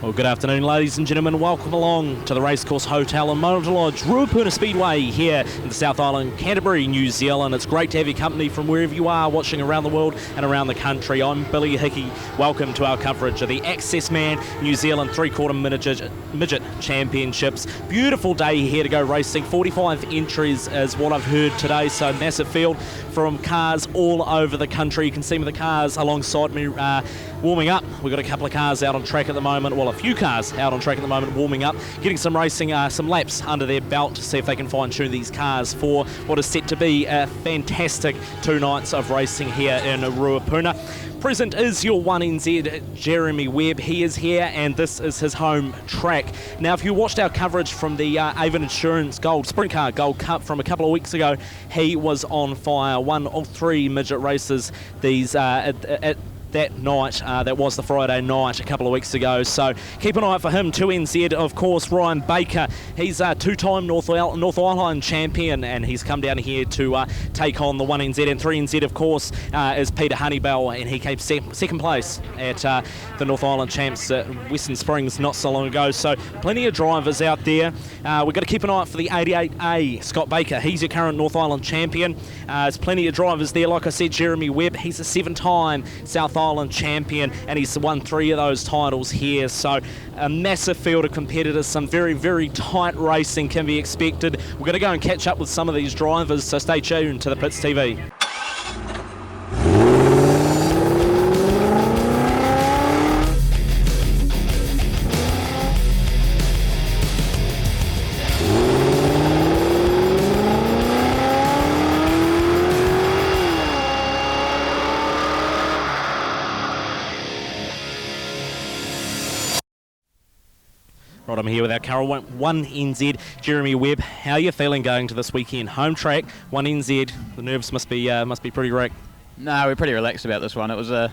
Well, good afternoon, ladies and gentlemen. Welcome along to the Racecourse Hotel and Motor Lodge, Ruapuna Speedway here in the South Island, Canterbury, New Zealand. It's great to have your company from wherever you are watching around the world and around the country. I'm Billy Hickey. Welcome to our coverage of the Accessman New Zealand three-quarter midget championships. Beautiful day here to go racing. 45 entries is what I've heard today, so massive field from cars all over the country. You can see the cars alongside me warming up. We've got a couple of cars out on track at the moment. Well, a few cars out on track at the moment warming up, getting some racing, some laps under their belt to see if they can fine-tune these cars for what is set to be a fantastic 2 nights of racing here in Ruapuna. Present is your 1NZ Jeremy Webb. He is here and this is his home track. Now, if you watched our coverage from the Avon Insurance Sprint Car Gold Cup from a couple of weeks ago, he was on fire. Won all 3 midget races these at that night. That was the Friday night a couple of weeks ago, so keep an eye out for him. 2NZ, of course, Ryan Baker. He's a 2-time North Island champion, and he's come down here to take on the 1NZ. And 3NZ, of course, is Peter Honeybell, and he came second place at the North Island champs at Western Springs not so long ago. So plenty of drivers out there. We've got to keep an eye out for the 88A, Scott Baker. He's your current North Island champion. There's plenty of drivers there. Like I said, Jeremy Webb, he's a 7-time South Island champion, and he's won 3 of those titles here. So a massive field of competitors, some very, very tight racing can be expected. We're going to go and catch up with some of these drivers, so stay tuned to the Pits TV. Right, I'm here with our current 1NZ Jeremy Webb. How are you feeling going to this weekend? Home track, 1NZ. The nerves must be pretty wrecked. No, we're pretty relaxed about this one. It was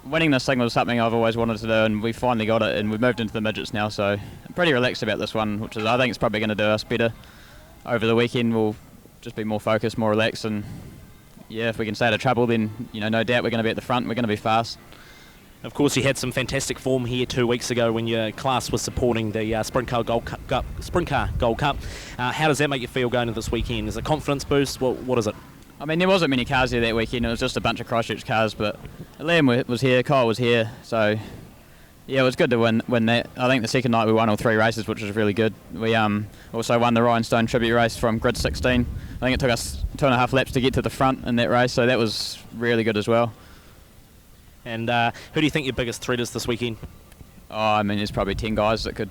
winning this thing was something I've always wanted to do, and we finally got it, and we've moved into the midgets now. So I'm pretty relaxed about this one, which is I think it's probably going to do us better over the weekend. We'll just be more focused, more relaxed, and yeah, if we can stay out of trouble, then no doubt we're going to be at the front. We're going to be fast. Of course, you had some fantastic form here 2 weeks ago when your class was supporting the Sprint Car Gold Cup. How does that make you feel going into this weekend? Is it a confidence boost? What is it? I mean, there wasn't many cars here that weekend. It was just a bunch of Christchurch cars, but Liam was here, Kyle was here, so yeah, it was good to win that. I think the second night we won all 3 races, which was really good. We also won the Ryan Stone tribute race from grid 16. I think it took us 2.5 laps to get to the front in that race, so that was really good as well. And who do you think your biggest threat is this weekend? Oh, I mean, there's probably 10 guys that could,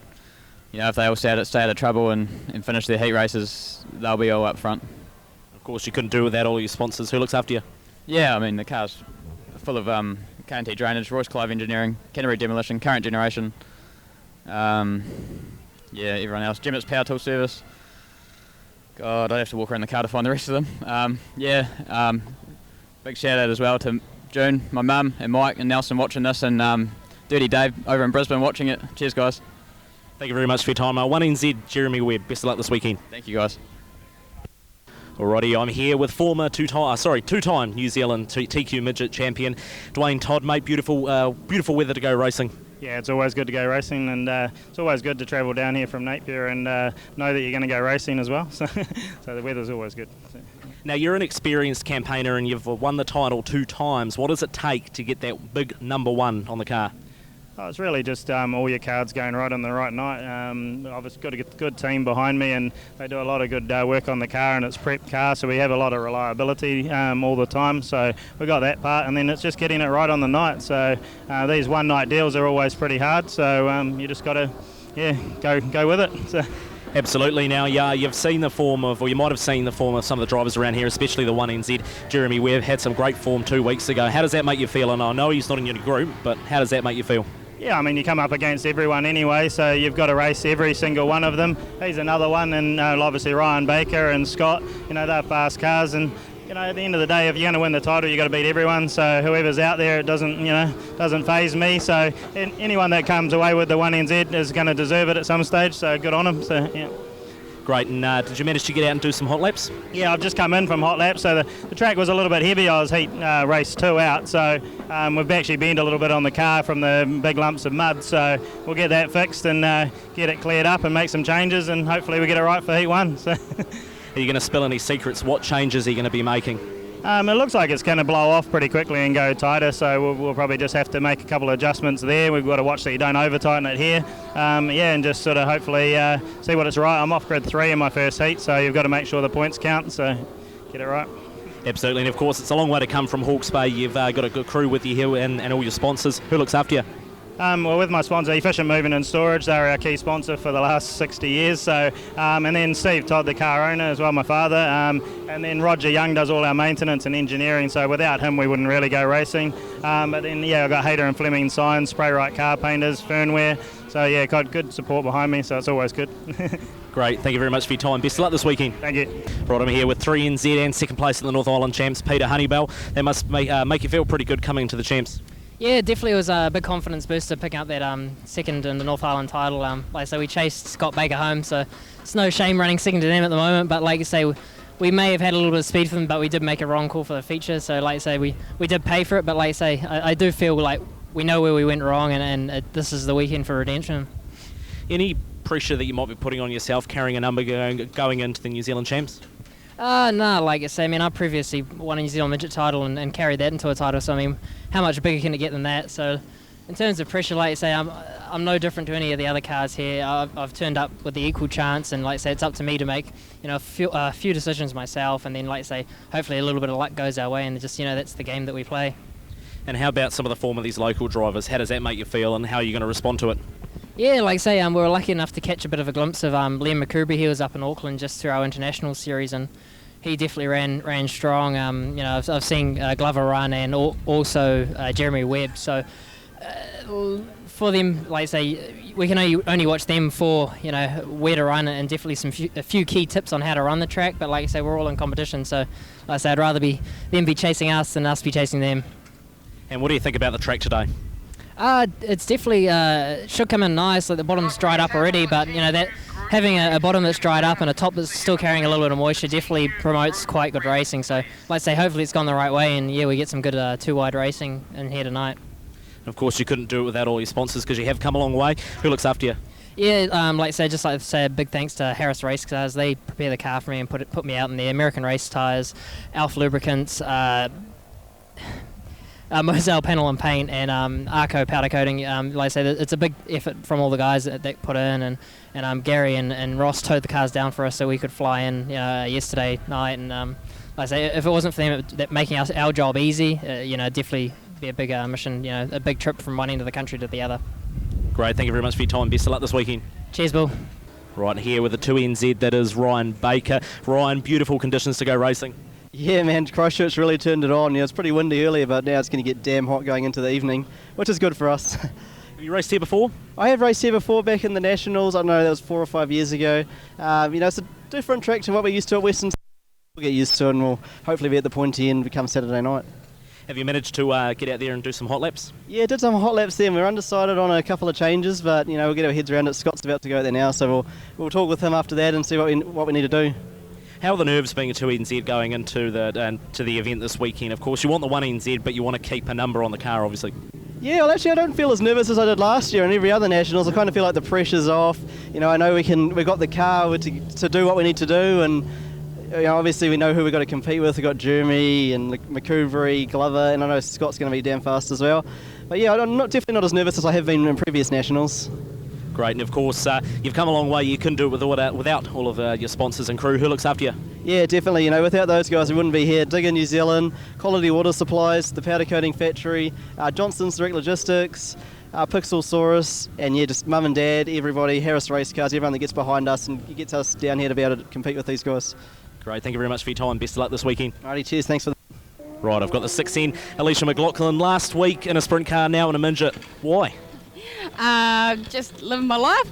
if they all stay out of trouble and finish their heat races, they'll be all up front. Of course, you couldn't do without all your sponsors. Who looks after you? Yeah, I mean, the car's full of K&T Drainage, Royce Clive Engineering, Canterbury Demolition, Current Generation, everyone else. Gemmett's Power Tool Service. God, I'd have to walk around the car to find the rest of them. Big shout out as well to June, my mum, and Mike and Nelson watching this, and Dirty Dave over in Brisbane watching it. Cheers, guys. Thank you very much for your time. 1NZ Jeremy Webb. Best of luck this weekend. Thank you, guys. Alrighty, I'm here with former two-time New Zealand TQ midget champion Dwayne Todd. Mate, beautiful weather to go racing. Yeah, it's always good to go racing, and it's always good to travel down here from Napier and know that you're going to go racing as well. So the weather's always good. So. Now, you're an experienced campaigner and you've won the title 2 times. What does it take to get that big number 1 on the car? Oh, it's really just all your cards going right on the right night. I've got a good team behind me, and they do a lot of good work on the car, and it's prep car, so we have a lot of reliability all the time. So we got that part, and then it's just getting it right on the night. So these one-night deals are always pretty hard. So you just got to go with it. So. Absolutely. Now, you've seen the form of, or you might have seen the form of some of the drivers around here, especially the 1NZ. Jeremy Webb had some great form 2 weeks ago. How does that make you feel? And I know he's not in your group, but how does that make you feel? Yeah, I mean, you come up against everyone anyway, so you've got to race every single one of them. He's another one, and obviously Ryan Baker and Scott, they're fast cars, and at the end of the day, if you're going to win the title, you've got to beat everyone. So whoever's out there, it doesn't faze me. So anyone that comes away with the 1NZ is going to deserve it at some stage. So good on them. So yeah. Great, and did you manage to get out and do some hot laps? Yeah, I've just come in from hot laps, so the track was a little bit heavy. I was race 2 out, so we've actually bent a little bit on the car from the big lumps of mud, so we'll get that fixed and get it cleared up and make some changes, and hopefully we get it right for heat 1. So. Are you going to spill any secrets? What changes are you going to be making? It looks like it's going to blow off pretty quickly and go tighter, so we'll probably just have to make a couple of adjustments there. We've got to watch that you don't over-tighten it here. And just sort of hopefully see what it's right. I'm off grid 3 in my first heat, so you've got to make sure the points count, so get it right. Absolutely, and of course it's a long way to come from Hawke's Bay. You've got a good crew with you here and all your sponsors. Who looks after you? Well, with my sponsor, Efficient Movement and Storage, they're our key sponsor for the last 60 years. So, and then Steve Todd, the car owner, as well, my father. And then Roger Young does all our maintenance and engineering. So without him, we wouldn't really go racing. But then, I've got Hayter and Fleming signs, Spray Right car painters, Fernware. So, got good support behind me, so it's always good. Great, thank you very much for your time. Best of luck this weekend. Thank you. Right, I'm here with 3NZ and second place in the North Island Champs, Peter Honeybell. That must make you feel pretty good coming into the Champs. Yeah, definitely it was a big confidence booster picking up that second in the North Island title. Like I say, we chased Scott Baker home, so it's no shame running second to them at the moment. But like I say, we may have had a little bit of speed for them, but we did make a wrong call for the feature. So like I say, we did pay for it. But like I say, I do feel like we know where we went wrong, and this is the weekend for redemption. Any pressure that you might be putting on yourself carrying a number going into the New Zealand Champs? No, like I say, I previously won a New Zealand midget title and carried that into a title, so how much bigger can it get than that? So in terms of pressure, like I say, I'm no different to any of the other cars here. I've turned up with the equal chance, and like I say, it's up to me to make a few decisions myself, and then like I say, hopefully a little bit of luck goes our way, and just that's the game that we play. And how about some of the form of these local drivers? How does that make you feel, and how are you going to respond to it? Yeah, like I say, we were lucky enough to catch a bit of a glimpse of Liam McCoubrey. He was up in Auckland just through our international series, and he definitely ran strong. I've seen Glover run, and also Jeremy Webb. So for them, like I say, we can only watch them for where to run, and definitely a few key tips on how to run the track. But like I say, we're all in competition, so like I say, I'd rather them be chasing us than us be chasing them. And what do you think about the track today? It's definitely should come in nice. Like the bottom's dried up already, but that having a bottom that's dried up and a top that's still carrying a little bit of moisture definitely promotes quite good racing. So, like I say, hopefully it's gone the right way, and we get some good two-wide racing in here tonight. Of course, you couldn't do it without all your sponsors because you have come a long way. Who looks after you? Yeah, like I say, a big thanks to Harris Race Cars. They prepare the car for me and put me out in the American Race Tyres, Alpha Lubricants, Moselle Panel and Paint, and Arco Powder Coating. Like I say, it's a big effort from all the guys that put in, and Gary and Ross towed the cars down for us so we could fly in yesterday night. And like I say, if it wasn't for them making our job easy, definitely be a big mission, a big trip from one end of the country to the other. Great, thank you very much for your time. Best of luck this weekend. Cheers, Bill. Right here with the 2NZ, that is Ryan Baker. Ryan, beautiful conditions to go racing. Yeah, man, Christchurch really turned it on. It's pretty windy earlier, but now it's going to get damn hot going into the evening, which is good for us. Have you raced here before? I have raced here before, back in the Nationals. I don't know, that was 4 or 5 years ago. It's a different track to what we're used to at Western. We'll get used to it, and we'll hopefully be at the pointy end come Saturday night. Have you managed to get out there and do some hot laps? Yeah, did some hot laps there. We're undecided on a couple of changes, but we'll get our heads around it. Scott's about to go out there now, so we'll talk with him after that and see what we need to do. How are the nerves being a 2NZ going into to the event this weekend? Of course, you want the 1NZ, but you want to keep a number on the car, obviously. Yeah, well, actually, I don't feel as nervous as I did last year and every other Nationals. I kind of feel like the pressure's off. I know we've got the car to do what we need to do, and obviously we know who we've got to compete with. We've got Jeremy and McCoubrey, Glover, and I know Scott's going to be damn fast as well. But yeah, I'm definitely not as nervous as I have been in previous Nationals. Great, and of course, you've come a long way. You couldn't do it without all of your sponsors and crew. Who looks after you? Yeah, definitely. Without those guys, we wouldn't be here. Digger New Zealand, Quality Water Supplies, the Powder Coating Factory, Johnson's Direct Logistics, Pixelsaurus, and just Mum and Dad, everybody, Harris Race Cars, everyone that gets behind us and gets us down here to be able to compete with these guys. Great, thank you very much for your time. Best of luck this weekend. Alrighty, cheers. Thanks for that. Right, I've got the 6N, Alicia McLaughlin, last week in a sprint car, now in a midget. Why? Just living my life.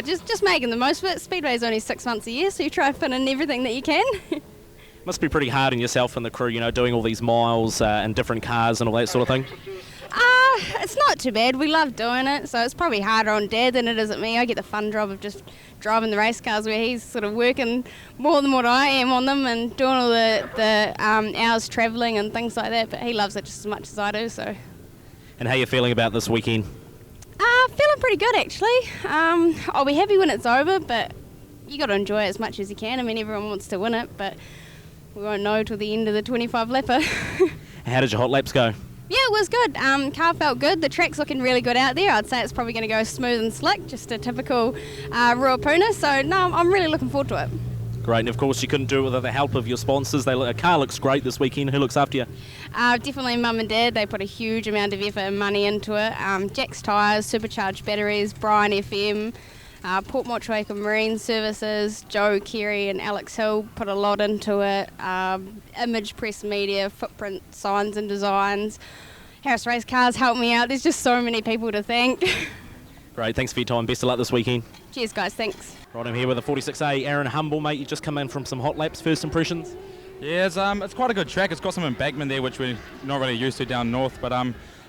Just making the most of it. Speedway's only 6 months a year, so you try to fit in everything that you can. Must be pretty hard on yourself and the crew, doing all these miles and different cars and all that sort of thing. It's not too bad. We love doing it, so it's probably harder on Dad than it is at me. I get the fun job of just driving the race cars, where he's sort of working more than what I am on them and doing all the hours travelling and things like that, but he loves it just as much as I do. So. And how are you feeling about this weekend? Feeling pretty good, actually. I'll be happy when it's over, but you got to enjoy it as much as you can. I mean, everyone wants to win it, but we won't know till the end of the 25 lapper. How did your hot laps go? Yeah, it was good. Car felt good. The track's looking really good out there. I'd say it's probably going to go smooth and slick, just a typical Ruapuna. So, no, I'm really looking forward to it. Great, and of course you couldn't do it without the help of your sponsors. The car looks great this weekend. Who looks after you? Definitely Mum and Dad. They put a huge amount of effort and money into it. Jack's Tyres, Supercharged Batteries, Brian FM, Port Motueka Marine Services, Joe Carey and Alex Hill put a lot into it. Image Press Media, Footprint Signs and Designs. Harris Race Cars helped me out. There's just so many people to thank. Great, thanks for your time. Best of luck this weekend. Cheers, guys. Thanks. Right, I'm here with the 46A, Aaron Humble, mate. You just come in from some hot laps. First impressions? Yeah, it's quite a good track. It's got some embankment there, which we're not really used to down north. But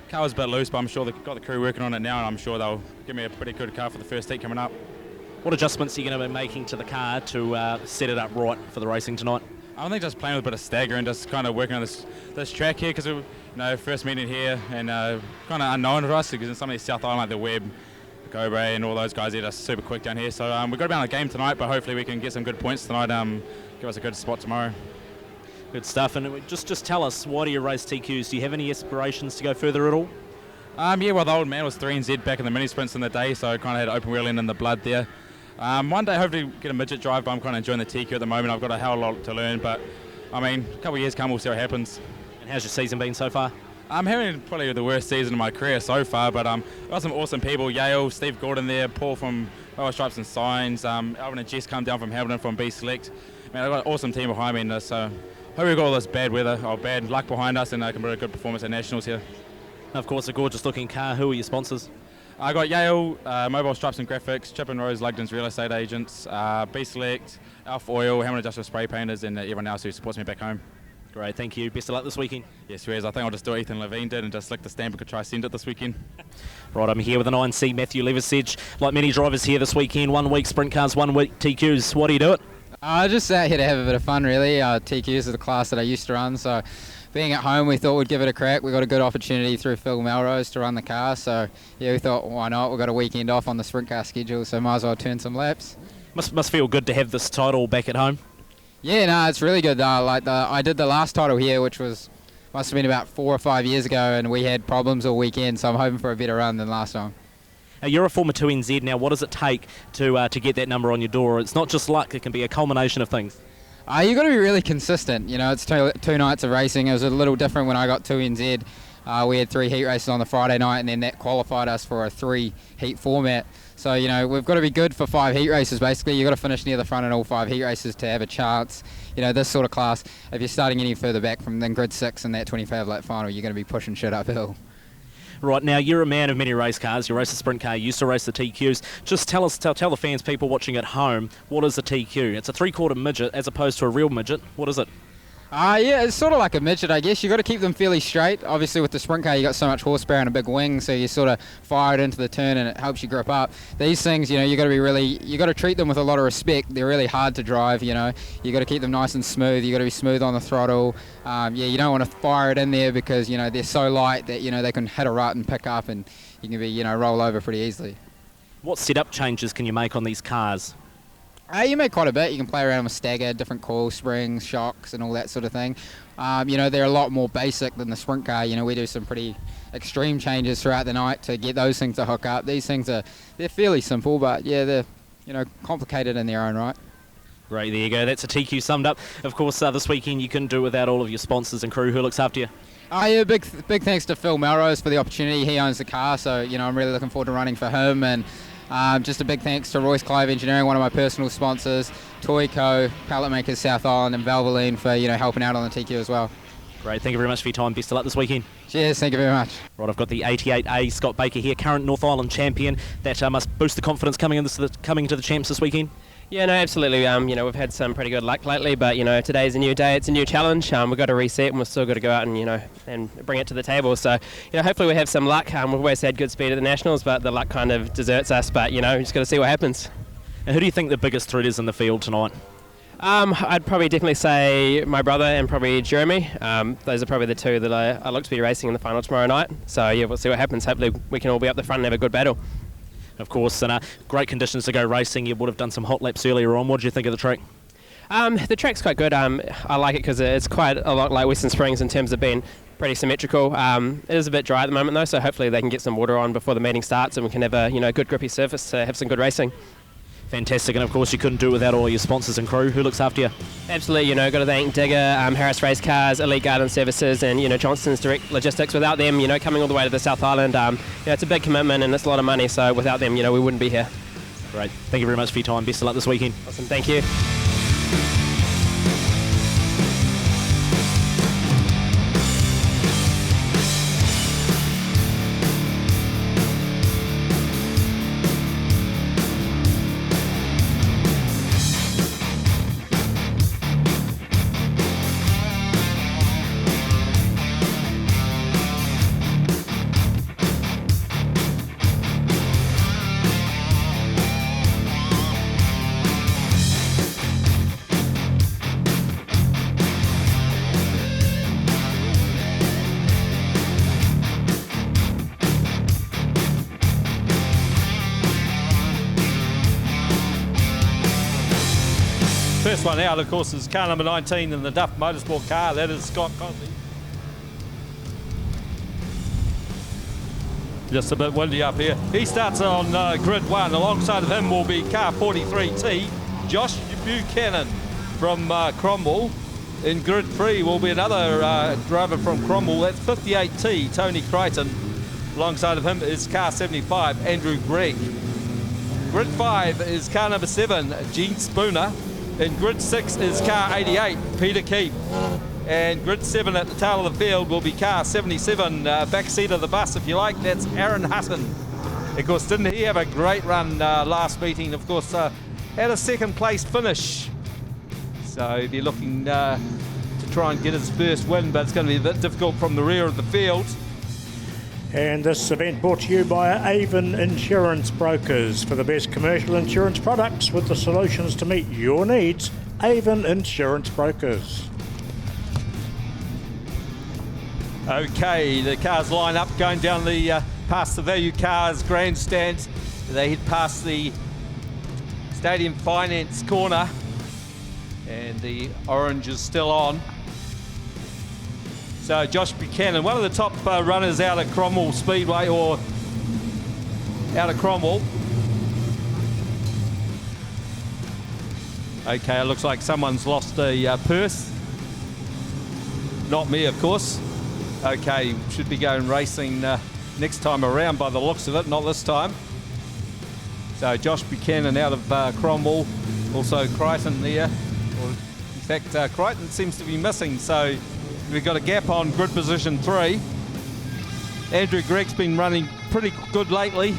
car was a bit loose, but I'm sure they've got the crew working on it now, and I'm sure they'll give me a pretty good car for the first heat coming up. What adjustments are you going to be making to the car to set it up right for the racing tonight? I think just playing with a bit of stagger and just kind of working on this track here, because first meeting here and kind of unknown to us, because in some of these South Island, like the Webb, Gobre and all those guys, they're just super quick down here. So we've got to be on the game tonight, but hopefully we can get some good points tonight, give us a good spot tomorrow. Good stuff. And just tell us, why do you race TQs? Do you have any aspirations to go further at all? Yeah, well, the old man was 3NZ back in the mini sprints in the day, so I kind of had open wheeling in the blood there. One day, hopefully, get a midget drive, but I'm kind of enjoying the TQ at the moment. I've got a hell of a lot to learn, but I mean, a couple of years come, we'll see what happens. And how's your season been so far? I'm having probably the worst season of my career so far, but I've got some awesome people. Yale, Steve Gordon there, Paul from Stripes and Signs, Alvin and Jess come down from Hamilton from B Select. Man, I've got an awesome team behind me in this, so hope we've got all this bad weather or bad luck behind us, and I can put a good performance at Nationals here. And of course, a gorgeous looking car. Who are your sponsors? I got Yale, Mobile Stripes and Graphics, Chip and Rose Lugden's Real Estate Agents, B Select, Alpha Oil, Hamilton Industrial Spray Painters, and everyone else who supports me back home. Great, thank you. Best of luck this weekend. Yes, Wes. I think I'll just do what Ethan Levine did and just lick the stamp and could try send it this weekend. Right, I'm here with the 9C, Matthew Liversich. Like many drivers here this weekend, 1 week sprint cars, 1 week TQs. Why do you do it? Just out here to have a bit of fun, really. TQs are the class that I used to run, so being at home, we thought we'd give it a crack. We got a good opportunity through Phil Melrose to run the car, so yeah, we thought, why not? We've got a weekend off on the sprint car schedule, so might as well turn some laps. Must feel good to have this title back at home. Yeah, no, it's really good. I did the last title here, which must have been about 4 or 5 years ago, and we had problems all weekend, so I'm hoping for a better run than last time. Now, you're a former 2NZ now. What does it take to get that number on your door? It's not just luck, it can be a culmination of things. You've got to be really consistent. It's two nights of racing. It was a little different when I got 2NZ. We had 3 heat races on the Friday night, and then that qualified us for a 3 heat format. So, we've got to be good for 5 heat races, basically. You've got to finish near the front in all 5 heat races to have a chance. This sort of class, if you're starting any further back from then grid 6 in that 25 lap final, you're going to be pushing shit uphill. Right, now you're a man of many race cars. You race the sprint car, you used to race the TQs. Just tell the fans, people watching at home, what is a TQ? It's a 3/4 midget as opposed to a real midget. What is it? Yeah, it's sort of like a midget, I guess. You've got to keep them fairly straight. Obviously, with the sprint car, you got so much horsepower and a big wing, so you sort of fire it into the turn and it helps you grip up. These things, you got to treat them with a lot of respect. They're really hard to drive, You got to keep them nice and smooth. You got to be smooth on the throttle. You don't want to fire it in there because, they're so light that, they can hit a rut and pick up and you can be, roll over pretty easily. What setup changes can you make on these cars? You make quite a bit. You can play around with stagger, different coil springs, shocks and all that sort of thing. They're a lot more basic than the sprint car. We do some pretty extreme changes throughout the night to get those things to hook up. These things they're fairly simple, but yeah, they're complicated in their own right. Great, there you go. That's a TQ summed up. Of course, this weekend you couldn't do it without all of your sponsors and crew. Who looks after you? Yeah, big thanks to Phil Melrose for the opportunity. He owns the car, so I'm really looking forward to running for him. And just a big thanks to Royce Clive Engineering, one of my personal sponsors, Toyco, Pallet Makers South Island, and Valvoline for helping out on the TQ as well. Great, thank you very much for your time. Best of luck this weekend. Cheers, thank you very much. Right, I've got the 88A Scott Baker here, current North Island champion. That must boost the confidence coming into the champs this weekend. Yeah, no, absolutely. We've had some pretty good luck lately, but today's a new day. It's a new challenge. We've got to reset, and we've still got to go out and bring it to the table. So, hopefully we have some luck. We've always had good speed at the Nationals, but the luck kind of deserts us. But we just got to see what happens. And who do you think the biggest threat is in the field tonight? I'd probably definitely say my brother and probably Jeremy. Those are probably the two that I look to be racing in the final tomorrow night. So yeah, we'll see what happens. Hopefully we can all be up the front and have a good battle. Of course, and great conditions to go racing. You would have done some hot laps earlier on. What do you think of the track? The track's quite good. I like it because it's quite a lot like Western Springs in terms of being pretty symmetrical. It is a bit dry at the moment though, so hopefully they can get some water on before the meeting starts and we can have a good grippy surface to have some good racing. Fantastic, and of course you couldn't do it without all your sponsors and crew. Who looks after you? Absolutely, got to thank Digger, Harris Race Cars, Elite Garden Services, and Johnston's Direct Logistics. Without them, coming all the way to the South Island, it's a big commitment and it's a lot of money. So without them, we wouldn't be here. Great, thank you very much for your time. Best of luck this weekend. Awesome, thank you. First one out, of course, is car number 19 in the Duff Motorsport car. That is Scott Cosby. Just a bit windy up here. He starts on grid 1. Alongside of him will be car 43T, Josh Buchanan from Cromwell. In grid 3 will be another driver from Cromwell. That's 58T, Tony Crichton. Alongside of him is car 75, Andrew Gregg. Grid 5 is car number 7, Gene Spooner. In grid 6 is car 88, Peter Keefe. And grid 7 at the tail of the field will be car 77, backseat of the bus if you like, that's Aaron Hutton. Of course, didn't he have a great run last meeting? Of course, had a second place finish. So he'll be looking to try and get his first win, but it's going to be a bit difficult from the rear of the field. And this event brought to you by Avon Insurance Brokers. For the best commercial insurance products with the solutions to meet your needs, Avon Insurance Brokers. Okay, the cars line up going down the past the Value Cars grandstand. They head past the Stadium Finance corner and the orange is still on. So Josh Buchanan, one of the top runners out at Cromwell Speedway, or out of Cromwell. Okay, it looks like someone's lost a purse. Not me, of course. Okay, should be going racing next time around by the looks of it, not this time. So Josh Buchanan out of Cromwell, also Crichton there. In fact, Crichton seems to be missing, so we've got a gap on grid position 3. Andrew Gregg's been running pretty good lately,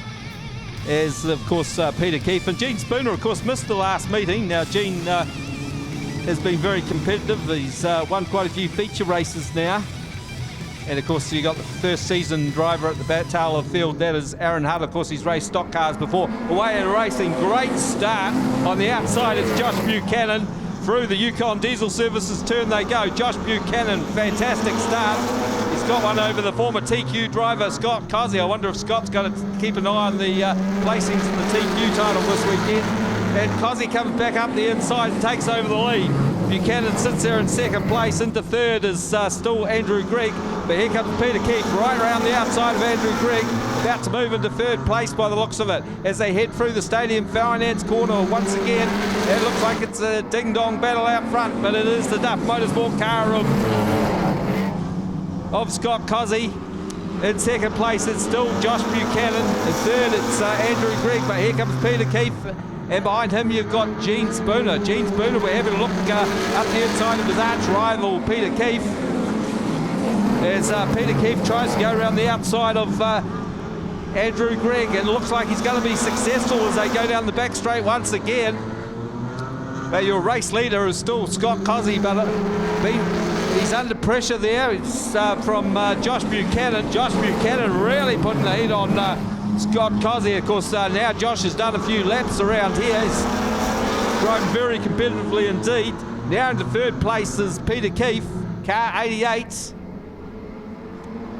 as of course Peter Keefe. And Gene Spooner, of course, missed the last meeting. Now Gene has been very competitive. He's won quite a few feature races now. And of course you got the first season driver at the tail of the field, that is Aaron Hutt. Of course he's raced stock cars before. Away and racing, great start. On the outside it's Josh Buchanan. Through the Yukon Diesel Services turn they go. Josh Buchanan, fantastic start. He's got one over the former TQ driver, Scott Cosby. I wonder if Scott's going to keep an eye on the placings in the TQ title this weekend. And Cosby comes back up the inside and takes over the lead. Buchanan sits there in second place. Into third is still Andrew Gregg. But here comes Peter Keefe right around the outside of Andrew Gregg. About to move into third place by the looks of it. As they head through the Stadium Finance corner once again, it looks like it's a ding-dong battle out front, but it is the Duff Motorsport car of Scott Cosby. In second place, it's still Josh Buchanan. In third, it's Andrew Gregg, but here comes Peter Keefe. And behind him, you've got Gene Spooner. Gene Spooner, we're having a look up the inside of his arch rival, Peter Keefe. As Peter Keefe tries to go around the outside of Andrew Gregg, and it looks like he's going to be successful as they go down the back straight once again. Your race leader is still Scott Cozzy, but he's under pressure there. It's from Josh Buchanan. Josh Buchanan really putting the heat on Scott Cozzy. Of course, now Josh has done a few laps around here. He's rode very competitively indeed. Now into third place is Peter Keefe, car 88.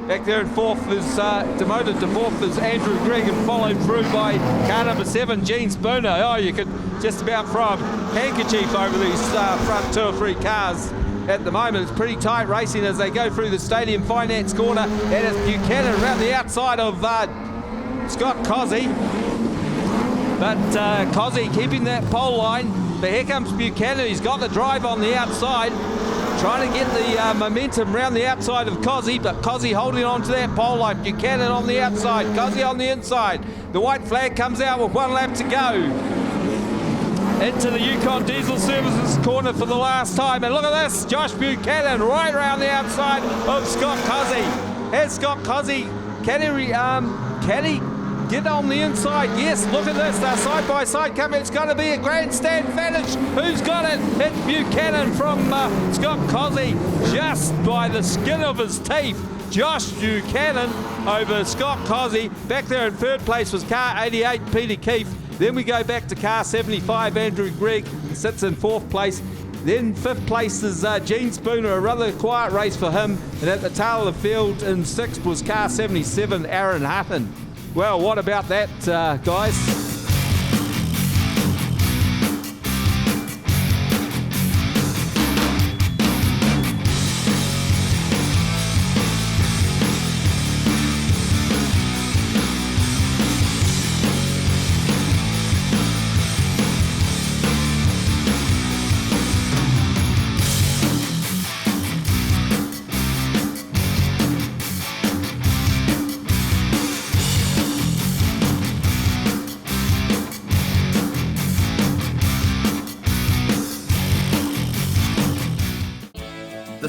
Back there in fourth is, demoted to fourth is Andrew Gregg, and followed through by car number 7, Gene Spooner. Oh, you could just about throw a handkerchief over these front 2 or 3 cars. At the moment, it's pretty tight racing as they go through the Stadium Finance corner. And it's Buchanan around the outside of Scott Cozzy. But Cozzy keeping that pole line. But here comes Buchanan. He's got the drive on the outside, trying to get the momentum around the outside of Cozzy, but Cozzy holding on to that pole line. Buchanan on the outside, Cozzy on the inside. The white flag comes out with 1 lap to go. Into the Yukon Diesel Services corner for the last time. And look at this, Josh Buchanan right around the outside of Scott Cozzy. Has Scott Cozzy, can he get on the inside? Yes, look at this, they're side by side coming. It's going to be a grandstand finish. Who's got it? It's Buchanan from Scott Cozzy, just by the skin of his teeth. Josh Buchanan over Scott Cozzy. Back there in third place was car 88, Peter Keefe. Then we go back to car 75, Andrew Gregg, sits in fourth place. Then fifth place is Gene Spooner, a rather quiet race for him. And at the tail of the field in sixth was car 77, Aaron Hutton. Well, what about that, guys?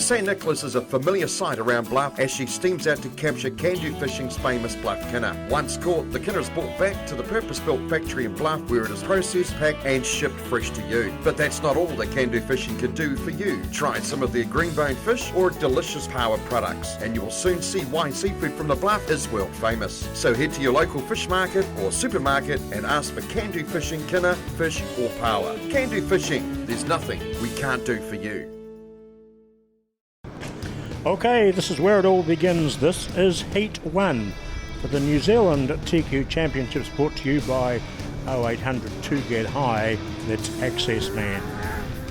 St. Nicholas is a familiar sight around Bluff as she steams out to capture Can-Do Fishing's famous Bluff Kinner. Once caught, the Kinner is brought back to the purpose-built factory in Bluff where it is processed, packed and shipped fresh to you. But that's not all that Can-Do Fishing can do for you. Try some of their green-bone fish or delicious power products and you will soon see why seafood from the Bluff is world famous. So head to your local fish market or supermarket and ask for Can-Do Fishing Kinner, fish or power. Can-Do Fishing, there's nothing we can't do for you. Okay, this is where it all begins. This is Heat 1 for the New Zealand TQ Championships, brought to you by 0800 2 Get High, that's Accessman.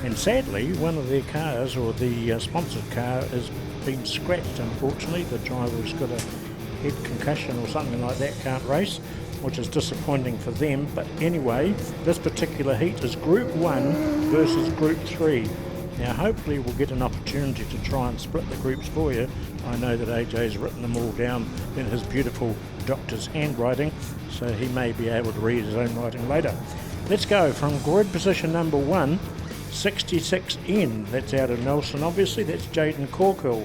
And sadly, one of their cars, or the sponsored car, has been scrapped, unfortunately. The driver's got a head concussion or something like that, can't race, which is disappointing for them. But anyway, this particular heat is Group 1 versus Group 3. Now hopefully we'll get an opportunity to try and split the groups for you. I know that AJ's written them all down in his beautiful doctor's handwriting, so he may be able to read his own writing later. Let's go from grid position number 1, 66N, that's out of Nelson obviously, that's Jaden Corkill.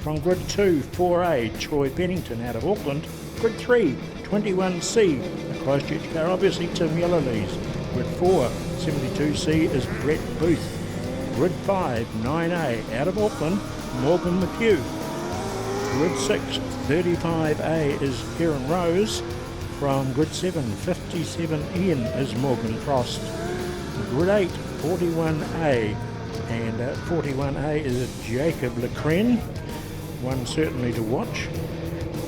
From grid 2, 4A, Troy Pennington out of Auckland. Grid 3, 21C, the Christchurch car obviously, Tim Yellowlees. Grid 4, 72C is Brett Booth. Grid 5, 9A, out of Auckland, Morgan McHugh. Grid 6, 35A is Kieran Rose. From Grid 7, 57N is Morgan Frost. Grid 8, 41A, and 41A is Jacob Lecren, one certainly to watch.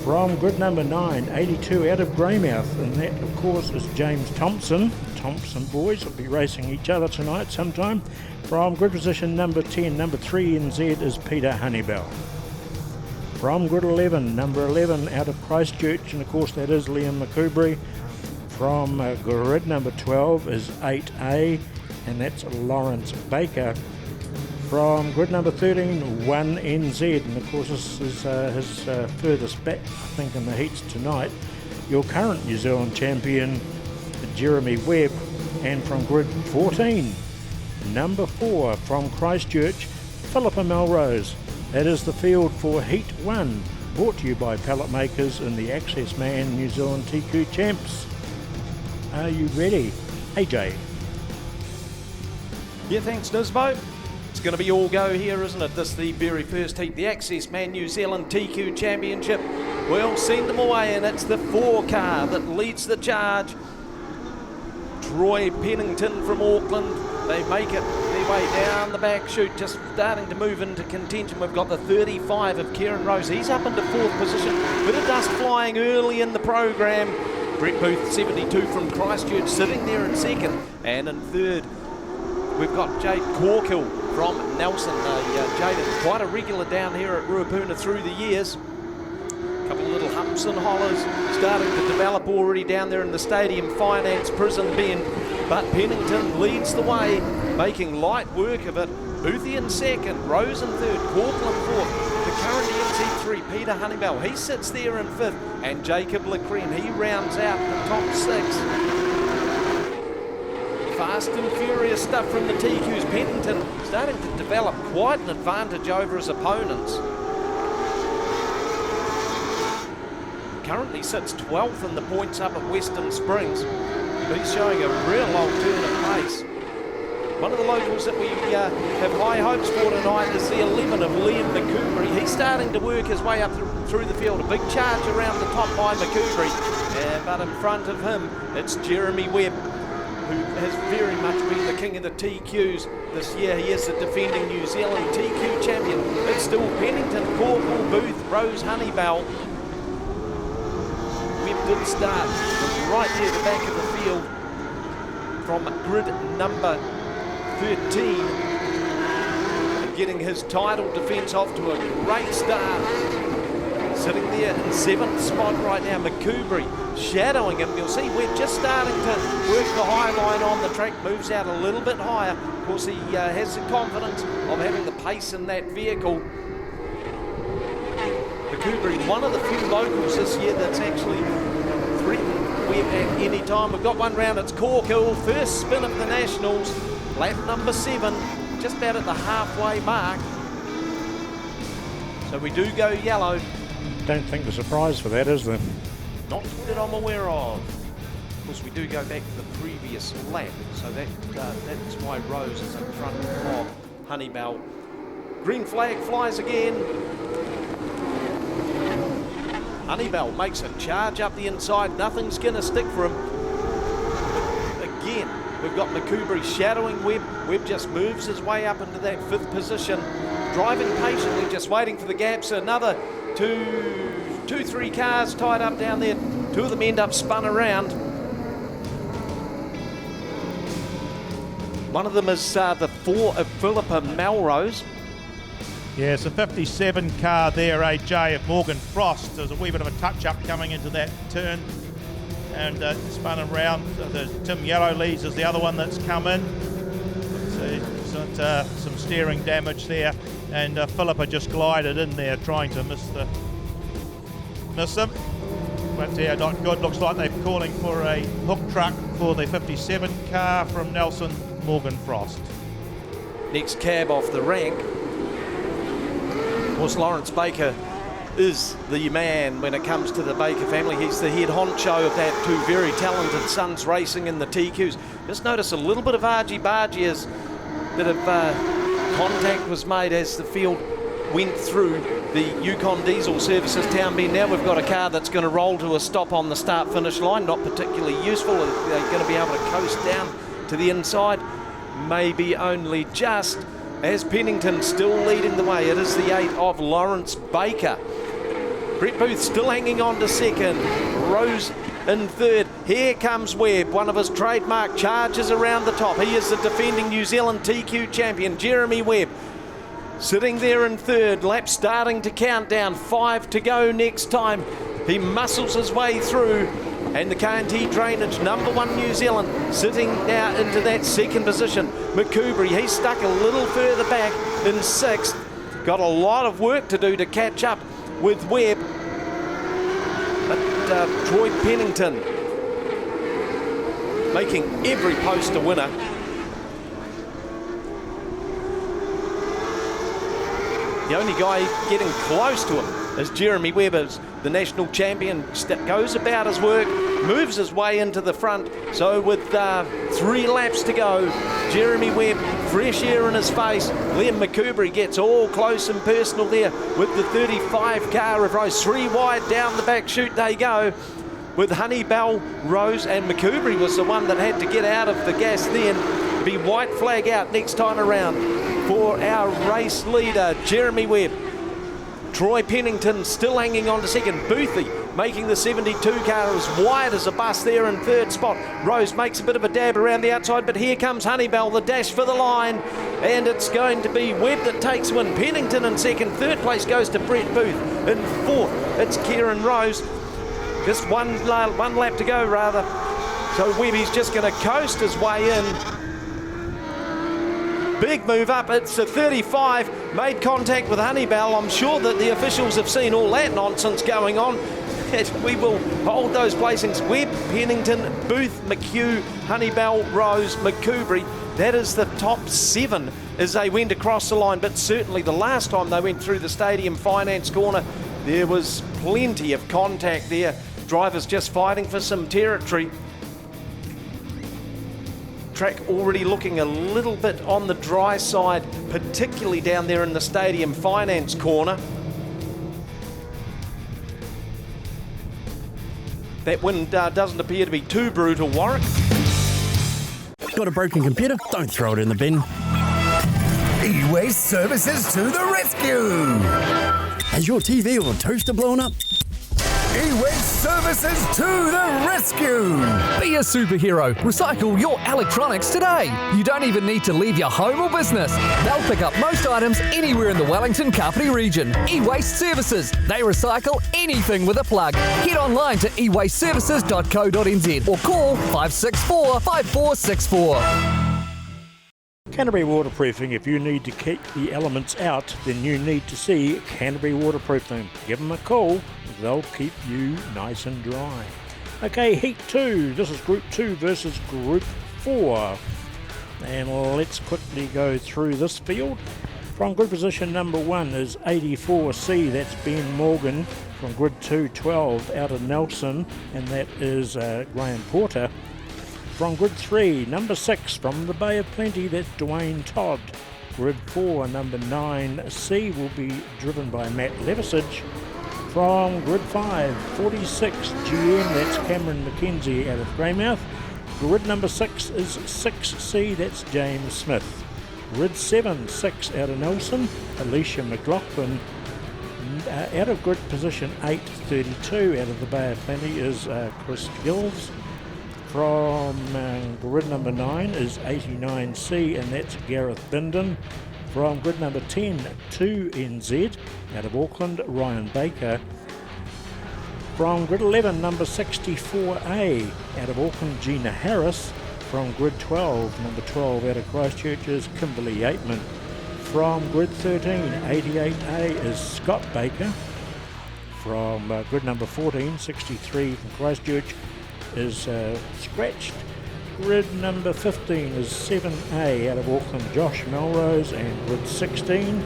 From grid number 9, 82 out of Greymouth, and that of course is James Thompson. Thompson boys will be racing each other tonight sometime. From grid position number 10, number 3 NZ is Peter Honeybell. From grid 11, number 11 out of Christchurch, and of course that is Liam McCoubrey. From grid number 12 is 8A, and that's Lawrence Baker. From grid number 13, 1NZ, and of course this is his furthest back, I think, in the heats tonight. Your current New Zealand champion, Jeremy Webb. And from grid 14, number 4 from Christchurch, Philippa Melrose. That is the field for Heat 1, brought to you by pallet makers and the Accessman New Zealand TQ Champs. Are you ready, AJ? Yeah, thanks, Nisbo. It's going to be all go here, isn't it? This is the very first heat, the Accessman New Zealand TQ Championship. We'll send them away, and it's the 4 car that leads the charge. Troy Pennington from Auckland. They make it their way down the back chute, just starting to move into contention. We've got the 35 of Kieran Rose. He's up into 4th position. Bit of dust flying early in the program. Brett Booth, 72 from Christchurch, sitting there in 2nd. And in 3rd, we've got Jade Corkill from Nelson. Jade, quite a regular down here at Ruapuna through the years. Couple of little humps and hollers starting to develop already down there in the Stadium Finance Prison Bend. But Pennington leads the way, making light work of it. Boothie in 2nd, Rose in 3rd, Corkland 4th. The current MC3, Peter Honeybell, he sits there in 5th. And Jacob Lecreme, he rounds out the top 6. Fast and furious stuff from the TQs. Pennington starting to develop quite an advantage over his opponents. Currently sits 12th in the points up at Western Springs. He's showing a real alternate pace. One of the locals that we have high hopes for tonight is the 11 of Liam McCoubry. He's starting to work his way up through the field. A big charge around the top by McCoubry. But in front of him, it's Jeremy Webb, who has very much been the king of the TQs this year. He is the defending New Zealand TQ champion. It's still Pennington, Corporal, Booth, Rose, Honeybell. Webb did start from right near the back of the field from grid number 13, getting his title defence off to a great start. Sitting there in 7th spot right now, McCoubry shadowing him. You'll see Webb just starting to work the high line on the track, moves out a little bit higher. Of course, he has the confidence of having the pace in that vehicle. McCoubry, one of the few locals this year that's actually threatened Webb at any time. We've got one round, it's Corkill, first spin of the Nationals, lap number 7, just about at the halfway mark. So we do go yellow. Don't think there's a prize for that, is there? Not that I'm aware of. Of course, we do go back to the previous lap, so that's why Rose is in front of Honeybell. Green flag flies again. Honeybell makes a charge up the inside. Nothing's going to stick for him. Again, we've got McCoubry shadowing Webb. Webb just moves his way up into that 5th position, driving patiently, just waiting for the gaps. Another two, 3 cars tied up down there. 2 of them end up spun around. One of them is the 4 of Philippa Melrose. Yeah, it's a 57 car there, AJ, of Morgan Frost. There's a wee bit of a touch-up coming into that turn and spun around. So Tim Yellow leads is the other one that's come in. So some steering damage there, and Philippa just glided in there trying to miss him. But yeah, not good. Looks like they're calling for a hook truck for the 57 car from Nelson, Morgan Frost. Next cab off the rank. Of course, Lawrence Baker is the man when it comes to the Baker family. He's the head honcho of that. 2 very talented sons racing in the TQs. Just notice a little bit of argy-bargy as bit of contact was made as the field went through the Yukon Diesel Services Town Bend. Now we've got a car that's going to roll to a stop on the start-finish line. Not particularly useful. They're going to be able to coast down to the inside. Maybe only just. As Pennington still leading the way, it is the 8 of Lawrence Baker. Brett Booth still hanging on to 2nd. Rose in 3rd. Here comes Webb, one of his trademark charges around the top. He is the defending New Zealand TQ champion, Jeremy Webb. Sitting there in 3rd, lap starting to count down. 5 to go next time. He muscles his way through. And the K&T Drainage, number 1 New Zealand, sitting now into that 2nd position. McCoubry, he's stuck a little further back in 6th. Got a lot of work to do to catch up with Webb. But Troy Pennington making every post a winner. The only guy getting close to him is Jeremy Webb, as the national champion goes about his work, moves his way into the front. So with 3 laps to go, Jeremy Webb, fresh air in his face. Liam McCoubrey gets all close and personal there with the 35 car of Rose. 3 wide down the back chute they go, with Honeybell, Rose and McCoubrey was the one that had to get out of the gas then. Be white flag out next time around for our race leader, Jeremy Webb. Troy Pennington still hanging on to second. Boothie making the 72 car as wide as a bus there in third spot. Rose makes a bit of a dab around the outside, but here comes Honeybell, the dash for the line, and it's going to be Webb that takes one. Pennington in second. Third place goes to Brett Booth. In fourth, it's Kieran Rose. Just one lap to go, rather. So Webby's just going to coast his way in. Big move up. It's a 35. Made contact with Honeybell. I'm sure that the officials have seen all that nonsense going on. We will hold those placings. Webb, Pennington, Booth, McHugh, Honeybell, Rose, McCoubrey. That is the top 7 as they went across the line. But certainly the last time they went through the Stadium Finance corner, there was plenty of contact there. Drivers just fighting for some territory. Track already looking a little bit on the dry side, particularly down there in the Stadium Finance corner. That wind doesn't appear to be too brutal, Warwick. Got a broken computer? Don't throw it in the bin. E-Waste Services to the rescue! Has your TV or toaster blown up? E-Waste Services to the rescue! Be a superhero. Recycle your electronics today. You don't even need to leave your home or business. They'll pick up most items anywhere in the Wellington-Kapiti region. E-Waste Services. They recycle anything with a plug. Head online to ewasteservices.co.nz or call 564 5464. Canterbury Waterproofing. If you need to keep the elements out, then you need to see Canterbury Waterproofing. Give them a call. They'll keep you nice and dry. Okay, Heat 2. This is Group 2 versus Group 4. And let's quickly go through this field. From grid position number 1 is 84C. That's Ben Morgan. From grid 2, 12 out of Nelson. And that is Graham Porter. From grid 3, number 6 from the Bay of Plenty, that's Dwayne Todd. Grid 4, number 9C will be driven by Matt Liversich. From grid 5, 46 GM, that's Cameron McKenzie out of Greymouth. Grid number 6 is 6C, that's James Smith. Grid 7, 6 out of Nelson, Alicia McLaughlin. Out of grid position 8, 32 out of the Bay of Plenty is Chris Gills. From grid number 9 is 89C, and that's Gareth Bindon. From grid number 10, 2NZ, out of Auckland, Ryan Baker. From grid 11, number 64A, out of Auckland, Gina Harris. From grid 12, number 12, out of Christchurch is Kimberly Yateman. From grid 13, 88A is Scott Baker. From grid number 14, 63 from Christchurch, is scratched. Grid number 15 is 7A out of Auckland, Josh Melrose, and grid 16,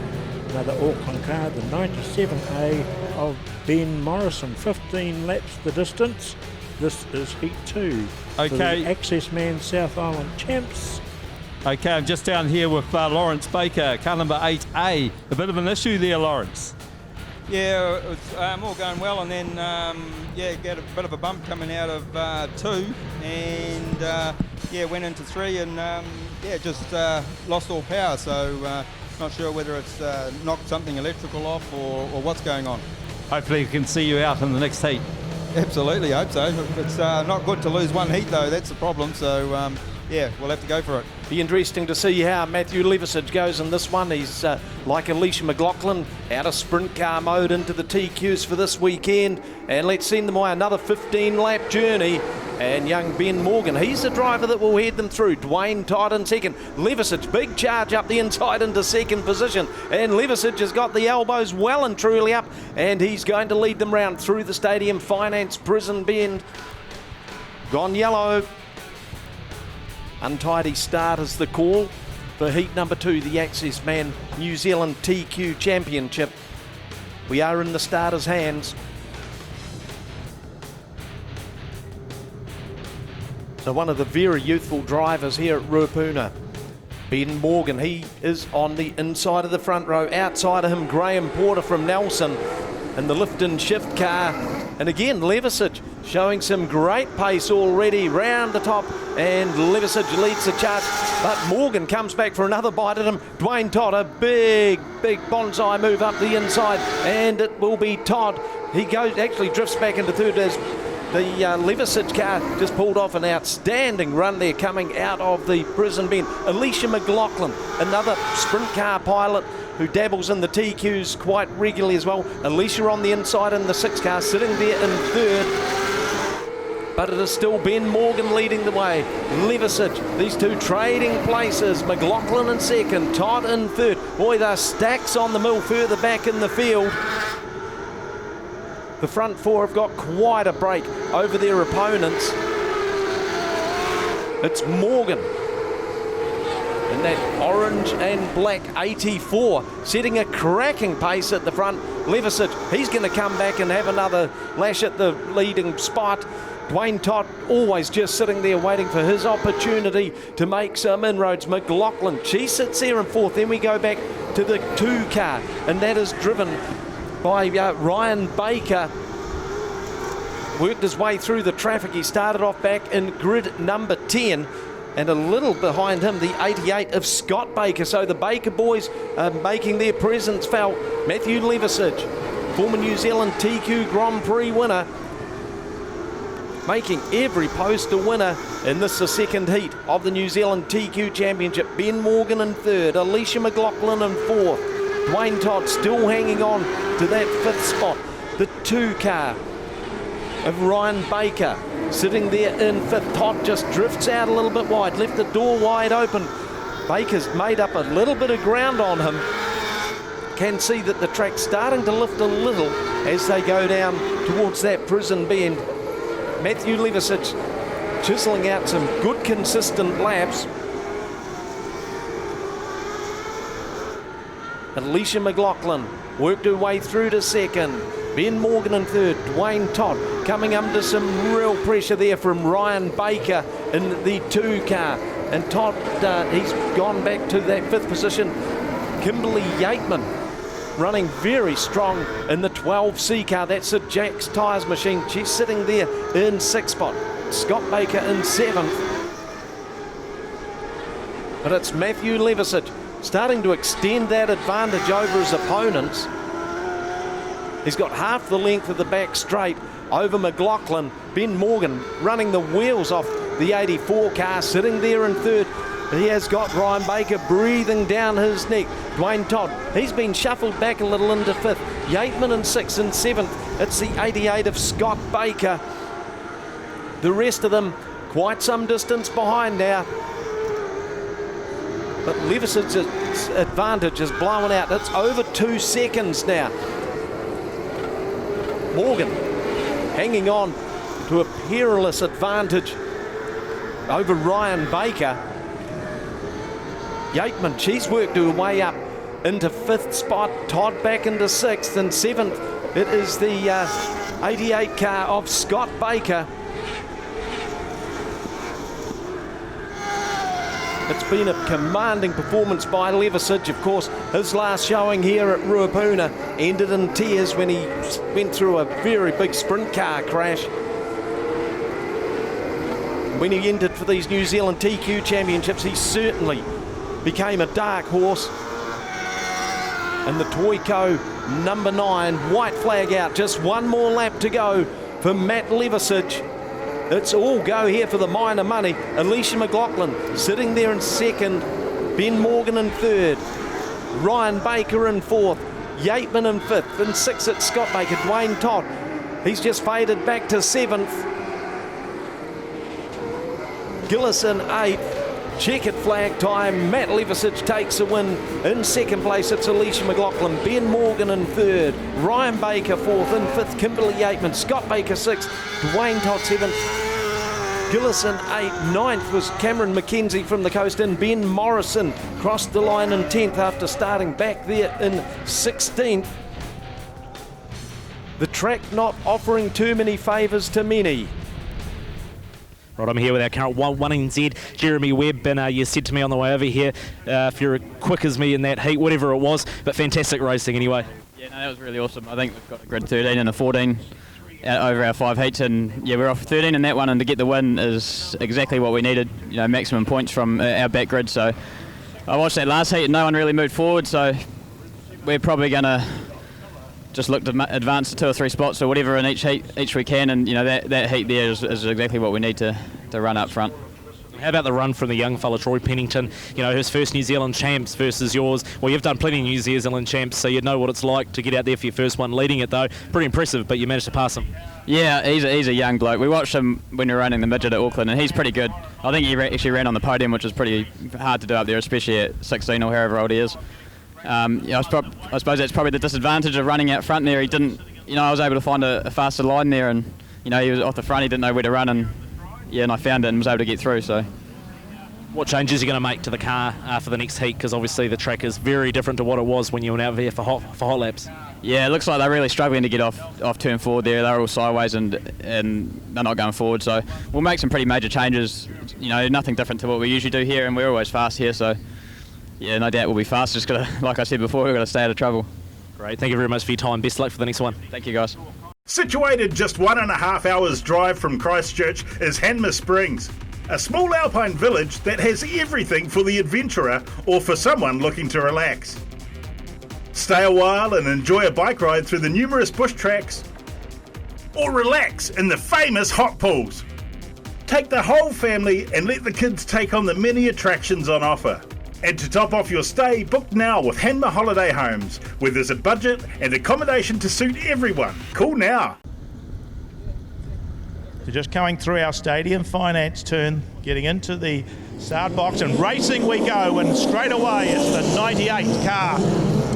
another Auckland car, the 97A of Ben Morrison. 15 laps the distance. This is Heat 2. Okay. The Accessman South Island champs. Okay, I'm just down here with Lawrence Baker, car number 8A. A bit of an issue there, Lawrence. Yeah, it was all going well, and then get a bit of a bump coming out of 2, and went into 3, and just lost all power. So not sure whether it's knocked something electrical off or what's going on. Hopefully we can see you out in the next heat. Absolutely, hope so. It's not good to lose one heat though. That's the problem. So we'll have to go for it. Be interesting to see how Matthew Liversich goes in this one. He's like Alicia McLaughlin, out of sprint car mode into the TQs for this weekend. And let's send them away another 15-lap journey. And young Ben Morgan, he's the driver that will head them through. Dwayne Todd in second. Liversich, big charge up the inside into second position. And Liversich has got the elbows well and truly up. And he's going to lead them round through the Stadium Finance Prison Bend. Gone yellow. Untidy start is the call for heat number 2, the Accessman New Zealand TQ Championship. We are in the starters' hands. So one of the very youthful drivers here at Ruapuna. Ben Morgan, he is on the inside of the front row. Outside of him, Graham Porter from Nelson in the lift and shift car. And again, Liversich showing some great pace already round the top, and Liversich leads the charge. But Morgan comes back for another bite at him. Dwayne Todd, a big bonsai move up the inside, and it will be Todd. He actually drifts back into third as the Liversich car just pulled off an outstanding run there coming out of the prison bend. Alicia McLaughlin, another sprint car pilot who dabbles in the TQs quite regularly as well. Alicia on the inside in the 6 car, sitting there in third. But it is still Ben Morgan leading the way. Liversich, these two trading places. McLaughlin in second, Todd in third. Boy, they're stacks on the mill further back in the field. The front four have got quite a break over their opponents. It's Morgan in that orange and black 84, setting a cracking pace at the front. Liversich, he's going to come back and have another lash at the leading spot. Dwayne Todd always just sitting there waiting for his opportunity to make some inroads. McLaughlin, she sits there in fourth. Then we go back to the 2 car, and that is driven by Ryan Baker. Worked his way through the traffic. He started off back in grid number 10, and a little behind him the 88 of Scott Baker. So the Baker boys are making their presence felt. Matthew Liversich, former New Zealand TQ Grand Prix winner, making every post a winner in this the second heat of the New Zealand TQ Championship. Ben Morgan in third, Alicia McLaughlin in fourth. Dwayne Todd still hanging on to that 5th spot. The 2 car of Ryan Baker sitting there in 5th. Todd just drifts out a little bit wide, left the door wide open. Baker's made up a little bit of ground on him. Can see that the track's starting to lift a little as they go down towards that prison bend. Matthew Liversich chiseling out some good consistent laps. Alicia McLaughlin worked her way through to second. Ben Morgan in third. Dwayne Todd coming under some real pressure there from Ryan Baker in the 2 car. And Todd, he's gone back to that 5th position. Kimberly Yateman running very strong in the 12C car. That's a Jack's Tyres machine. She's sitting there in 6th spot. Scott Baker in 7th. But it's Matthew Liversich starting to extend that advantage over his opponents. He's got half the length of the back straight over McLaughlin. Ben Morgan running the wheels off the 84 car, sitting there in third. He has got Ryan Baker breathing down his neck. Dwayne Todd, he's been shuffled back a little into 5th. Yateman in 6th and 7th. It's the 88 of Scott Baker. The rest of them quite some distance behind now. But Livisich's advantage is blowing out. It's over 2 seconds now. Morgan hanging on to a perilous advantage over Ryan Baker. Yateman, she's worked her way up into 5th spot. Todd back into 6th and 7th. It is the 88 car of Scott Baker. It's been a commanding performance by Liversich. Of course, his last showing here at Ruapuna ended in tears when he went through a very big sprint car crash. When he entered for these New Zealand TQ Championships, he certainly became a dark horse. And the Toyco number 9, white flag out. Just one more lap to go for Matt Liversich. It's all go here for the minor money. Alicia McLaughlin sitting there in 2nd. Ben Morgan in 3rd. Ryan Baker in 4th. Yateman in 5th. In 6th it's Scott Baker. Dwayne Todd, he's just faded back to 7th. Gillis in 8th. Checkered flag time. Matt Liversich takes a win. In 2nd place it's Alicia McLaughlin. Ben Morgan in 3rd. Ryan Baker 4th. In 5th Kimberly Yateman. Scott Baker 6th. Dwayne Todd 7th. Gillis in 8th. 9th was Cameron McKenzie from the coast, and Ben Morrison crossed the line in 10th after starting back there in 16th. The track not offering too many favours to many. Right, I'm here with our current 1NZ, Jeremy Webb, and you said to me on the way over here, if you're quick as me in that heat, whatever it was, but fantastic racing anyway. Yeah, no, that was really awesome. I think we've got a grid 13 and a 14 over our 5 heats, and yeah, we're off 13 in that one, and to get the win is exactly what we needed, you know, maximum points from our back grid. So I watched that last heat and no one really moved forward, so we're probably going to just look to advance to 2 or 3 spots or whatever in each we can, and you know that heat there is exactly what we need to run up front. How about the run from the young fella Troy Pennington? You know, his first New Zealand champs versus yours. Well, you've done plenty of New Zealand champs, so you know what it's like to get out there for your first one. Leading it though, pretty impressive, but you managed to pass him. Yeah, he's a young bloke. We watched him when we were running the midget at Auckland, and he's pretty good. I think he actually ran on the podium, which is pretty hard to do up there, especially at 16 or however old he is. Yeah, I suppose that's probably the disadvantage of running out front there. He didn't, you know, I was able to find a faster line there, and you know, he was off the front. He didn't know where to run, and yeah, and I found it and was able to get through. So, what changes are you going to make to the car for the next heat? Because obviously the track is very different to what it was when you were out there for hot laps. Yeah, it looks like they're really struggling to get off turn 4 there. They're all sideways and they're not going forward. So we'll make some pretty major changes. You know, nothing different to what we usually do here, and we're always fast here. So yeah, no doubt we'll be fast. Just got to, like I said before, we've got to stay out of trouble. Great, thank you very much for your time. Best luck for the next one. Thank you, guys. Situated just 1.5 hours drive from Christchurch is Hanmer Springs, a small alpine village that has everything for the adventurer or for someone looking to relax. Stay a while and enjoy a bike ride through the numerous bush tracks, or relax in the famous hot pools. Take the whole family and let the kids take on the many attractions on offer. And to top off your stay, book now with Hanmer Holiday Homes, where there's a budget and accommodation to suit everyone. Call now. So just coming through our stadium finance turn, getting into the start box, and racing we go, and straight away it's the 98 car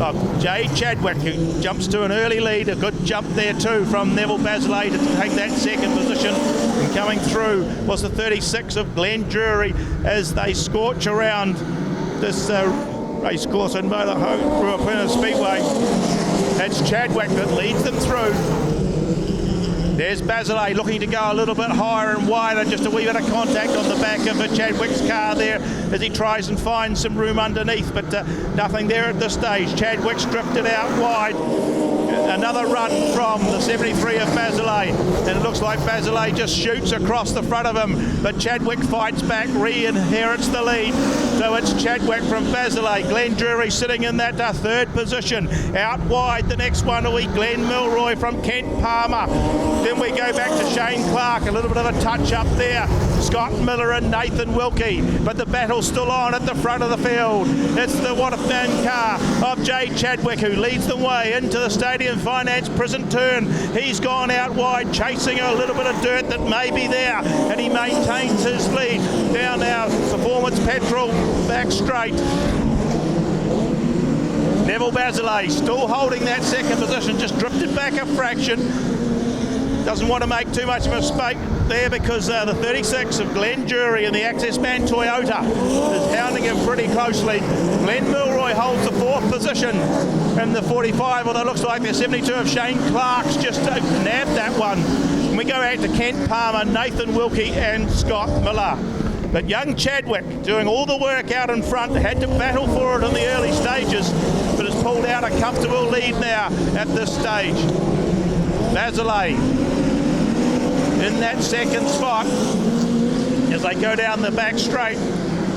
of Jay Chadwick, who jumps to an early lead. A good jump there too from Neville Basilay to take that second position, and coming through was the 36 of Glenn Drury as they scorch around this race course in Ruapuna Speedway. That's Chadwick that leads them through. There's Basilay looking to go a little bit higher and wider, just a wee bit of contact on the back of Chadwick's car there as he tries and finds some room underneath, but nothing there at this stage. Chadwick's drifted out wide. Another run from the 73 of Basilay, and it looks like Basilay just shoots across the front of him, but Chadwick fights back, re-inherits the lead. So it's Chadwick from Basilay. Glenn Drury sitting in that third position. Out wide, the next one will be Glenn Milroy from Kent Palmer. Then we go back to Shane Clark, a little bit of a touch up there. Scott Miller and Nathan Wilkie, but the battle's still on at the front of the field. It's the Waterford car of Jay Chadwick who leads the way into the Stadium Finance prison turn. He's gone out wide, chasing a little bit of dirt that may be there, and he maintains his lead down our Performance Petrol back straight. Neville Basilay still holding that second position, just drifted back a fraction. Doesn't want to make too much of a mistake there because the 36 of Glenn Drury and the Accessman Toyota is hounding him pretty closely. Glenn Milroy holds the fourth position in the 45, although it looks like the 72 of Shane Clark's just nabbed that one. And we go out to Kent Palmer, Nathan Wilkie and Scott Miller. But young Chadwick doing all the work out in front, had to battle for it in the early stages, but has pulled out a comfortable lead now at this stage. Basilay in that second spot as they go down the back straight.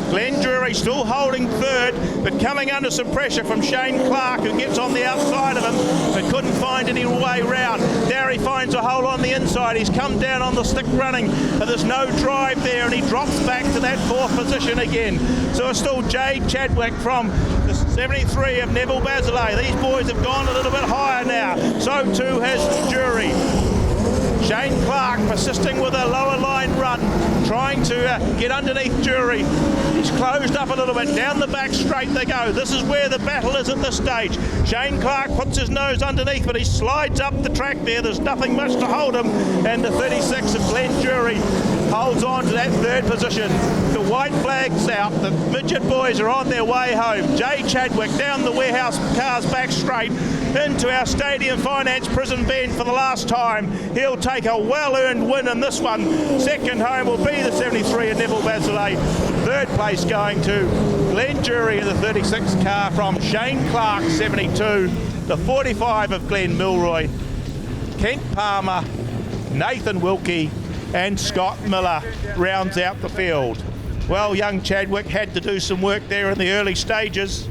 Glenn Drury still holding third, but coming under some pressure from Shane Clark, who gets on the outside of him but couldn't find any way round. Darry finds a hole on the inside. He's come down on the stick running, but there's no drive there, and he drops back to that fourth position again. So it's still Jay Chadwick from the 73 of Neville Basilay. These boys have gone a little bit higher now. So too has Drury. Shane Clark persisting with a lower line run, trying to get underneath Drury. He's closed up a little bit. Down the back straight they go. This is where the battle is at this stage. Shane Clark puts his nose underneath, but he slides up the track there. There's nothing much to hold him. And the 36 of Glenn Drury holds on to that third position. The white flag's out. The midget boys are on their way home. Jay Chadwick down the warehouse car's back straight. into our Stadium Finance Prison Bend for the last time. He'll take a well-earned win in this one. Second home will be the 73 of Neville Basilay. Third place going to Glenn Jury in the 36 car from Shane Clark, 72. The 45 of Glenn Milroy. Kent Palmer, Nathan Wilkie and Scott Miller rounds out the field. Well, young Chadwick had to do some work there in the early stages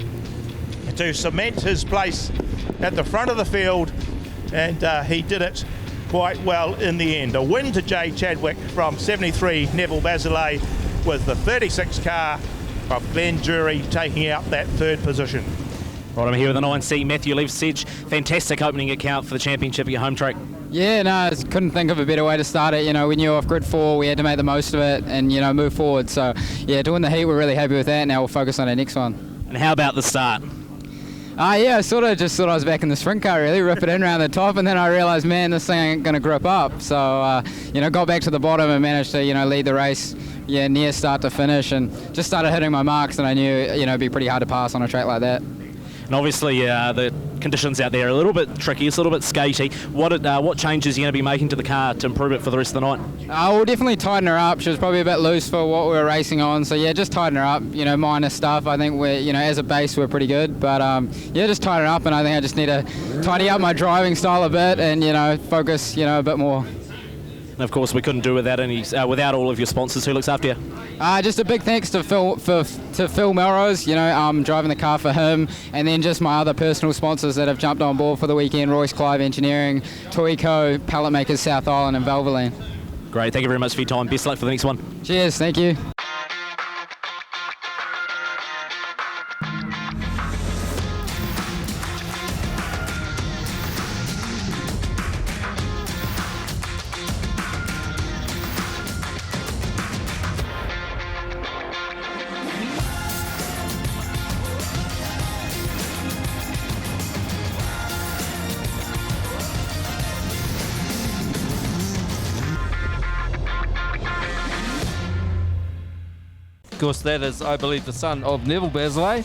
to cement his place at the front of the field, and he did it quite well in the end. A win to Jay Chadwick from 73 Neville Basilay, with the 36 car of Glenn Jury taking out that third position. Right, I'm here with the 9C, Matthew Liversich. Fantastic opening account for the championship at your home track. Yeah, no, I couldn't think of a better way to start it. You know, we knew off grid 4, we had to make the most of it and, you know, move forward. So, yeah, doing the heat, we're really happy with that. Now we'll focus on our next one. And how about the start? Yeah, I sort of just thought I was back in the sprint car, really, rip it in around the top, and then I realised, man, this thing ain't going to grip up. So, you know, got back to the bottom and managed to, you know, lead the race, yeah, near start to finish, and just started hitting my marks, and I knew, you know, it'd be pretty hard to pass on a track like that. And obviously the conditions out there are a little bit tricky, it's a little bit skatey. What changes are you going to be making to the car to improve it for the rest of the night? We'll definitely tighten her up. She was probably a bit loose for what we were racing on. So, yeah, just tighten her up, you know, minor stuff. I think we're, you know, as a base, we're pretty good. But, yeah, just tighten her up, and I think I just need to tidy up my driving style a bit and, you know, focus, you know, a bit more. And of course, we couldn't do without without all of your sponsors. Who looks after you? Just a big thanks to Phil Melrose. You know, I'm driving the car for him, and then just my other personal sponsors that have jumped on board for the weekend: Royce Clive Engineering, Toyco, Pallet Makers South Island, and Valvoline. Great, thank you very much for your time. Best luck for the next one. Cheers, thank you. Of course, that is, I believe, the son of Neville Basilay.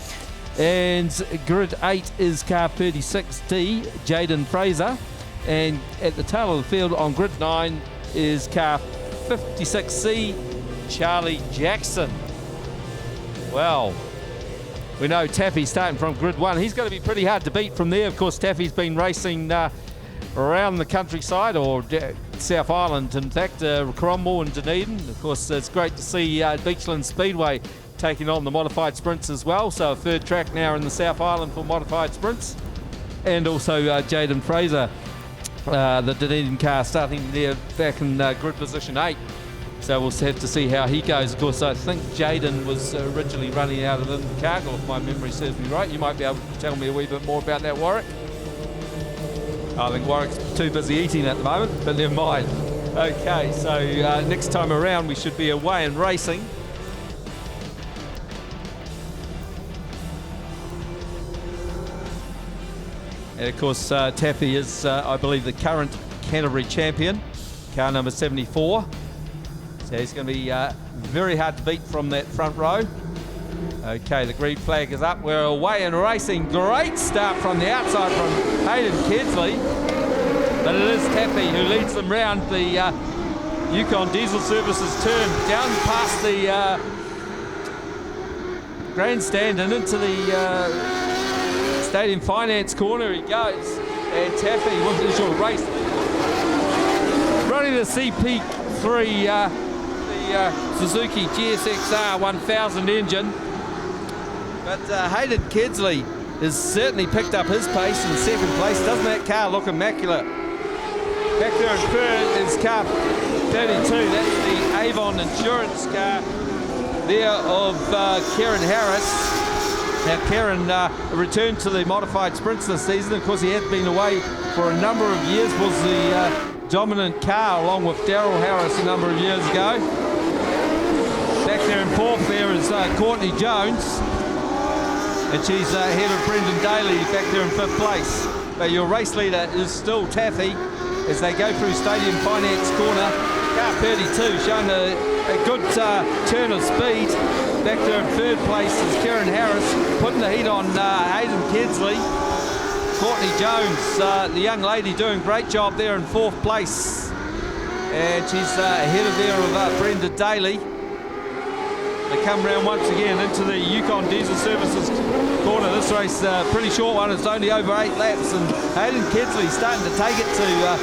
And grid 8 is car 36D, Jaden Fraser. And at the tail of the field on grid 9 is car 56C, Charlie Jackson. Well, we know Taffy's starting from grid 1. He's going to be pretty hard to beat from there. Of course, Taffy's been racing around the countryside, or South Island, in fact, Cromwell and Dunedin. Of course, it's great to see Beachland Speedway taking on the modified sprints as well. So a third track now in the South Island for modified sprints. And also Jaden Fraser, the Dunedin car, starting there back in grid position 8. So we'll have to see how he goes. Of course, I think Jaden was originally running out of Invercargill, if my memory serves me right. You might be able to tell me a wee bit more about that, Warwick. I think Warwick's too busy eating at the moment, but never mind. Okay, so next time around we should be away and racing. And of course, Taffy is, I believe, the current Canterbury champion, car number 74. So he's going to be very hard to beat from that front row. Okay, the green flag is up. We're away and racing. Great start from the outside from Hayden Kedsley. But it is Taffy who leads them round the Yukon Diesel Services turn, down past the grandstand and into the Stadium Finance corner he goes. And Taffy wasn't sure race. Running the CP3, the Suzuki GSXR 1000 engine. But Hayden Kedsley has certainly picked up his pace in second place. Doesn't that car look immaculate? Back there in third is car 32. That's the Avon Insurance car there of Kieran Harris. Now Kieran returned to the modified sprints this season. Of course, he had been away for a number of years. Was the dominant car along with Daryl Harris a number of years ago. Back there in fourth there is Courtney Jones. And she's ahead of Brendan Daly back there in fifth place. But your race leader is still Taffy as they go through Stadium Finance corner. Car 32 showing a good turn of speed. Back there in third place is Kieran Harris, putting the heat on Hayden Kedsley. Courtney Jones, the young lady, doing a great job there in 4th place. And she's ahead of there of Brenda Daly. They come round once again into the Yukon Diesel Services corner. This race, pretty short one, it's only over 8 laps. And Hayden Kedsley starting to take it to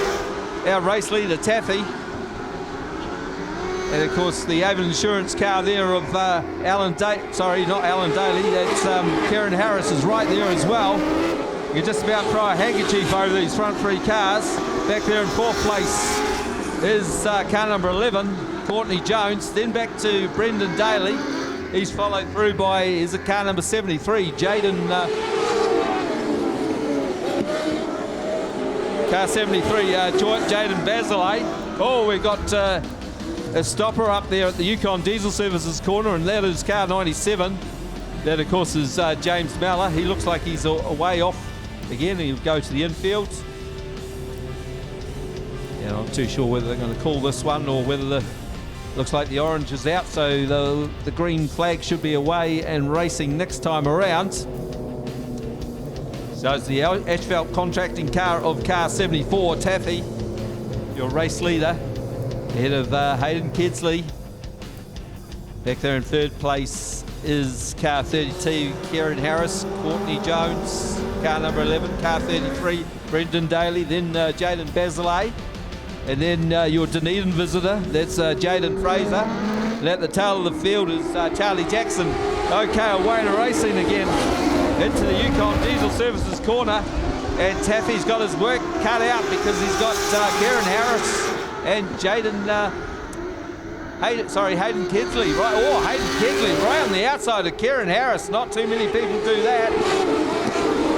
our race leader, Taffy. And of course, the Avon Insurance car there of Alan Daly, sorry, not Alan Daly, that's Karen Harris is right there as well. You can just about throw a handkerchief over these front 3 cars. Back there in 4th place is car number 11, Courtney Jones. Then back to Brendan Daly. He's followed through by, is it car number 73, Jaden, car 73, Jaden Bazilay. Oh, we've got a stopper up there at the Yukon Diesel Services corner, and that is car 97. That, of course, is James Mallor. He looks like he's a way off again. He'll go to the infield. Yeah, I'm not too sure whether they're going to call this one or whether looks like the orange is out, so the green flag should be away and racing next time around. So it's the Ashveld contracting car of car 74, Taffy, your race leader, ahead of Hayden Kedsley. Back there in 3rd place is car 32, Karen Harris, Courtney Jones, car number 11, car 33, Brendan Daly, then Jaden Bazilay. And then your Dunedin visitor, that's Jaden Fraser. And at the tail of the field is Charlie Jackson. Okay, away to racing again into the Yukon Diesel Services corner. And Taffy's got his work cut out because he's got Karen Harris and Jaden, Hayden Kedsley. Right, Hayden Kedsley right on the outside of Karen Harris. Not too many people do that.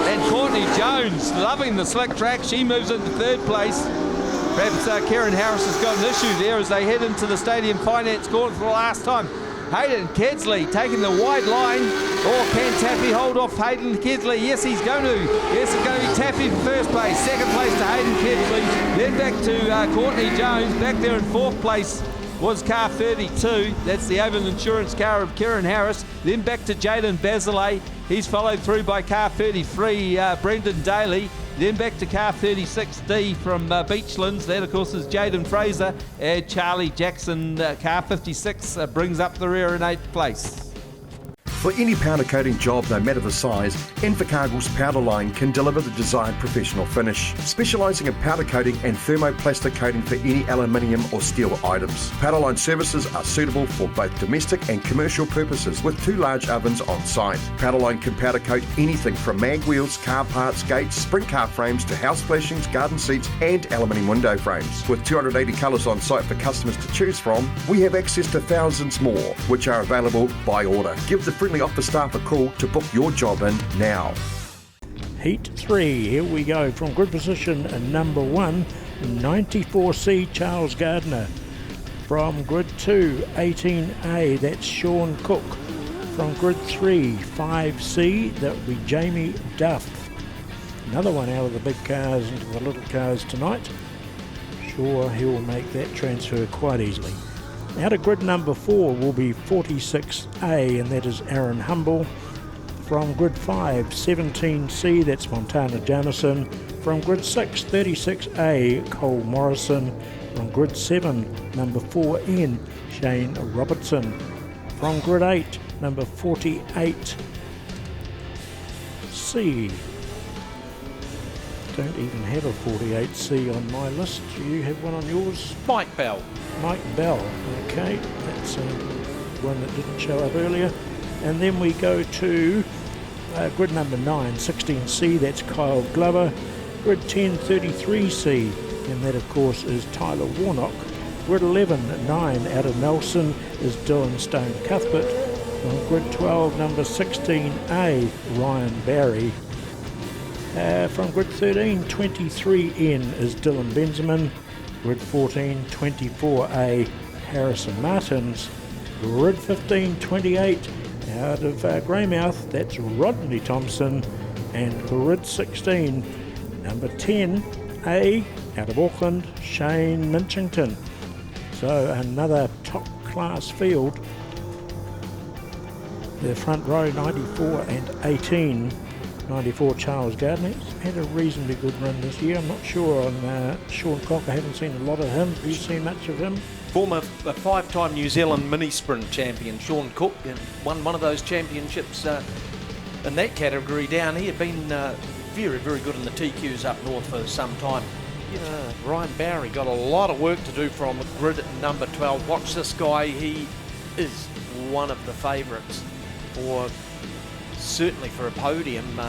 And Courtney Jones loving the slick track. She moves into 3rd place. Perhaps Karen Harris has got an issue there as they head into the Stadium Finance corner for the last time. Hayden Kedsley taking the wide line. Or can Taffy hold off Hayden Kedsley? Yes, he's going to. Yes, it's going to be Taffy for 1st place. 2nd place to Hayden Kedsley. Then back to Courtney Jones. Back there in 4th place was car 32. That's the Avon Insurance car of Karen Harris. Then back to Jaden Bazilay. He's followed through by car 33, Brendan Daly. Then back to car 36D from Beachlands. That, of course, is Jaden Fraser. And Charlie Jackson, car 56, brings up the rear in 8th place. For any powder coating job, no matter the size, Invercargill's powder line can deliver the desired professional finish. Specialising in powder coating and thermoplastic coating for any aluminium or steel items. Powder line services are suitable for both domestic and commercial purposes with 2 large ovens on site. Powder line can powder coat anything from mag wheels, car parts, gates, sprint car frames to house flashings, garden seats and aluminium window frames. With 280 colours on site for customers to choose from, we have access to thousands more, which are available by order. Give the friendly office staff a call to book your job in now. Heat 3, here we go. From grid position number 1, 94C Charles Gardner. From grid 2, 18A, that's Sean Cook. From grid 3, 5C, that would be Jamie Duff. Another one out of the big cars into the little cars tonight. Sure, he'll make that transfer quite easily. Out of grid number 4 will be 46A, and that is Aaron Humble. From grid 5, 17C, that's Montana Jamison. From grid 6, 36A, Cole Morrison. From grid 7, number 4N, Shane Robertson. From grid 8, number 48C. Don't even have a 48C on my list. Do you have one on yours? Mike Bell. Mike Bell, okay, that's one that didn't show up earlier. And then we go to grid number 9, 16C, that's Kyle Glover. Grid 10, 33C, and that of course is Tyler Warnock. Grid 11, 9 out of Nelson is Dylan Stone Cuthbert. On grid 12, number 16A, Ryan Barry. From grid 13, 23N is Dylan Benjamin. Grid 14, 24A, Harrison Martins. Grid 15, 28, out of Greymouth, that's Rodney Thompson. And grid 16, number 10A, out of Auckland, Shane Minchington. So another top class field. The front row, 94 and 18. 94 Charles Gardner. He's had a reasonably good run this year. I'm not sure on Sean Cock. I haven't seen a lot of him. Have you seen much of him? Former 5-time New Zealand mini sprint champion Sean Cook won one of those championships in that category down here. Been very, very good in the TQs up north for some time. Ryan Barry got a lot of work to do from grid number 12. Watch this guy. He is one of the favourites for certainly for a podium.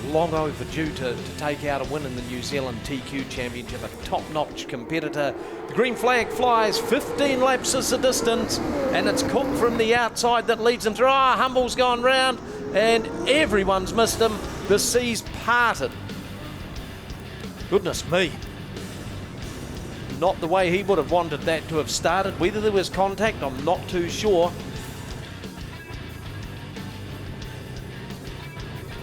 Long overdue to take out a win in the New Zealand TQ Championship. A top-notch competitor. The green flag flies. 15 laps is the distance, and it's Cook from the outside that leads him through. Humble's gone round, and everyone's missed him. The sea's parted. Goodness me. Not the way he would have wanted that to have started. Whether there was contact, I'm not too sure.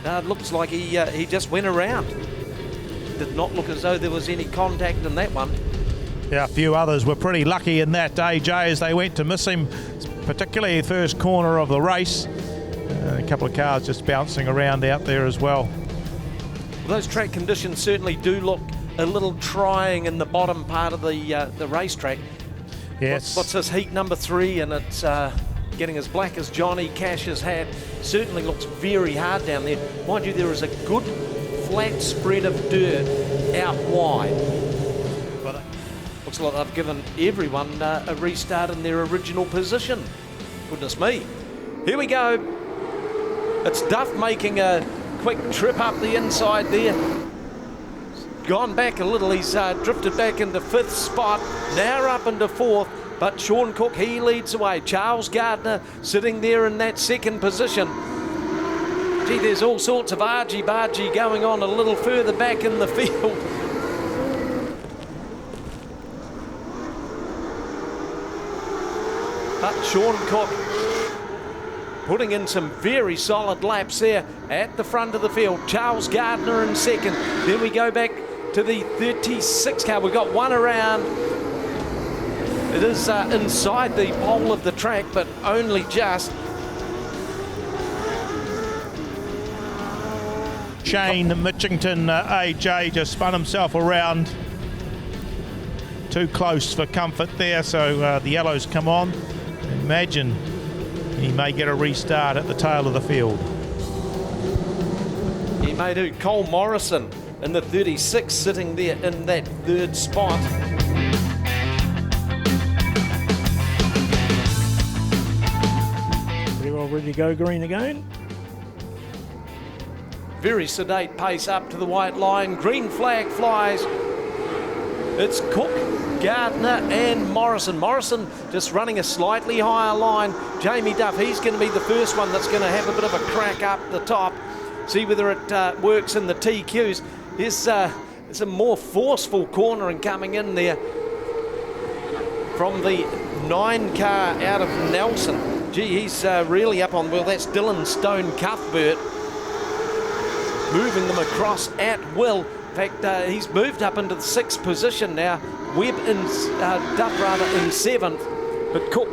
It looks like he just went around. Did not look as though there was any contact in that one. Yeah, a few others were pretty lucky in that day, Jay, as they went to miss him, particularly the first corner of the race. A couple of cars just bouncing around out there as well. Those track conditions certainly do look a little trying in the bottom part of the racetrack. Yes. What's this, heat number 3, and it's getting as black as Johnny Cash's hat. Certainly looks very hard down there. Mind you, there is a good flat spread of dirt out wide. But looks like they've given everyone a restart in their original position. Goodness me. Here we go. It's Duff making a quick trip up the inside there. Gone back a little. He's drifted back into 5th spot. Now up into 4th. But Sean Cook, he leads away. Charles Gardner sitting there in that 2nd position. Gee, there's all sorts of argy-bargy going on a little further back in the field. But Sean Cook putting in some very solid laps there at the front of the field. Charles Gardner in 2nd. Then we go back to the 36 car. We've got one around. It is inside the pole of the track, but only just. Shane Mitchington, AJ, just spun himself around. Too close for comfort there, so the yellows come on. Imagine he may get a restart at the tail of the field. He may do. Cole Morrison in the 36 sitting there in that 3rd spot. Pretty well ready to go green again. Very sedate pace up to the white line. Green flag flies. It's Cook, Gardner and Morrison. Morrison just running a slightly higher line. Jamie Duff, he's going to be the first one that's going to have a bit of a crack up the top. See whether it works in the TQs. There's a more forceful cornering coming in there from the 9 car out of Nelson. Gee, he's really up on, well, that's Dylan Stone Cuthbert moving them across at will. In fact, he's moved up into the 6th position now. Webb in Duff rather in 7th, but Cook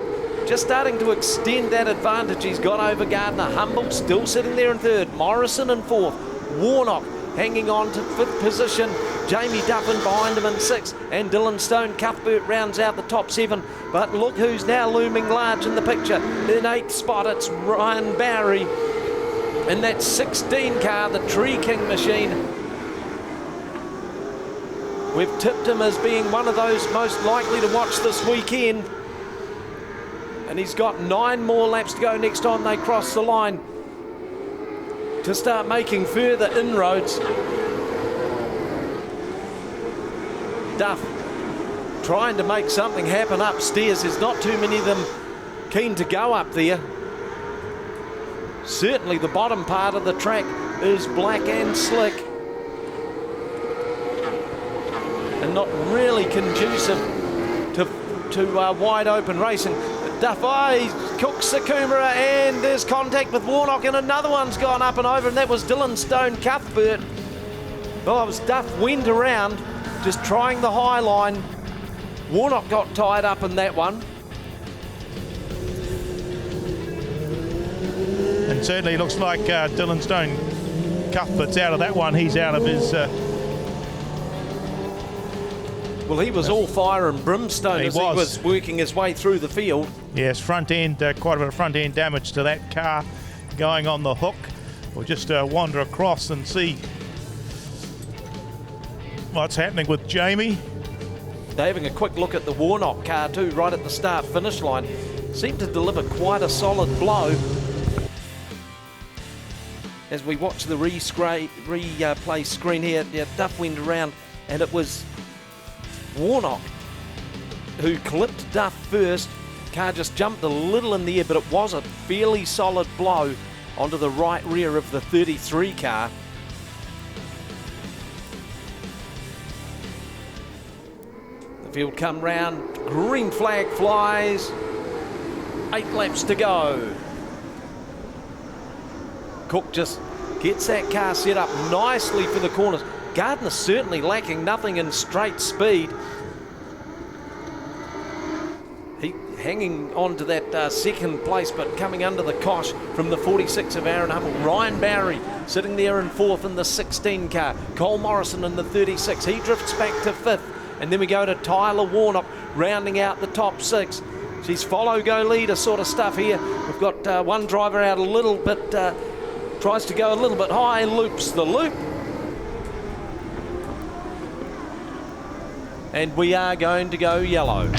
just starting to extend that advantage he's got over Gardner. Humble still sitting there in 3rd. Morrison in 4th. Warnock hanging on to 5th position. Jamie Duffin behind him in 6th, and Dylan Stone Cuthbert rounds out the top 7. But look who's now looming large in the picture. In 8th spot, it's Ryan Barry in that 16 car, the Tree King machine. We've tipped him as being one of those most likely to watch this weekend. And he's got 9 more laps to go next time they cross the line to start making further inroads. Duff trying to make something happen upstairs. There's not too many of them keen to go up there. Certainly the bottom part of the track is black and slick and not really conducive to wide open racing. Duff, he cooks Sakumara, and there's contact with Warnock, and another one's gone up and over, and that was Dylan Stone Cuthbert. Well, it was Duff went around just trying the high line. Warnock got tied up in that one. And certainly looks like Dylan Stone Cuthbert's out of that one. He's out of his... Well, he was all fire and brimstone as he was working his way through the field. Yes, front end, quite a bit of front end damage to that car going on the hook. We'll just wander across and see what's happening with Jamie. They're having a quick look at the Warnock car too, right at the start-finish line. Seemed to deliver quite a solid blow. As we watch the replay screen here, Duff went around and it was Warnock who clipped Duff first. Car just jumped a little in the air, but it was a fairly solid blow onto the right rear of the 33 car. The field come round, green flag flies, 8 laps to go. Cook just gets that car set up nicely for the corners. Gardner certainly lacking nothing in straight speed. He hanging on to that second place, but coming under the cosh from the 46 of Aaron Hummel. Ryan Barry sitting there in 4th in the 16 car. Cole Morrison in the 36. He drifts back to 5th. And then we go to Tyler Warnock rounding out the top 6. She's follow, go, leader sort of stuff here. We've got one driver out a little bit, tries to go a little bit high, loops the loop. And we are going to go yellow.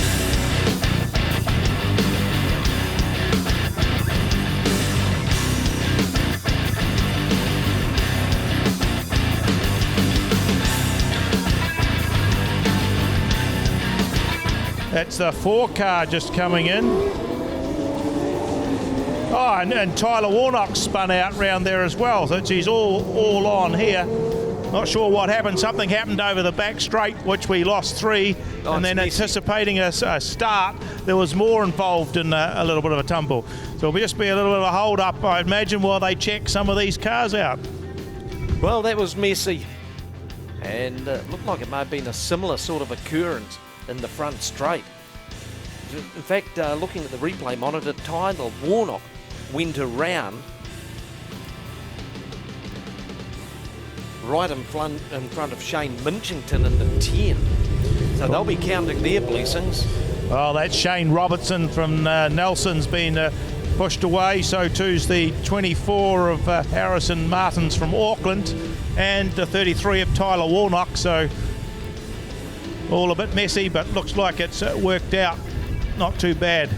That's the 4 car just coming in. Oh, and Tyler Warnock spun out round there as well. So she's all on here. Not sure what happened. Something happened over the back straight, which we lost 3. And then anticipating a start, there was more involved in a little bit of a tumble. So it'll just be a little bit of a hold up, I imagine, while they check some of these cars out. Well, that was messy. And it looked like it may have been a similar sort of occurrence in the front straight. In fact, looking at the replay monitor, Tyler Warnock went around right in front of Shane Minchington in the 10. So they'll be counting their blessings. Well, that's Shane Robertson from Nelson's been pushed away. So too's the 24 of Harrison Martins from Auckland and the 33 of Tyler Warnock. So all a bit messy, but looks like it's worked out not too bad.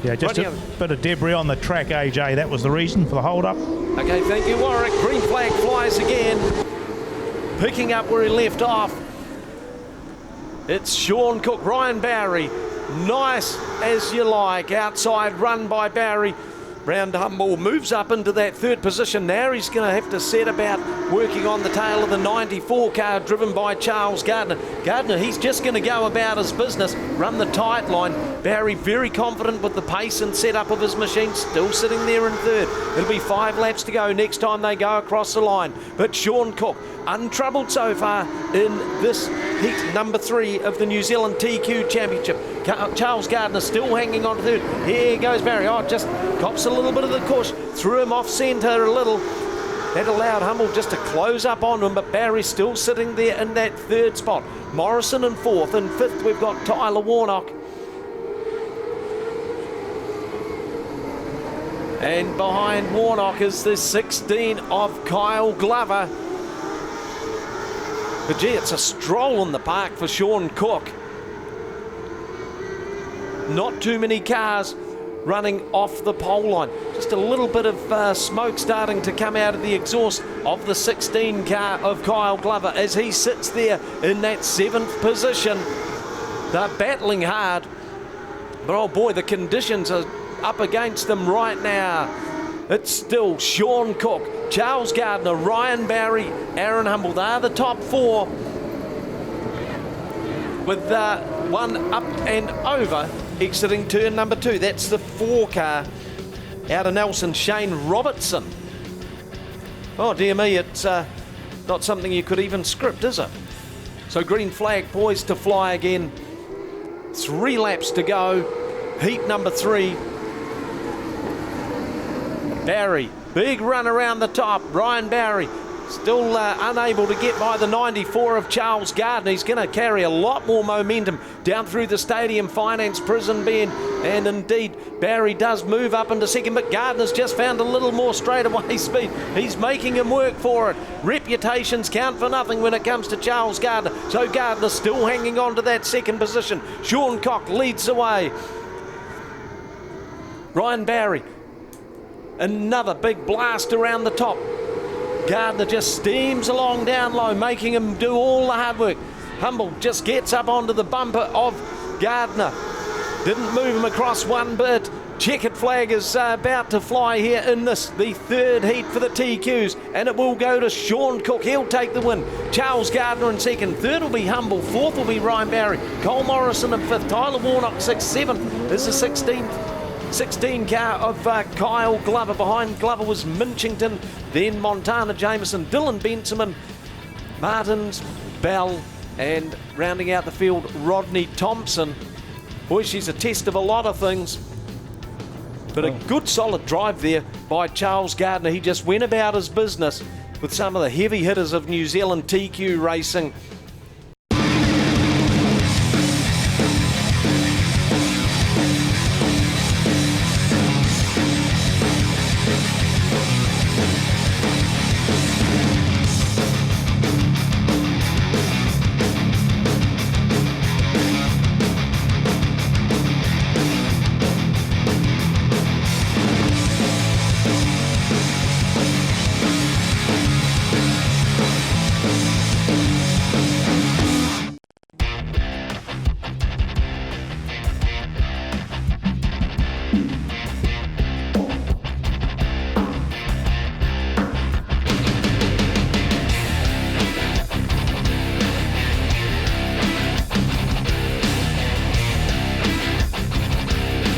Yeah, just a bit of debris on the track, AJ. That was the reason for the hold-up. Okay, thank you, Warwick. Green flag flies again. Picking up where he left off. It's Sean Cook, Ryan Barry. Nice as you like. Outside run by Barry. Round Humble moves up into that 3rd position. Now he's going to have to set about working on the tail of the 94 car driven by Charles Gardner. Gardner, he's just going to go about his business, run the tight line. Barry very confident with the pace and setup of his machine, still sitting there in 3rd. It'll be 5 laps to go next time they go across the line. But Sean Cook, untroubled so far in this heat number 3 of the New Zealand TQ Championship. Charles Gardner still hanging on to 3rd. Here goes Barry. Oh, just cops a little bit of the push. Threw him off centre a little. That allowed Hummel just to close up on him, but Barry's still sitting there in that 3rd spot. Morrison in 4th. In 5th, we've got Tyler Warnock. And behind Warnock is the 16 of Kyle Glover. But gee, it's a stroll in the park for Sean Cook. Not too many cars running off the pole line. Just a little bit of smoke starting to come out of the exhaust of the 16 car of Kyle Glover as he sits there in that 7th position. They're battling hard, but oh boy, the conditions are up against them right now. It's still Sean Cook, Charles Gardner, Ryan Barry, Aaron Humble. They're the top 4 with one up and over exiting turn number 2. That's the 4 car out of Nelson, Shane Robertson. Oh dear me, it's not something you could even script, is it? So green flag poised to fly again. 3 laps to go. Heat number 3. Barry Big run around the top. Ryan Barry still unable to get by the 94 of Charles Gardner. He's going to carry a lot more momentum down through the Stadium Finance Prison Bend. And indeed, Barry does move up into second, but Gardner's just found a little more straightaway speed. He's making him work for it. Reputations count for nothing when it comes to Charles Gardner. So Gardner still hanging on to that second position. Sean Cock leads the way. Ryan Barry, another big blast around the top. Gardner just steams along down low, making him do all the hard work. Humble just gets up onto the bumper of Gardner. Didn't move him across one bit. Checkered flag is about to fly here in this, the third heat for the TQs, and it will go to Sean Cook. He'll take the win. Charles Gardner in second. Third will be Humble. Fourth will be Ryan Barry. Cole Morrison in fifth. Tyler Warnock sixth. Seventh is the 16 car of Kyle Glover. Behind Glover was Minchington, then Montana Jameson, Dylan Benson, Martins, Bell, and rounding out the field, Rodney Thompson. Boy, she's a test of a lot of things, but a good solid drive there by Charles Gardner. He just went about his business with some of the heavy hitters of New Zealand TQ racing.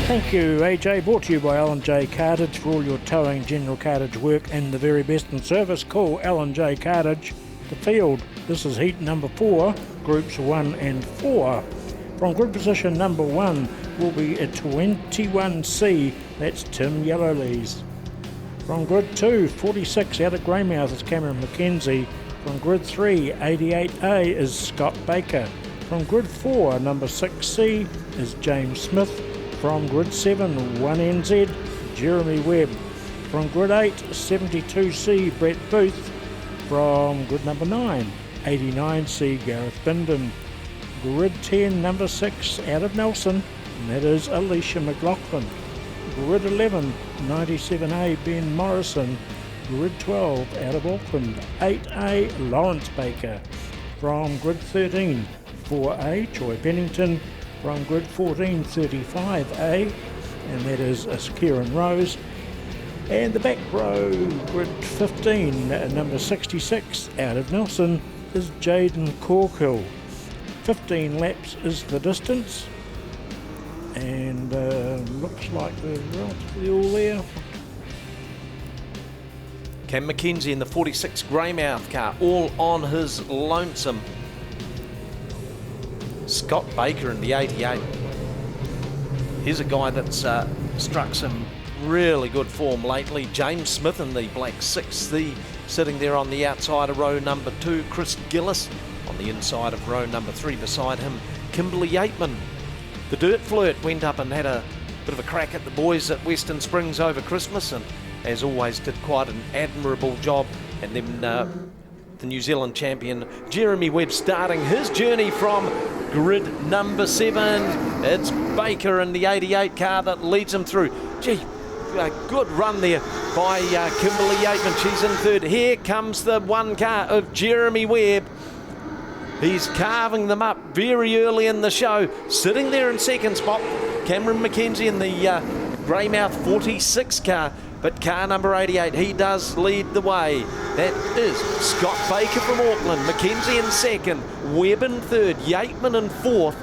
Thank you, AJ. Brought to you by L&J Cartage. For all your towing, general cartage work and the very best in service, call L&J Cartage. The field, this is heat number 4, groups 1 and 4. From grid position number 1 will be a 21C, that's Tim Yellowlees. From grid 2, 46 out of Greymouth is Cameron McKenzie. From grid 3, 88A is Scott Baker. From grid 4, number 6C is James Smith. From grid 7, 1NZ, Jeremy Webb. From grid 8, 72C, Brett Booth. From grid number 9, 89C, Gareth Bindon. Grid 10, number 6, out of Nelson, and that is Alicia McLaughlin. Grid 11, 97A, Ben Morrison. Grid 12, out of Auckland, 8A, Lawrence Baker. From grid 13, 4A, Troy Pennington. From grid 14, 35A, and that is Kieran Rose. And the back row, grid 15, number 66, out of Nelson, is Jaden Corkill. 15 laps is the distance, and looks like they're relatively all there. Cam McKenzie in the 46 Greymouth car, all on his lonesome. Scott Baker in the 88. Here's a guy that's struck some really good form lately. James Smith in the black 6C, sitting there on the outside of row number 2. Chris Gillis on the inside of row number 3. Beside him, Kimberly Yateman. The Dirt Flirt went up and had a bit of a crack at the boys at Western Springs over Christmas, and as always did quite an admirable job. And then the New Zealand champion Jeremy Webb starting his journey from grid number 7. It's Baker in the 88 car that leads him through. Gee, a good run there by Kimberly Yateman. She's in third. Here comes the one car of Jeremy Webb. He's carving them up very early in the show. Sitting there in second spot, Cameron McKenzie in the Greymouth 46 car. But car number 88, he does lead the way. That is Scott Baker from Auckland. McKenzie in second. Webb in third. Yateman in fourth.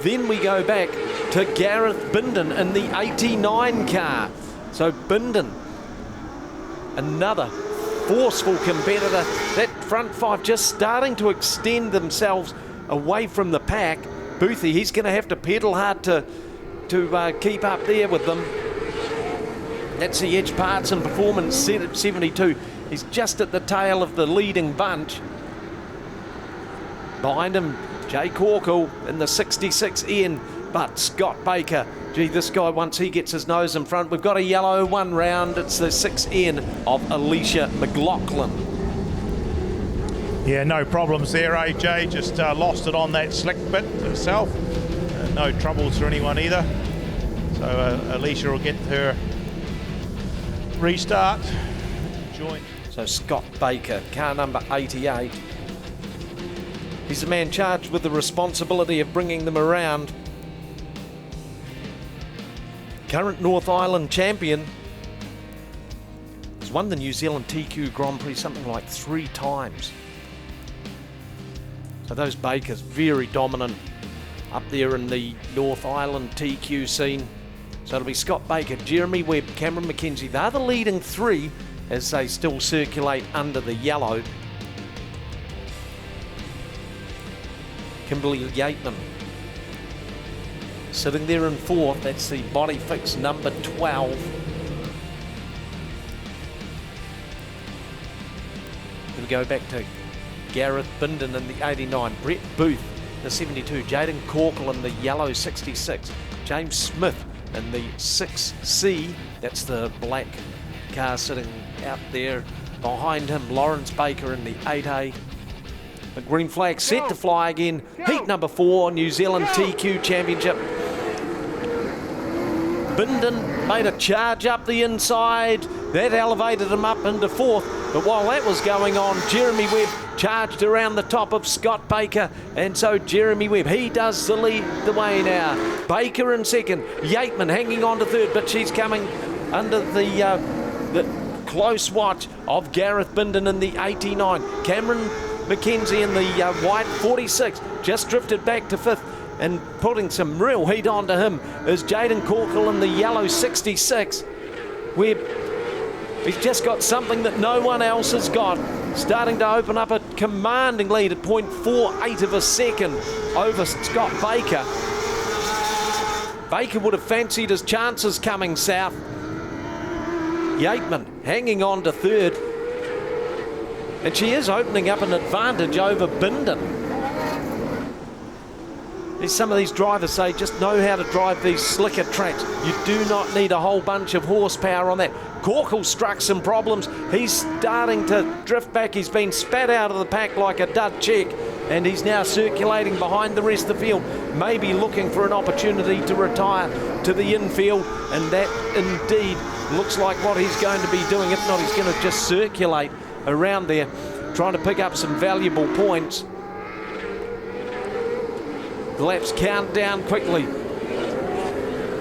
Then we go back to Gareth Bindon in the 89 car. So Bindon, another forceful competitor. That front five just starting to extend themselves away from the pack. Boothie, he's going to have to pedal hard to to keep up there with them. That's the Edge Parts and Performance 72. He's just at the tail of the leading bunch. Behind him, Jay Corkle in the 66 in, but Scott Baker, gee, this guy, once he gets his nose in front, we've got a yellow one round. It's the 6 in of Alicia McLaughlin. Yeah, no problems there, AJ. Just lost it on that slick bit herself. No troubles for anyone either. So Alicia will get her restart. Join. So Scott Baker, car number 88. He's the man charged with the responsibility of bringing them around. Current North Island champion. He's won the New Zealand TQ Grand Prix something like 3 times. So those Bakers very dominant up there in the North Island TQ scene. So it'll be Scott Baker, Jeremy Webb, Cameron McKenzie. They're the leading 3 as they still circulate under the yellow. Kimberly Yateman sitting there in 4th. That's the body fix number 12. We go back to Gareth Bindon in the 89, Brett Booth the 72, Jaden Corkle in the yellow 66, James Smith in the 6C, that's the black car sitting out there behind him, Lawrence Baker in the 8A. The green flag set to fly again, heat number 4, New Zealand TQ Championship. Bindon made a charge up the inside, that elevated him up into 4th, but while that was going on, Jeremy Webb charged around the top of Scott Baker, and so Jeremy Webb, he does the lead the way now. Baker in 2nd, Yateman hanging on to 3rd, but she's coming under the close watch of Gareth Bindon in the 89. Cameron McKenzie in the white 46, just drifted back to 5th, and putting some real heat onto him is Jaden Corkle in the yellow 66. Webb, he's just got something that no one else has got. Starting to open up a commanding lead at 0.48 of a second over Scott Baker. Baker would have fancied his chances coming south. Yateman hanging on to 3rd. And she is opening up an advantage over Bindon. Some of these drivers say just know how to drive these slicker tracks. You do not need a whole bunch of horsepower on that. Corkle struck some problems. He's starting to drift back. He's been spat out of the pack like a dud check, and he's now circulating behind the rest of the field, maybe looking for an opportunity to retire to the infield, and that indeed looks like what he's going to be doing. If not, he's going to just circulate around there, trying to pick up some valuable points. The laps count down quickly.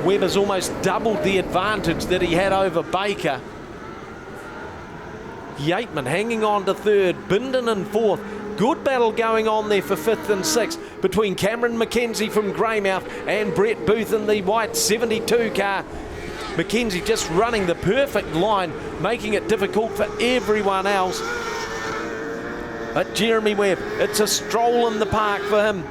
Webb has almost doubled the advantage that he had over Baker. Yateman hanging on to 3rd, Bindon in 4th. Good battle going on there for 5th and 6th between Cameron McKenzie from Greymouth and Brett Booth in the white 72 car. McKenzie just running the perfect line, making it difficult for everyone else. But Jeremy Webb, it's a stroll in the park for him.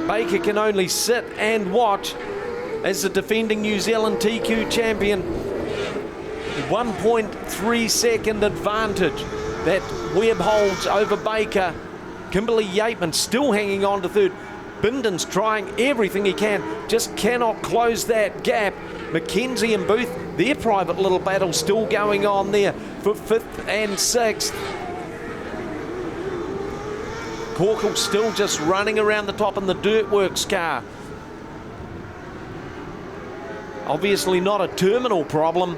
Baker can only sit and watch as the defending New Zealand TQ champion. 1.3 second advantage that Webb holds over Baker. Kimberly Yateman still hanging on to 3rd. Bindon's trying everything he can, just cannot close that gap. McKenzie and Booth, their private little battle still going on there for 5th and 6th. Corkle still just running around the top in the Dirtworks car. Obviously not a terminal problem,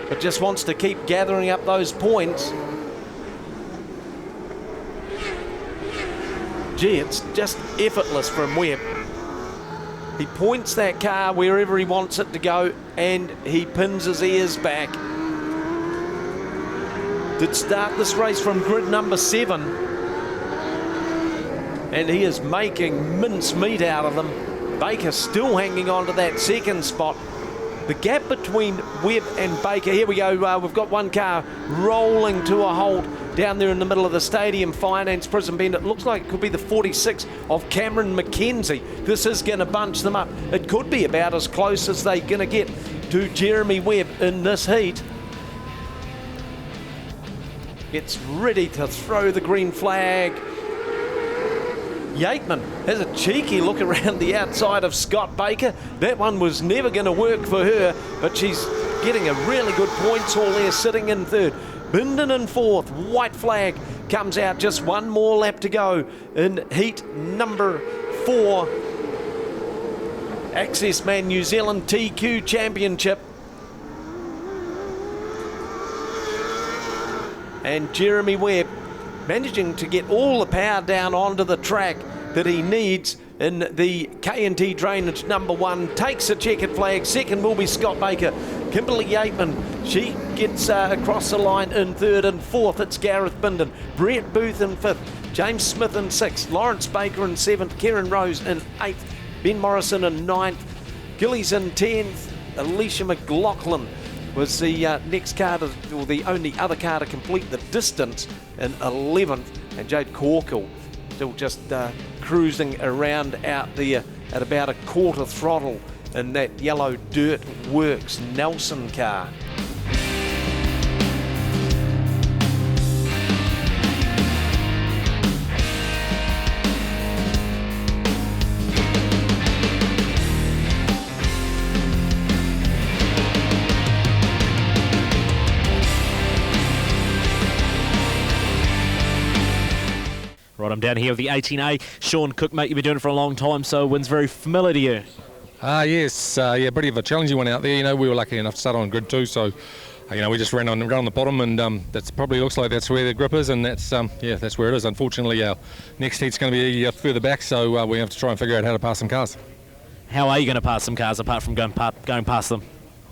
but just wants to keep gathering up those points. Gee, it's just effortless from Webb. He points that car wherever he wants it to go, and he pins his ears back. Did start this race from grid number 7, and he is making mincemeat out of them. Baker still hanging on to that 2nd spot. The gap between Webb and Baker, here we go, we've got one car rolling to a halt down there in the middle of the stadium. Finance Prison Bend. It looks like it could be the 46 of Cameron McKenzie. This is going to bunch them up. It could be about as close as they're going to get to Jeremy Webb in this heat. Gets ready to throw the green flag. Yateman has a cheeky look around the outside of Scott Baker. That one was never going to work for her, but she's getting a really good points haul there, sitting in third. Bindon in fourth. White flag comes out. Just one more lap to go in heat number 4. Accessman New Zealand TQ Championship. And Jeremy Webb managing to get all the power down onto the track that he needs in the K&T Drainage number 1. Takes a checkered flag. Second will be Scott Baker. Kimberly Yateman, she gets across the line in third, and fourth it's Gareth Bindon. Brett Booth in fifth. James Smith in sixth. Lawrence Baker in seventh. Kieran Rose in eighth. Ben Morrison in ninth. Gillies in 10th. Alicia McLaughlin was the next car or the only other car to complete the distance in 11th, and Jade Corkle still just cruising around out there at about a quarter throttle in that yellow Dirt Works Nelson car. Right, I'm down here with the 18A. Sean Cook, mate, you've been doing it for a long time, so win's very familiar to you. Yes, pretty of a challenging one out there. You know, we were lucky enough to start on grid 2, so we just ran on the bottom, and that probably looks like that's where the grip is, and that's that's where it is. Unfortunately, our next heat's going to be further back, so we have to try and figure out how to pass some cars. How are you going to pass some cars apart from going past them?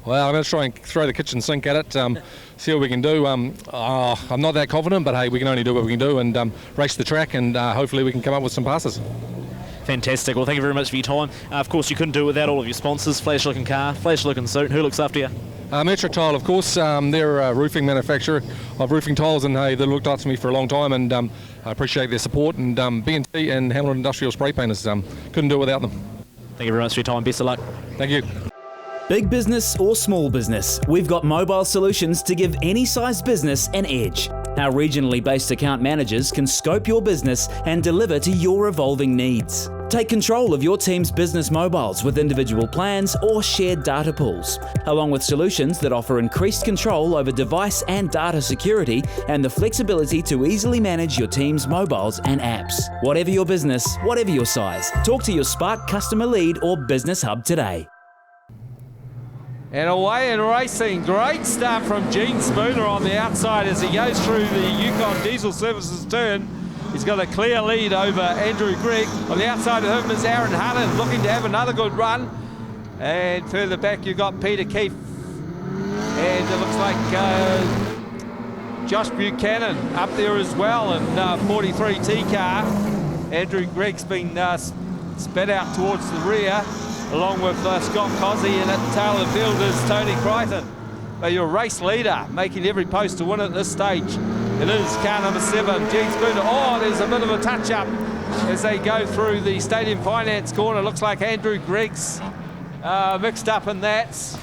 Well, I'm going to try and throw the kitchen sink at it, see what we can do. I'm not that confident, but hey, we can only do what we can do and race the track, and hopefully we can come up with some passes. Fantastic. Well, thank you very much for your time. Of course, you couldn't do it without all of your sponsors. Flash-looking car, flash-looking suit. Who looks after you? Metric Tile, of course. They're a roofing manufacturer of roofing tiles, and hey, they looked after me for a long time, and I appreciate their support. And B&T and Hamilton Industrial Spray Painters, couldn't do it without them. Thank you very much for your time. Best of luck. Thank you. Big business or small business, we've got mobile solutions to give any size business an edge. Our regionally based account managers can scope your business and deliver to your evolving needs. Take control of your team's business mobiles with individual plans or shared data pools, along with solutions that offer increased control over device and data security and the flexibility to easily manage your team's mobiles and apps. Whatever your business, whatever your size, talk to your Spark customer lead or business hub today. And away and racing. Great start from Gene Spooner on the outside as he goes through the Yukon Diesel Services turn. He's got a clear lead over Andrew Gregg. On the outside of him is Aaron Hutton, looking to have another good run. And further back you've got Peter Keefe. And it looks like Josh Buchanan up there as well in 43T car. Andrew Gregg's been sped out towards the rear, along with Scott Cozzi, and at the tail of the field is Tony Crichton. But your race leader, making every post to win at this stage. It is car number 7, Gene Spooner. Oh, there's a bit of a touch-up as they go through the Stadium Finance corner. Looks like Andrew Gregg's mixed up in that.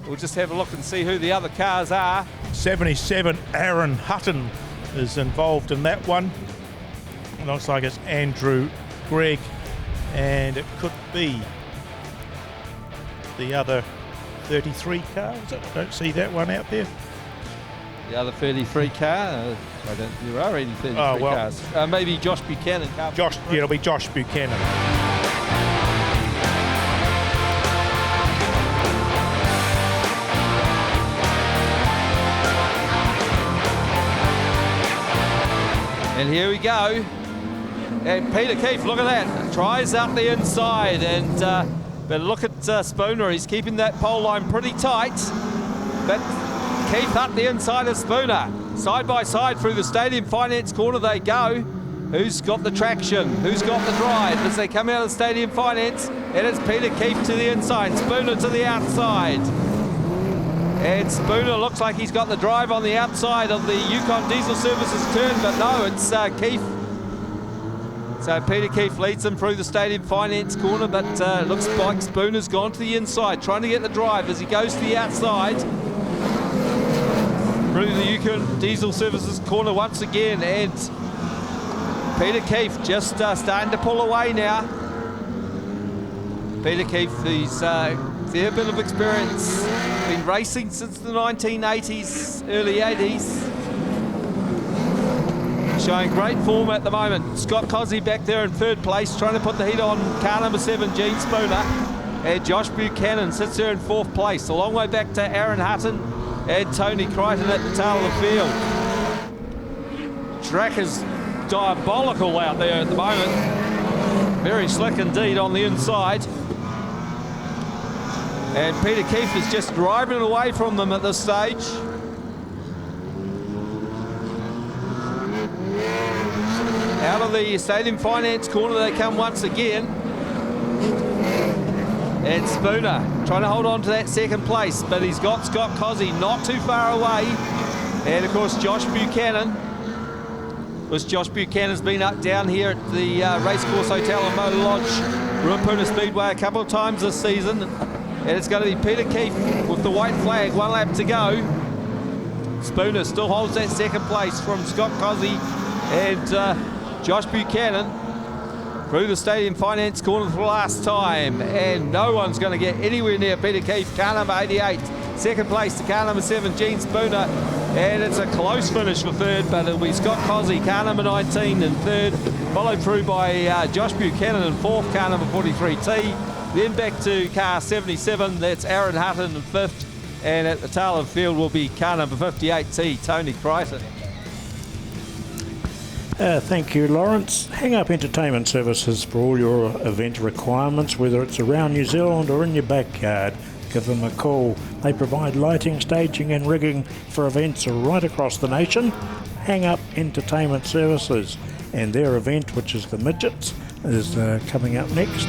We'll just have a look and see who the other cars are. 77, Aaron Hutton is involved in that one. It looks like it's Andrew Gregg, and it could be the other 33 car. I don't see that one out there. The other 33 car? There are any 33 cars. Maybe Josh Buchanan. It'll be Josh Buchanan. And here we go. And Peter Keefe, look at that. Tries up the inside, and but look at Spooner. He's keeping that pole line pretty tight. But Keefe up the inside of Spooner. Side by side through the Stadium Finance corner they go. Who's got the traction? Who's got the drive? As they come out of the Stadium Finance, it is Peter Keefe to the inside, Spooner to the outside. And Spooner looks like he's got the drive on the outside of the Yukon Diesel Services turn, but no, it's Keefe. So Peter Keefe leads them through the Stadium Finance corner, but it looks like Spooner's gone to the inside, trying to get the drive as he goes to the outside. Through the Yukon Diesel Services corner once again, and Peter Keefe just starting to pull away now. Peter Keefe, he's fair bit of experience, been racing since the 1980s, early 80s. Showing great form at the moment. Scott Cossie back there in third place, trying to put the heat on car number 7, Gene Spooner. And Josh Buchanan sits there in fourth place. A long way back to Aaron Hutton and Tony Crichton at the tail of the field. Track is diabolical out there at the moment. Very slick indeed on the inside. And Peter Keefe is just driving away from them at this stage. Out of the Stadium Finance corner they come once again. And Spooner trying to hold on to that second place, but he's got Scott Cossie not too far away. And of course Josh Buchanan. Josh Buchanan's been up down here at the Racecourse Hotel and Motor Lodge, Ruapuna Speedway a couple of times this season. And it's going to be Peter Keefe with the white flag, 1 lap to go. Spooner still holds that second place from Scott Cossie and Josh Buchanan through the Stadium Finance corner for the last time, and no one's going to get anywhere near Peter Keefe. Car number 88, second place to car number 7, Gene Spooner, and it's a close finish for third, but it'll be Scott Cossie, car number 19 in third, followed through by Josh Buchanan in fourth, car number 43T, then back to car 77, that's Aaron Hutton in fifth, and at the tail of the field will be car number 58T, Tony Crichton. Thank you, Lawrence. Hang Up Entertainment Services for all your event requirements, whether it's around New Zealand or in your backyard. Give them a call. They provide lighting, staging and rigging for events right across the nation. Hang Up Entertainment Services. And their event, which is the Midgets, is coming up next.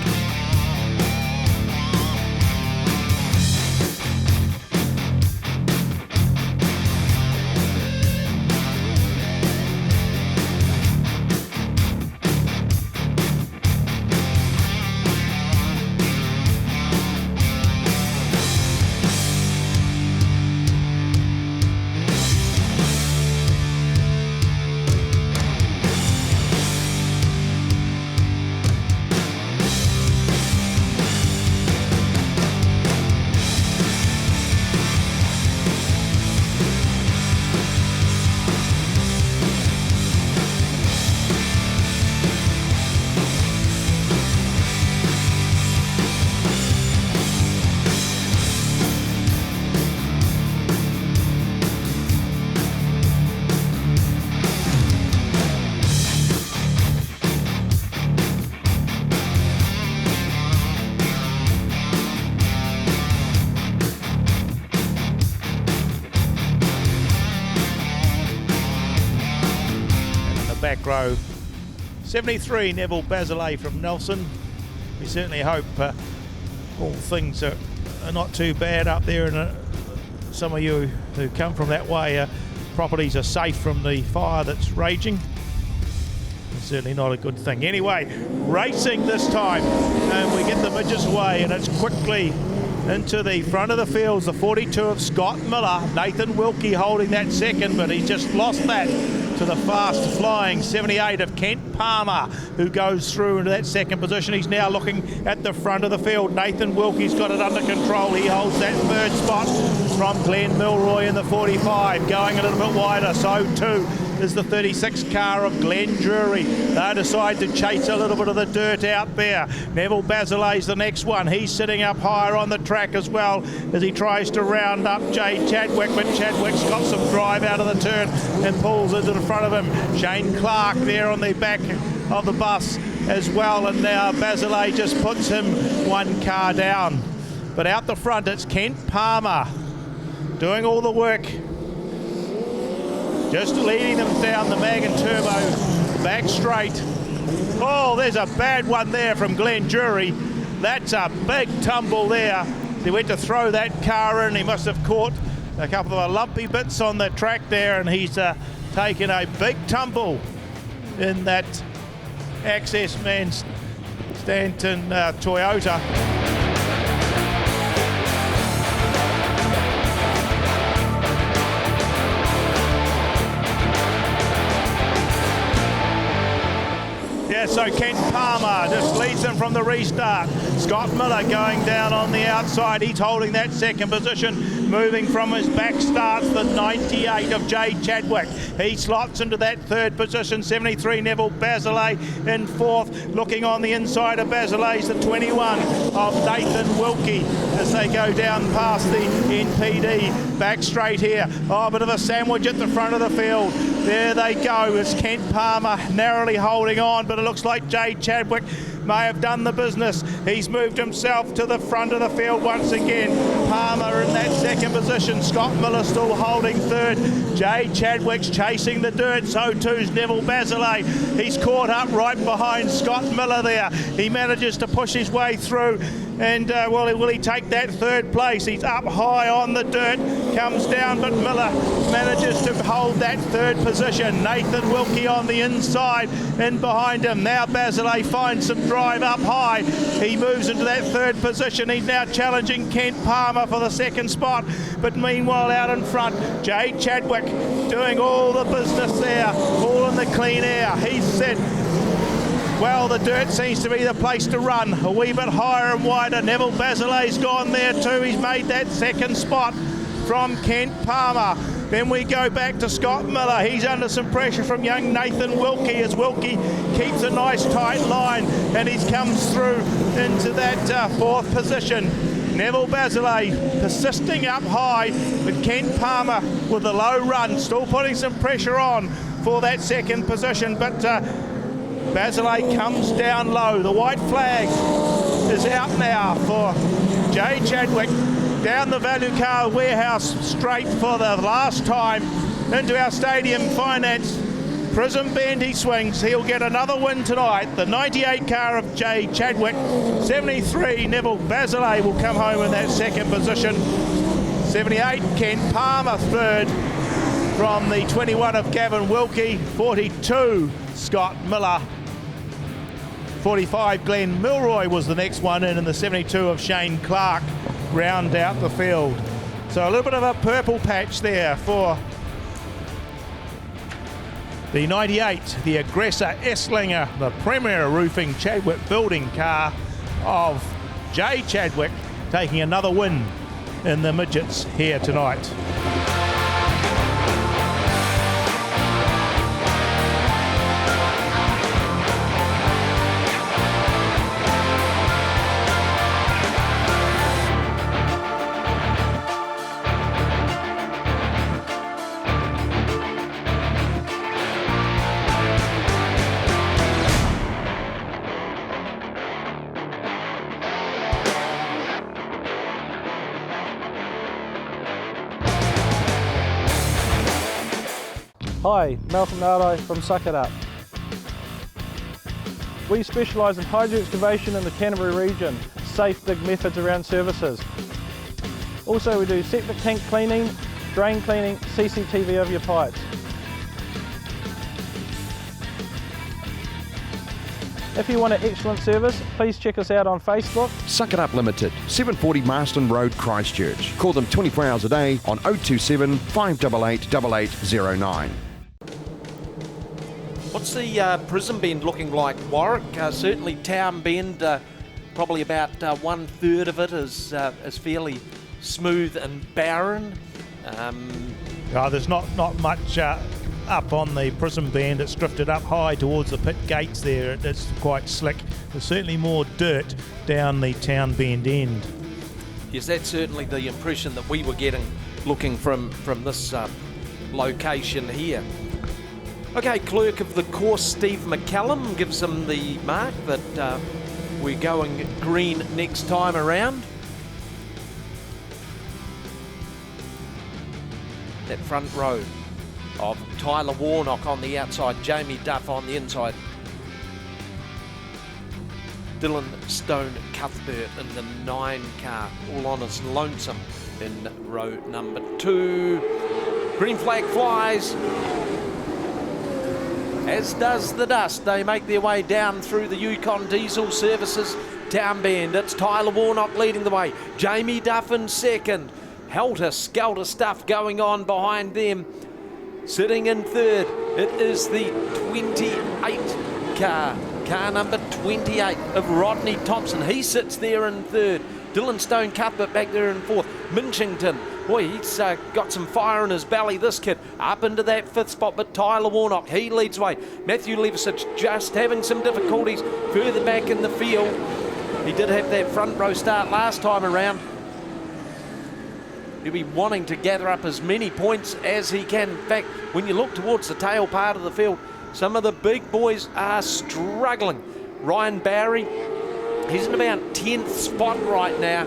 Back row, 73 Neville Bazillet from Nelson. We certainly hope all things are not too bad up there, and some of you who come from that way, properties are safe from the fire that's raging. It's certainly not a good thing. Anyway, racing this time, and we get the midgets away, and it's quickly into the front of the fields, the 42 of Scott Miller. Nathan Wilkie holding that second, but he just lost that to the fast-flying 78 of Kent Palmer, who goes through into that second position. He's now looking at the front of the field. Nathan Wilkie's got it under control. He holds that third spot from Glenn Milroy in the 45, going a little bit wider. So too is the 36 car of Glenn Drury. They decide to chase a little bit of the dirt out there. Neville Bazillet's the next one. He's sitting up higher on the track as well as he tries to round up Jay Chadwick, but Chadwick's got some drive out of the turn and pulls into the front of him. Shane Clark there on the back of the bus as well, and now Bazillet just puts him one car down. But out the front it's Kent Palmer doing all the work, just leading them down the Magan Turbo back straight. Oh, there's a bad one there from Glenn Drury. That's a big tumble there. He went to throw that car in. He must have caught a couple of lumpy bits on the track there, and he's taken a big tumble in that Accessman Stanton Toyota. Yeah, so Kent Palmer just leads them from the restart. Scott Miller going down on the outside. He's holding that second position, moving from his back starts the 98 of Jay Chadwick. He slots into that third position. 73 Neville Basilay in fourth. Looking on the inside of Basilay's the 21 of Nathan Wilkie as they go down past the NPD. Back straight here. Oh, a bit of a sandwich at the front of the field. There they go. It's Kent Palmer narrowly holding on, but it looks like Jay Chadwick may have done the business. He's moved himself to the front of the field once again. Palmer in that second position. Scott Miller still holding third. Jay Chadwick's chasing the dirt. So too's Neville Basilay. He's caught up right behind Scott Miller there. He manages to push his way through. And will he take that third place? He's up high on the dirt, comes down, but Miller manages to hold that third position. Nathan Wilkie on the inside, in behind him. Now Basilay finds some drive up high. He moves into that third position. He's now challenging Kent Palmer for the second spot. But meanwhile, out in front, Jay Chadwick doing all the business there, all in the clean air. He's said, well, the dirt seems to be the place to run. A wee bit higher and wider. Neville Basilay's gone there too. He's made that second spot from Kent Palmer. Then we go back to Scott Miller. He's under some pressure from young Nathan Wilkie as Wilkie keeps a nice tight line, and he comes through into that fourth position. Neville Basilay persisting up high, but Kent Palmer with a low run, still putting some pressure on for that second position, but Basilay comes down low. The white flag is out now for Jay Chadwick. Down the Value Car Warehouse straight for the last time into our Stadium Finance Prism Bend he swings. He'll get another win tonight. The 98 car of Jay Chadwick. 73 Neville Basilay will come home in that second position. 78 Kent Palmer third from the 21 of Gavin Wilkie. 42 Scott Miller. 45 Glenn Milroy was the next one in, and the 72 of Shane Clark round out the field. So a little bit of a purple patch there for the 98, the Aggressor Esslinger, the Premier Roofing Chadwick building car of Jay Chadwick, taking another win in the midgets here tonight. Hi, Malcolm Nardo from Suck It Up. We specialise in hydro excavation in the Canterbury region, safe dig methods around services. Also we do septic tank cleaning, drain cleaning, CCTV over your pipes. If you want an excellent service, please check us out on Facebook. Suck It Up Limited, 740 Marston Road, Christchurch. Call them 24 hours a day on 027 588 8809. What's the Prism Bend looking like, Warwick? Certainly Town Bend, probably about 1/3 of it is fairly smooth and barren. There's not much up on the Prism Bend. It's drifted up high towards the pit gates there. It's quite slick. There's certainly more dirt down the Town Bend end. Yes, that's certainly the impression that we were getting looking from this location here. Okay, clerk of the course Steve McCallum gives him the mark that we're going green next time around. That front row of Tyler Warnock on the outside, Jamie Duff on the inside. Dylan Stone Cuthbert in the 9 car, all on his lonesome in row number 2. Green flag flies, as does the dust. They make their way down through the Yukon Diesel Services Town Bend. It's Tyler Warnock leading the way. Jamie Duff in second. Helter-skelter stuff going on behind them. Sitting in third, it is the 28 car. Car number 28 of Rodney Thompson. He sits there in third. Dylan Stone Cuthbert back there in fourth. Minchington, boy, he's got some fire in his belly, this kid. Up into that 5th spot, but Tyler Warnock, he leads the way. Matthew Liversich just having some difficulties further back in the field. He did have that front row start last time around. He'll be wanting to gather up as many points as he can. In fact, when you look towards the tail part of the field, some of the big boys are struggling. Ryan Barry, he's in about 10th spot right now.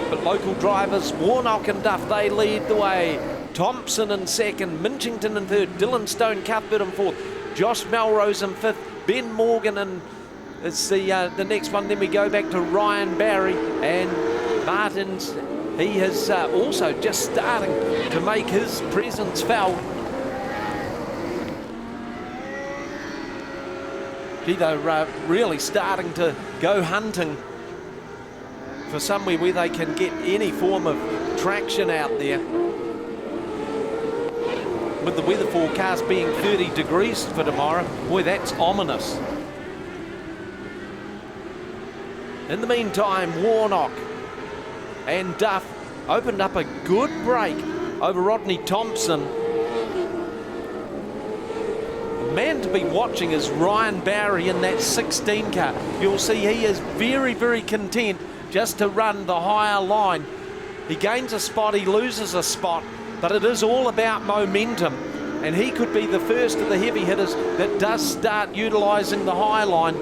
But local drivers, Warnock and Duff, they lead the way. Thompson in second, Minchington in third, Dylan Stone Cuthbert in fourth, Josh Melrose in fifth, Ben Morgan in it's the next one. Then we go back to Ryan Barry and Martins. He is also just starting to make his presence felt. Gee, they're really starting to go hunting for somewhere where they can get any form of traction out there. With the weather forecast being 30 degrees for tomorrow, boy, that's ominous. In the meantime, Warnock and Duff opened up a good break over Rodney Thompson. The man to be watching is Ryan Barry in that 16 car. You'll see he is very, very content just to run the higher line. He gains a spot, he loses a spot, but it is all about momentum. And he could be the first of the heavy hitters that does start utilising the high line.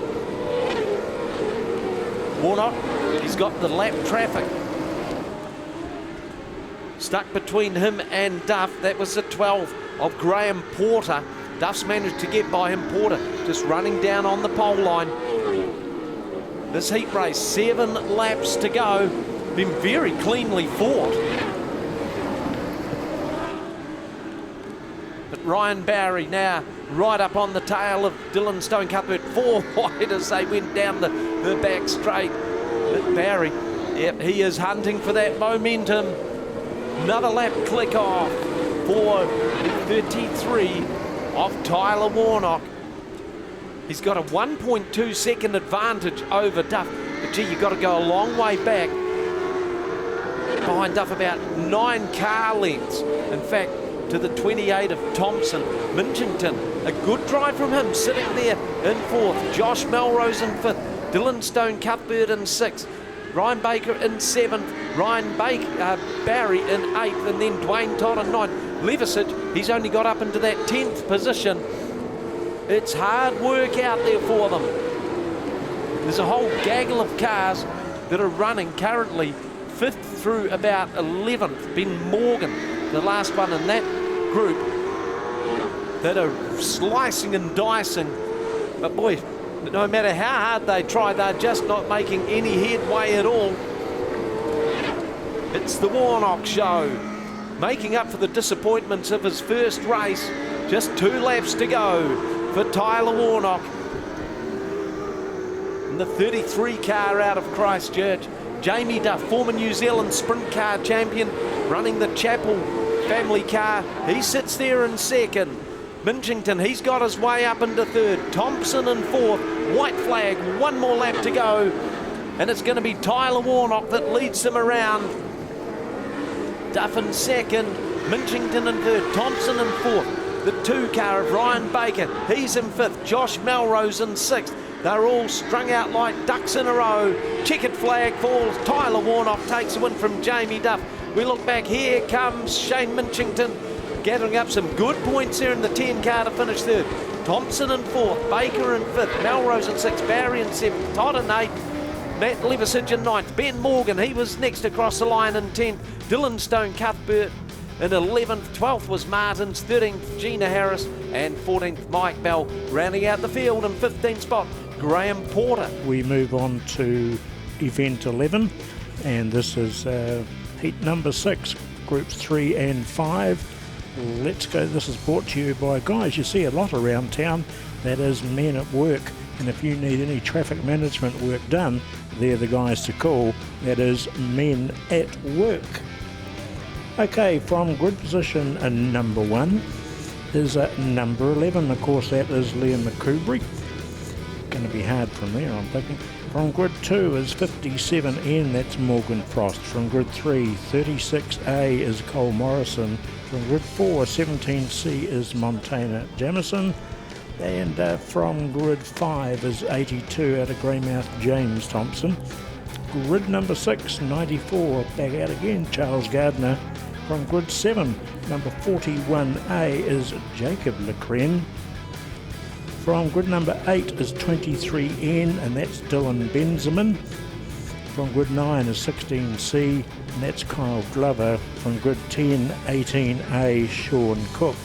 Warnock, he's got the lap traffic. Stuck between him and Duff. That was the 12 of Graham Porter. Duff's managed to get by him. Porter just running down on the pole line. This heat race, 7 laps to go. Been very cleanly fought. But Ryan Barry now right up on the tail of Dylan Stone Cuthbert. 4 wide as they went down the back straight. But Barry, yep, he is hunting for that momentum. Another lap click off for the 33 of Tyler Warnock. He's got a 1.2 second advantage over Duff. But gee, you've got to go a long way back. Behind Duff about 9 car lengths. In fact, to the 28 of Thompson. Minchington, a good drive from him, sitting there in 4th. Josh Melrose in 5th. Dylan Stone Cuthbert in 6th. Ryan Baker in 7th. Ryan Barry in 8th. And then Dwayne Todd in 9th. Liversich, he's only got up into that 10th position. It's hard work out there for them. There's a whole gaggle of cars that are running currently 5th through about 11th. Ben Morgan, the last one in that group, that are slicing and dicing. But boy, no matter how hard they try, they're just not making any headway at all. It's the Warnock show, making up for the disappointments of his first race. Just 2 laps to go for Tyler Warnock. And the 33 car out of Christchurch. Jamie Duff, former New Zealand sprint car champion, running the Chapel family car. He sits there in 2nd. Minchington, he's got his way up into 3rd. Thompson in 4th. White flag, 1 more lap to go. And it's going to be Tyler Warnock that leads them around. Duff in 2nd. Minchington in 3rd. Thompson in 4th. The 2 car of Ryan Baker, he's in 5th. Josh Melrose in 6th. They're all strung out like ducks in a row. Checkered flag falls. Tyler Warnock takes a win from Jamie Duff. We look back, here comes Shane Minchington, gathering up some good points here in the 10 car to finish 3rd. Thompson in 4th, Baker in 5th, Melrose in 6th, Barry in 7th, Todd in 8th, Matt Liversich in 9th, Ben Morgan, he was next across the line in 10th, Dylan Stone Cuthbert in 11th, 12th was Martins, 13th Gina Harris, and 14th Mike Bell, rounding out the field in 15th spot. Graham Porter. We move on to event 11, and this is heat number 6, groups 3 and 5. Let's go. This is brought to you by guys you see a lot around town, that is Men at Work. And if you need any traffic management work done, they're the guys to call. That is Men at Work. Okay, from grid position number 1 is number 11. Of course, that is Liam McCoubry. Going to be hard from there, I'm thinking. From grid 2 is 57N, that's Morgan Frost. From grid 3, 36A is Cole Morrison. From grid 4, 17C is Montana Jamison. And from grid 5 is 82 out of Greymouth, James Thompson. Grid number 6, 94, back out again, Charles Gardner. From grid 7, number 41A is Jacob Lecren. From grid number 8 is 23N, and that's Dylan Benjamin. From grid 9 is 16C, and that's Kyle Glover. From grid 10, 18A, Sean Cook.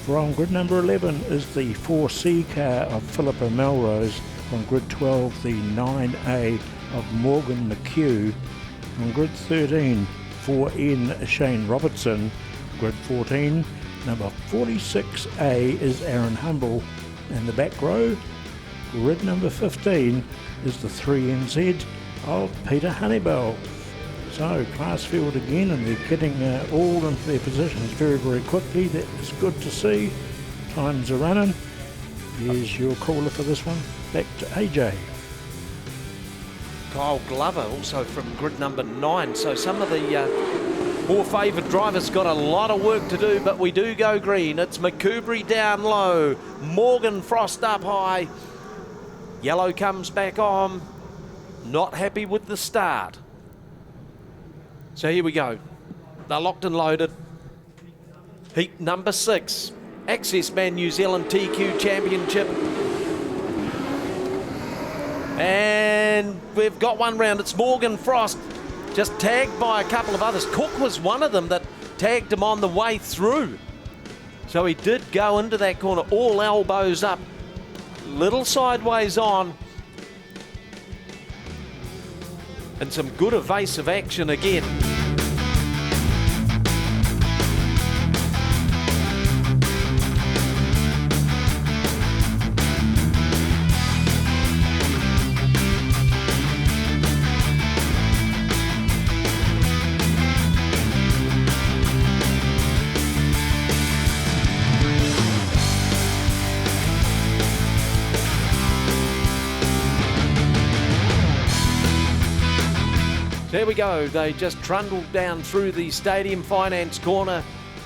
From grid number 11 is the 4C car of Philippa Melrose. From grid 12, the 9A of Morgan McHugh. From grid 13, 4N Shane Robertson. Grid 14, number 46A is Aaron Humble. And the back row, grid number 15 is the 3NZ of Peter Honeybell. So class field again, and they're getting all into their positions very, very quickly. That is good to see. Times are running. Here's your caller for this one. Back to AJ. Kyle Glover also from grid number 9. So some of the more favoured drivers got a lot of work to do, but we do go green. It's McCoubry down low, Morgan Frost up high. Yellow comes back on. Not happy with the start. So here we go. They're locked and loaded. Heat number 6. Accessman New Zealand TQ Championship. And we've got one round. It's Morgan Frost, just tagged by a couple of others. Cook was one of them that tagged him on the way through. So he did go into that corner, all elbows up, little sideways on. And some good evasive action again. There we go, they just trundled down through the Stadium Finance corner.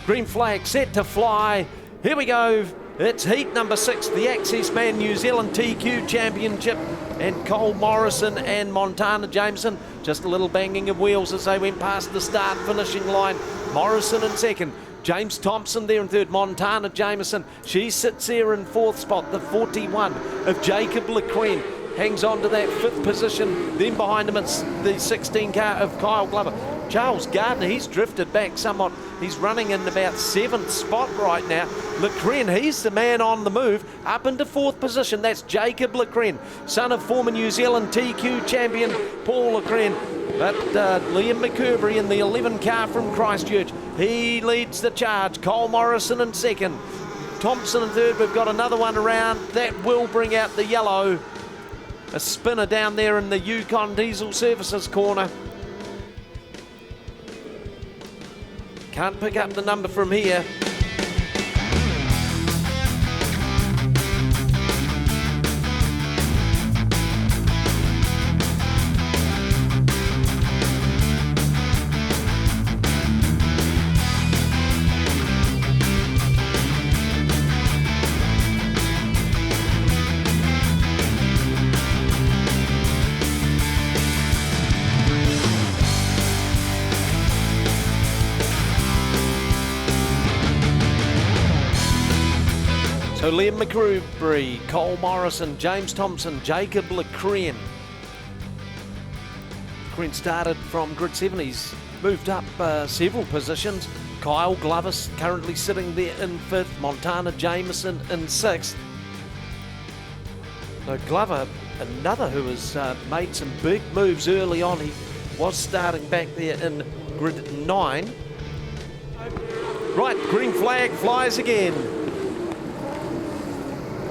Green flag set to fly. Here we go, it's heat number 6, the Accessman New Zealand TQ Championship. And Cole Morrison and Montana Jameson, just a little banging of wheels as they went past the start finishing line. Morrison in second, James Thompson there in third, Montana Jameson. She sits there in fourth spot, the 41 of Jacob Lecren. Hangs on to that 5th position. Then behind him it's the 16 car of Kyle Glover. Charles Gardner, he's drifted back somewhat. He's running in about 7th spot right now. Lecren, he's the man on the move. Up into 4th position, that's Jacob Lecren, son of former New Zealand TQ champion Paul Lecren. But Liam McCoubry in the 11 car from Christchurch, he leads the charge. Cole Morrison in second. Thompson in third. We've got another one around. That will bring out the yellow. A spinner down there in the Yukon Diesel Services corner. Can't pick up the number from here. So Liam McCoubry, Cole Morrison, James Thompson, Jacob Lecren. Lecren started from grid 7. He's moved up several positions. Kyle Glover currently sitting there in 5th. Montana Jameson in 6th. So Glover, another who has made some big moves early on. He was starting back there in grid 9. Right, green flag flies again.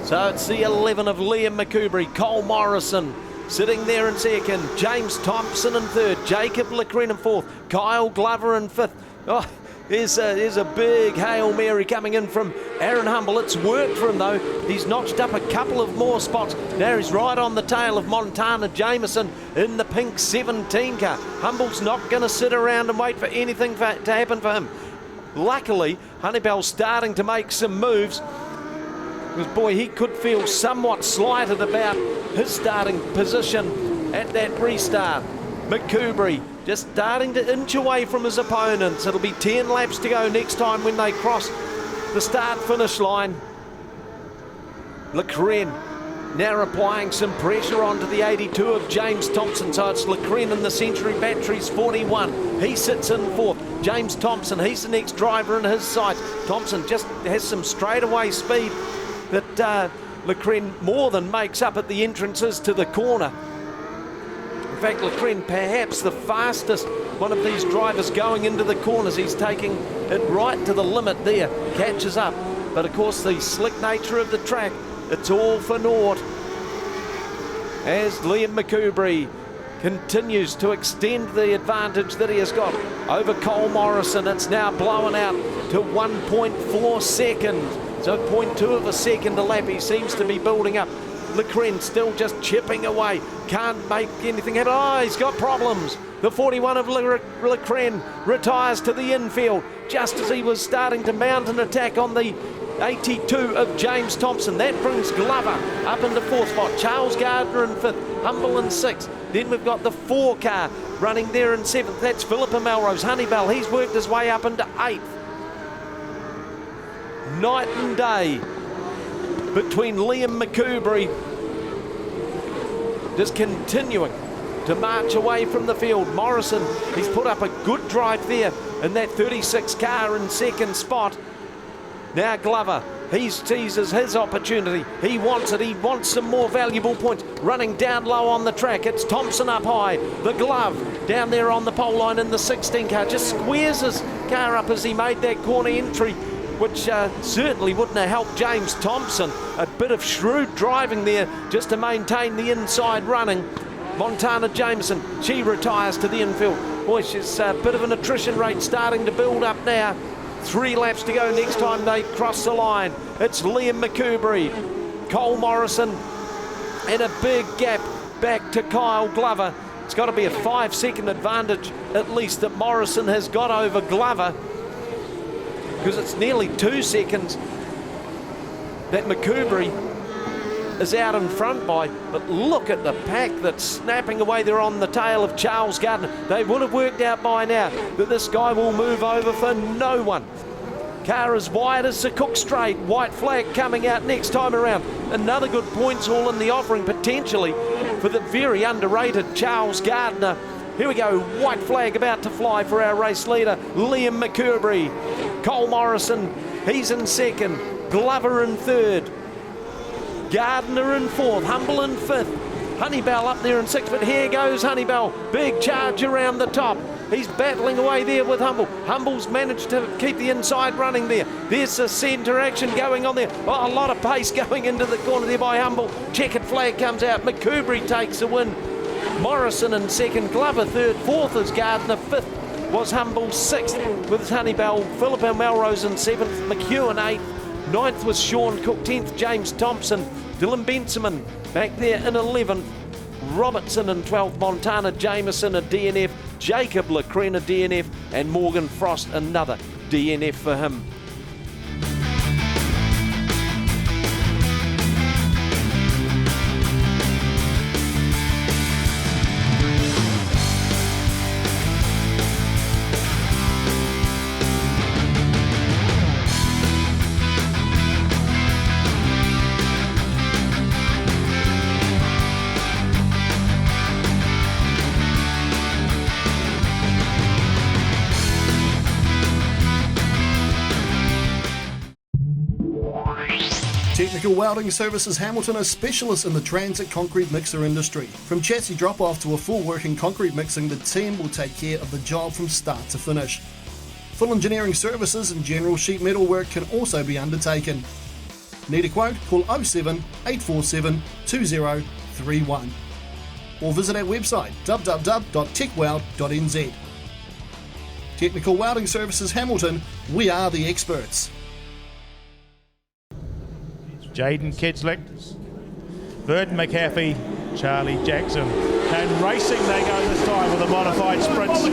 So it's the 11 of Liam McCoubry, Cole Morrison sitting there in second, James Thompson in third, Jacob Leckreen in fourth, Kyle Glover in fifth. Oh, here's a big Hail Mary coming in from Aaron Humble. It's worked for him though. He's notched up a couple of more spots. Now he's right on the tail of Montana Jameson in the pink 17 car. Humble's not going to sit around and wait for anything to happen for him. Luckily, Honeybell's starting to make some moves. Because boy, he could feel somewhat slighted about his starting position at that restart. McCoubry just starting to inch away from his opponents. It'll be 10 laps to go next time when they cross the start-finish line. Leckreen now applying some pressure onto the 82 of James Thompson. So it's Leckreen in the Century Batteries 41. He sits in fourth. James Thompson, he's the next driver in his sights. Thompson just has some straightaway speed that Leckreen more than makes up at the entrances to the corner. In fact, Leckreen perhaps the fastest one of these drivers going into the corners. He's taking it right to the limit there, catches up. But of course the slick nature of the track, it's all for naught. As Liam McCoubry continues to extend the advantage that he has got over Cole Morrison. It's now blowing out to 1.4 seconds. So 0.2 of a second a lap. He seems to be building up. Leckreen still just chipping away. Can't make anything happen. Oh, he's got problems. The 41 of Leckreen retires to the infield just as he was starting to mount an attack on the 82 of James Thompson. That brings Glover up into fourth spot. Charles Gardner in fifth. Humble in sixth. Then we've got the 4 car running there in seventh. That's Philippa Melrose. Honeybell, he's worked his way up into eighth. Night and day between Liam McCoubry just continuing to march away from the field. Morrison, he's put up a good drive there in that 36 car in second spot. Now Glover, he seizes his opportunity. He wants it. He wants some more valuable points. Running down low on the track. It's Thompson up high. The Glove down there on the pole line in the 16 car. Just squares his car up as he made that corner entry, which certainly wouldn't have helped James Thompson. A bit of shrewd driving there just to maintain the inside running. Montana Jameson, she retires to the infield. Boy, she's a bit of an attrition rate starting to build up now. 3 laps to go next time they cross the line. It's Liam McCoubry, Cole Morrison, and a big gap back to Kyle Glover. It's got to be a 5-second advantage at least that Morrison has got over Glover, because it's nearly 2 seconds that McCoubry is out in front by. But look at the pack that's snapping away there on the tail of Charles Gardner. They would have worked out by now that this guy will move over for no one. Car as wide as the Cook Strait. White flag coming out next time around. Another good points haul in the offering potentially for the very underrated Charles Gardner. Here we go, white flag about to fly for our race leader, Liam McCoubry. Cole Morrison, he's in second. Glover in third. Gardner in fourth. Humble in fifth. Honeybell up there in sixth, but here goes Honeybell. Big charge around the top. He's battling away there with Humble. Humble's managed to keep the inside running there. There's a centre action going on there. Oh, a lot of pace going into the corner there by Humble. Checkered flag comes out. McCoubry takes the win. Morrison in second, Glover third, fourth is Gardner, fifth was Humble, sixth with Honeybell, Philippa Melrose in seventh, McEwen eighth, ninth was Sean Cook, 10th James Thompson, Dylan Benjamin back there in 11th, Robertson in 12th, Montana Jameson a DNF, Jacob Leckreen a DNF, and Morgan Frost another DNF for him. Technical Welding Services Hamilton are specialists in the transit concrete mixer industry. From chassis drop-off to a full working concrete mixing, the team will take care of the job from start to finish. Full engineering services and general sheet metal work can also be undertaken. Need a quote? Call 07 847 2031 or visit our website www.techweld.nz. Technical Welding Services Hamilton, we are the experts. Jaden Kedslick, Verdon McAfee, Charlie Jackson. And racing they go this time with the modified sprints.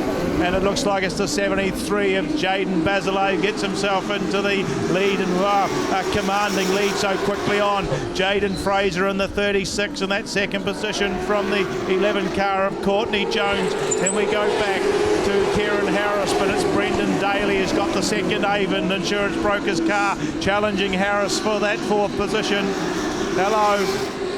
And it looks like it's the 73 of Jaden Basilay gets himself into the lead, and a commanding lead so quickly on. Jaden Fraser in the 36 in that second position from the 11 car of Courtney Jones. Then we go back to Kieran Harris, but it's Brendan Daly who's got the second Avon Insurance Brokers car, challenging Harris for that fourth position. Hello.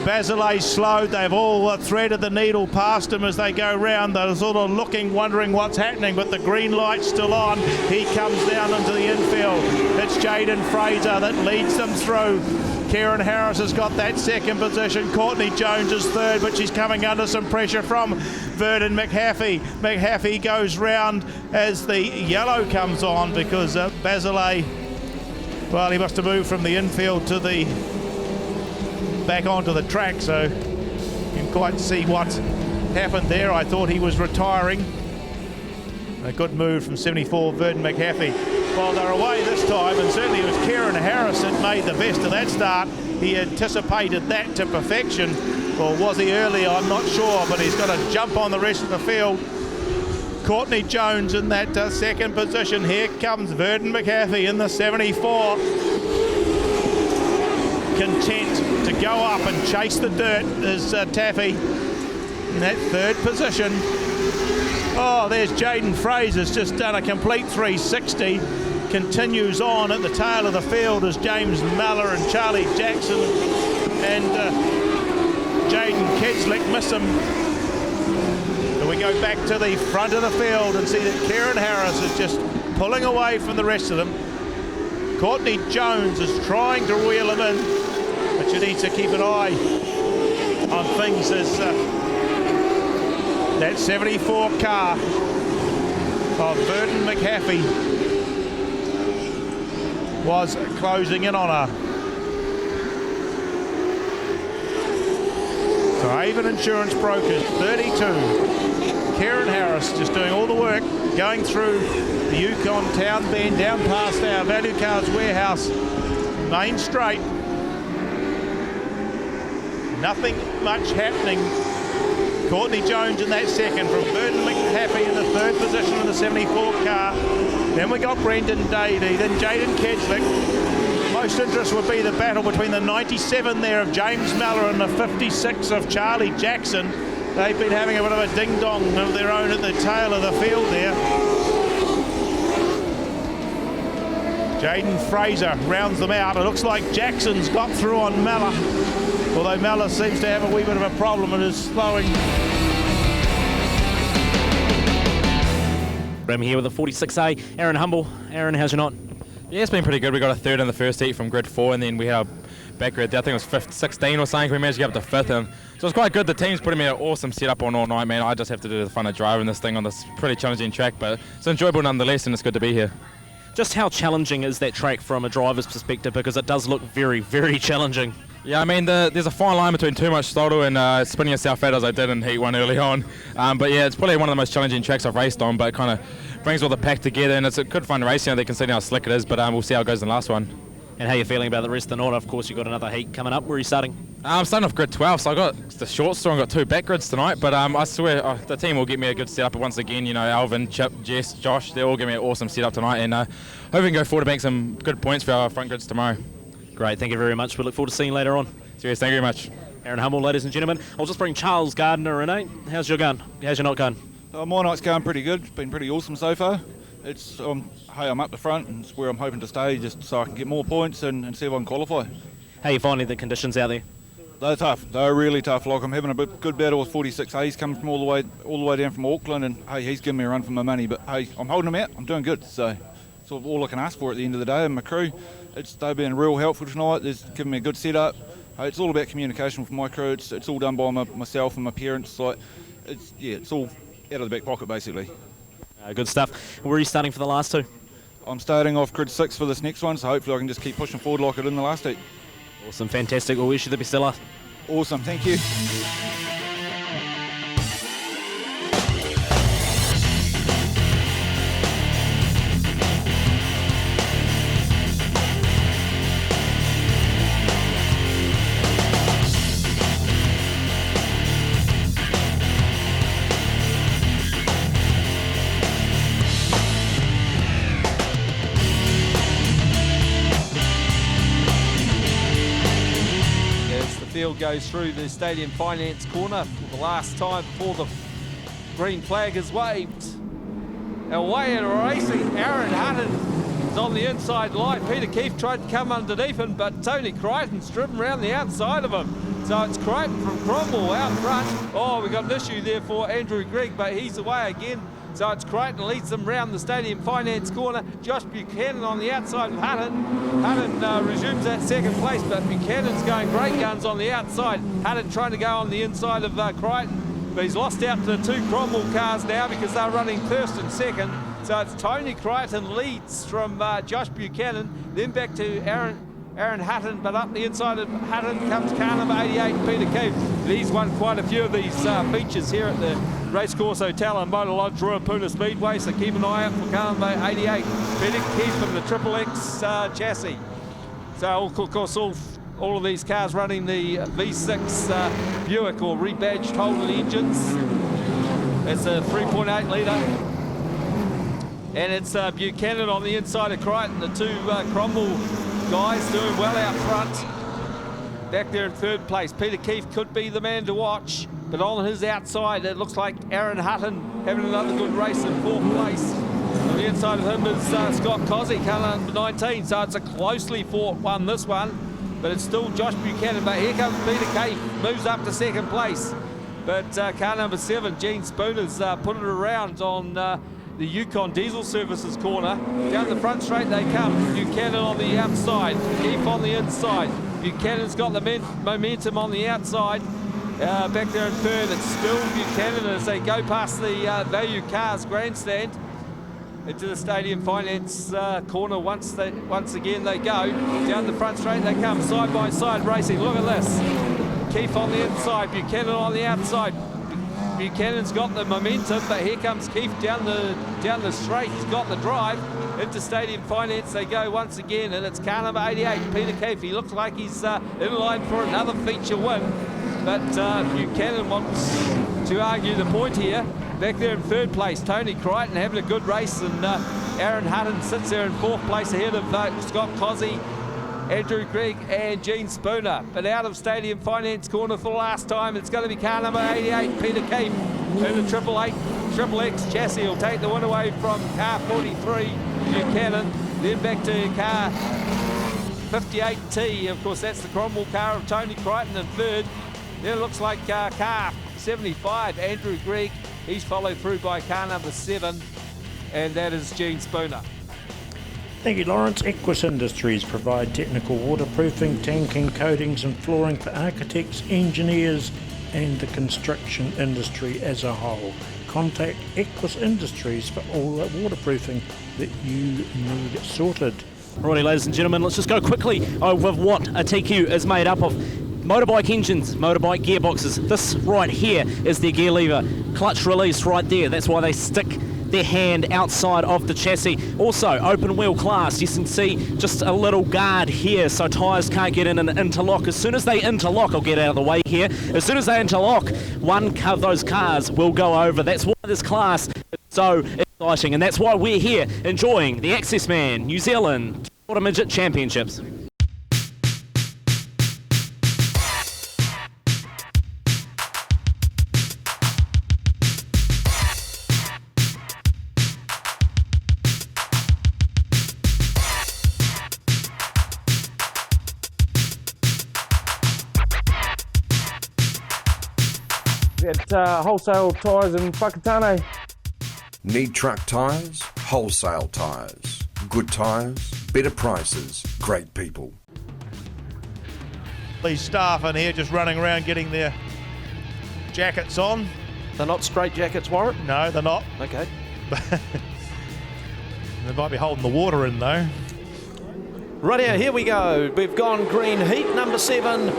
Basilay slowed. They've all threaded the needle past him as they go round. They're sort of looking, wondering what's happening, but the green light's still on. He comes down into the infield. It's Jaden Fraser that leads them through. Kieran Harris has got that second position. Courtney Jones is third, but she's coming under some pressure from Verdon McAfee. McAfee goes round as the yellow comes on because Basilay, well, he must have moved from the infield to the back onto the track, so you can quite see what's happened there. I thought he was retiring. A good move from 74 Verdon McAfee. Well, they're away this time, and certainly it was Kieran Harris that made the best of that start. He anticipated that to perfection, or was he earlier? I'm not sure, but he's got to jump on the rest of the field. Courtney Jones in that second position. Here comes Verdon McAfee in the 74. Content to go up and chase the dirt is Taffy in that third position. Oh, there's Jaden Fraser's just done a complete 360. Continues on at the tail of the field as James Muller and Charlie Jackson and Jaden Kedslick miss him. And we go back to the front of the field and see that Kieran Harris is just pulling away from the rest of them. Courtney Jones is trying to reel him in, but you need to keep an eye on things as that 74 car of Verdon McAfee was closing in on her. So Avon Insurance Brokers 32. Kieran Harris just doing all the work, going through the Yukon Town Bend, down past our Value Cars Warehouse, main straight. Nothing much happening. Courtney Jones in that second from Verdon McAfee in the third position in the 74 car. Then we got Brendan Daly, then Jaden Kedslick. Most interest would be the battle between the 97 there of James Muller and the 56 of Charlie Jackson. They've been having a bit of a ding-dong of their own at the tail of the field there. Jaden Fraser rounds them out. It looks like Jackson's got through on Muller, although Muller seems to have a wee bit of a problem and is slowing. I'm here with the 46A, Aaron Humble. Aaron, how's your night? Yeah, it's been pretty good. We got a third in the first heat from grid 4, and then we had our back grid, I think it was 5th, 16 or something. We managed to get up to 5th, and so it's quite good. The team's putting me an awesome setup on all night, man. I just have to do the fun of driving this thing on this pretty challenging track, but it's enjoyable nonetheless, and it's good to be here. Just how challenging is that track from a driver's perspective? Because it does look very, very challenging. Yeah, I mean, there's a fine line between too much throttle and spinning yourself out as I did in Heat 1 early on. But yeah, it's probably one of the most challenging tracks I've raced on, but it kind of brings all the pack together, and it's a good fun racing. They can see how slick it is, but we'll see how it goes in the last one. And how are you feeling about the rest of the night? Of course, you've got another heat coming up. Where are you starting? I'm starting off grid 12, so I got the short straw and got 2 back grids tonight, but I swear the team will get me a good setup once again. You know, Alvin, Chip, Jess, Josh, they'll all give me an awesome setup tonight, and hope we can go forward to bank some good points for our front grids tomorrow. Great, thank you very much. We look forward to seeing you later on. Cheers, thank you very much. Aaron Humble, ladies and gentlemen. I'll just bring Charles Gardner in, eh? How's your gun? How's your night going? My night's going pretty good. It's been pretty awesome so far. It's hey, I'm up the front, and it's where I'm hoping to stay, just so I can get more points and see if I can qualify. How are you finding the conditions out there? They're tough. They're really tough. Like, I'm having a good battle with 46A. He's coming from all the way down from Auckland, and hey, he's giving me a run for my money. But hey, I'm holding him out. I'm doing good. So, sort of all I can ask for at the end of the day, and my crew. they've been real helpful tonight. They've given me a good setup. It's all about communication with my crew. It's all done by myself and my parents. It's all out of the back pocket basically. Good stuff. Where are you starting for the last two? I'm starting off grid 6 for this next one, so hopefully I can just keep pushing forward like I did in the last heat. Awesome, fantastic. We'll wish you the best of luck. Awesome, thank you. Field goes through the stadium finance corner for the last time before the green flag is waved. Away and racing, Aaron Hutton is on the inside line. Peter Keefe tried to come underneath him, but Tony Crichton's driven around the outside of him. So it's Crichton from Cromwell out front. Oh, we've got an issue there for Andrew Gregg, but he's away again. So it's Crichton leads them round the stadium finance corner. Josh Buchanan on the outside of Hutton. Hutton resumes that second place, but Buchanan's going great guns on the outside. Hutton trying to go on the inside of Crichton, but he's lost out to the two Cromwell cars now because they're running first and second. So it's Tony Crichton leads from Josh Buchanan, then back to Aaron Hutton, but up the inside of Hutton comes car number 88, Peter Keefe. He's won quite a few of these features here at the Racecourse Hotel and Motor Lodge Ruapuna Speedway, so keep an eye out for car number 88, Peter Keefe from the Triple X chassis. So of course all of these cars running the V6 Buick or rebadged Holden engines. It's a 3.8 litre. And it's Buchanan on the inside of Crichton, the two Cromwell guys doing well out front. Back there in third place, Peter Keefe could be the man to watch, but on his outside it looks like Aaron Hutton having another good race in fourth place. On the inside of him is Scott Cozzy, car number 19, so it's a closely fought one, this one, but it's still Josh Buchanan. But here comes Peter Keefe, moves up to second place, but car number 7, Gene Spooner's put it around on the Yukon Diesel Services corner. Down the front straight they come. Buchanan on the outside, Keefe on the inside. Buchanan's got the momentum on the outside. Back there in third, it's still Buchanan as they go past the Value Cars grandstand into the Stadium Finance corner. Once again they go. Down the front straight they come, side by side racing. Look at this. Keefe on the inside, Buchanan on the outside. Buchanan's got the momentum, but here comes Keefe down the straight. He's got the drive into Stadium Finance. They go once again, and it's car number 88, Peter Keefe. He looks like he's in line for another feature win, but Buchanan wants to argue the point here. Back there in third place, Tony Crichton having a good race, and Aaron Hutton sits there in fourth place ahead of Scott Cozzy, Andrew Gregg and Gene Spooner. But out of Stadium Finance corner for the last time, it's going to be car number 88, Peter Keefe, in the Triple X chassis. Will take the win away from car 43, Buchanan. Then back to car 58T. Of course, that's the Cromwell car of Tony Crichton in third. Then it looks like car 75, Andrew Gregg. He's followed through by car number 7, and that is Gene Spooner. Thank you, Lawrence. Equus Industries provide technical waterproofing, tanking, coatings and flooring for architects, engineers and the construction industry as a whole. Contact Equus Industries for all that waterproofing that you need sorted. Alrighty, ladies and gentlemen, let's just go quickly over what a TQ is made up of. Motorbike engines, motorbike gearboxes. This right here is their gear lever. Clutch release right there. That's why they stick their hand outside of the chassis. Also, open wheel class. You can see just a little guard here so tyres can't get in and interlock. As soon as they interlock, I'll get out of the way here. As soon as they interlock, one of those cars will go over. That's why this class is so exciting, and that's why we're here enjoying the Accessman New Zealand Quarter Midget Championships. At Wholesale Tyres in Whakatane. Need truck tyres? Wholesale tyres. Good tyres, better prices, great people. These staff in here just running around getting their jackets on. They're not straight jackets, Warren? No, they're not. Okay. They might be holding the water in though. Right here we go. We've gone green heat number 7.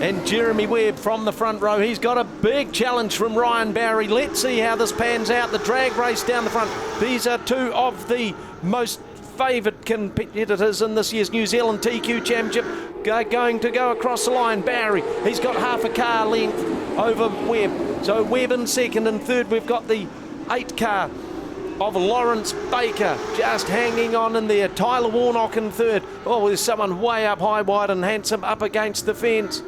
And Jeremy Webb from the front row. He's got a big challenge from Ryan Barry. Let's see how this pans out. The drag race down the front. These are two of the most favoured competitors in this year's New Zealand TQ Championship. Going to go across the line. Barry, he's got half a car length over Webb. So Webb in second, and third we've got the 8 car of Lawrence Baker just hanging on in there. Tyler Warnock in third. Oh, there's someone way up high, wide and handsome up against the fence.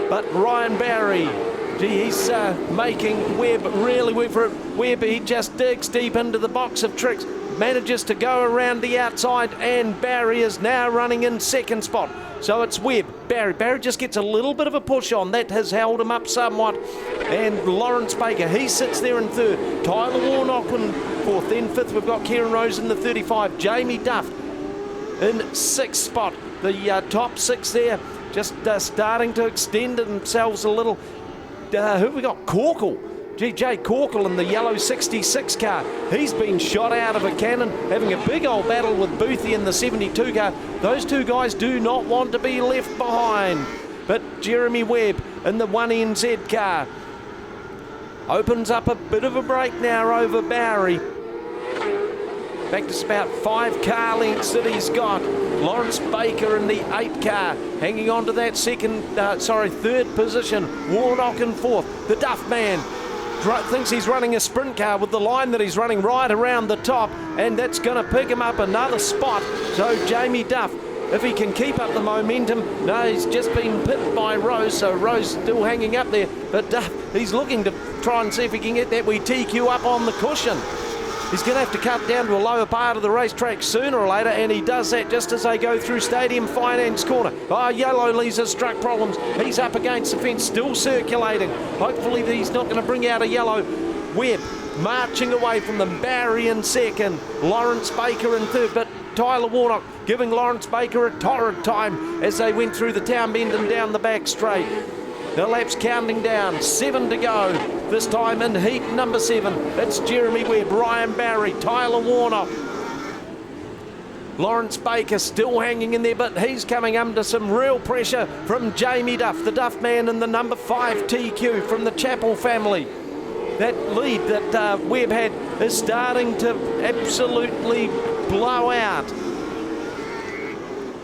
But Ryan Barry, gee, he's making Webb really work for it. Webb, he just digs deep into the box of tricks, manages to go around the outside, and Barry is now running in second spot. So it's Webb, Barry just gets a little bit of a push on. That has held him up somewhat. And Lawrence Baker, he sits there in third. Tyler Warnock in fourth. Then fifth, we've got Kieran Rose in the 35. Jamie Duff in sixth spot. The top 6 there just starting to extend themselves a little. Who have we got? Corkle. Jay Corkle in the yellow 66 car. He's been shot out of a cannon, having a big old battle with Boothie in the 72 car. Those two guys do not want to be left behind. But Jeremy Webb in the 1NZ car opens up a bit of a break now over Barry. Back to about 5 car lengths that he's got. Lawrence Baker in the 8 car, hanging on to that third position. Warnock in fourth. The Duff man thinks he's running a sprint car with the line that he's running right around the top, and that's going to pick him up another spot. So Jamie Duff, if he can keep up the momentum, no, he's just been pipped by Rose, so Rose still hanging up there, but Duff, he's looking to try and see if he can get that wee TQ up on the cushion. He's going to have to cut down to a lower part of the racetrack sooner or later, and he does that just as they go through Stadium Finance Corner. Oh, Yellow Lee's has struck problems. He's up against the fence, still circulating. Hopefully he's not going to bring out a yellow. Webb marching away from them. Barry in second. Lawrence Baker in third, but Tyler Warnock giving Lawrence Baker a torrid time as they went through the town bend and down the back straight. The lap's counting down, 7 to go. This time in heat number 7. That's Jeremy Webb, Ryan Barry, Tyler Warnock. Lawrence Baker still hanging in there, but he's coming under some real pressure from Jamie Duff, the Duff man in the number 5 TQ from the Chapel family. That lead that Webb had is starting to absolutely blow out.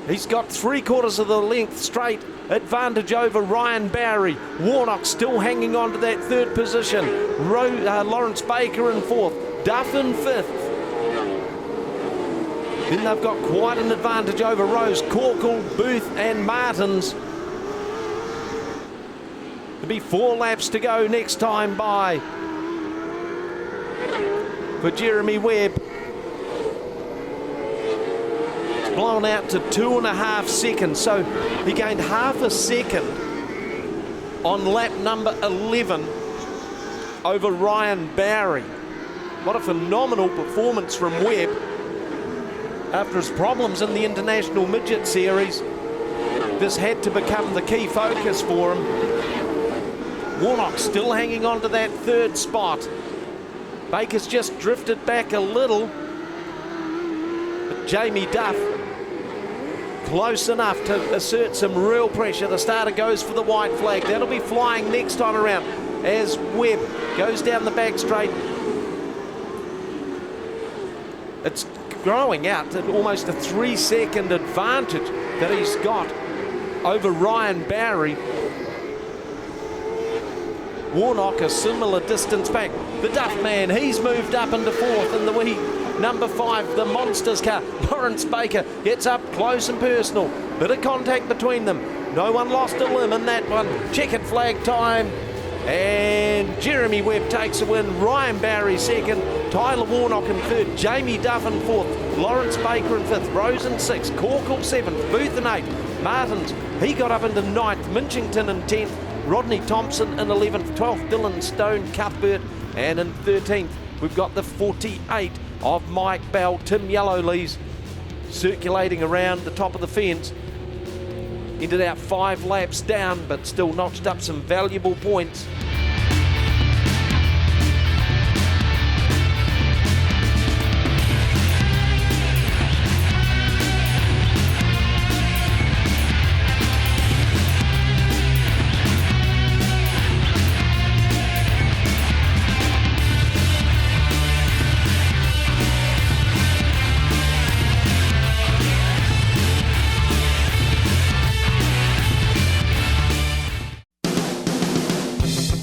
He's got 3/4 of the length straight advantage over Ryan Barry. Warnock still hanging on to that third position. Lawrence Baker in fourth. Duff in fifth. Then they've got quite an advantage over Rose, Corkle, Booth and Martins. There'll be 4 laps to go next time by for Jeremy Webb. Blown out to 2.5 seconds, so he gained half a second on lap number 11 over Ryan Barry. What a phenomenal performance from Webb after his problems in the International Midget Series. This had to become the key focus for him. Warnock still hanging on to that third spot. Baker's just drifted back a little, but Jamie Duff close enough to assert some real pressure. The starter goes for the white flag. That'll be flying next time around as Webb goes down the back straight. It's growing out to almost a 3-second advantage that he's got over Ryan Barry. Warnock a similar distance back. The Duff man, he's moved up into fourth in the wee number 5, the Monsters car. Lawrence Baker gets up close and personal. Bit of contact between them. No one lost a limb in that one. Checkered flag time. And Jeremy Webb takes a win. Ryan Barry second. Tyler Warnock in third. Jamie Duff in fourth. Lawrence Baker in fifth. Rose in sixth. Corkle seventh. Booth in eighth. Martins, he got up into ninth. Minchington in 10th. Rodney Thompson in 11th. 12th, Dylan Stone Cuthbert. And in 13th, we've got the 48 of Mike Bell. Tim Yellowlees circulating around the top of the fence. Ended out 5 laps down, but still notched up some valuable points.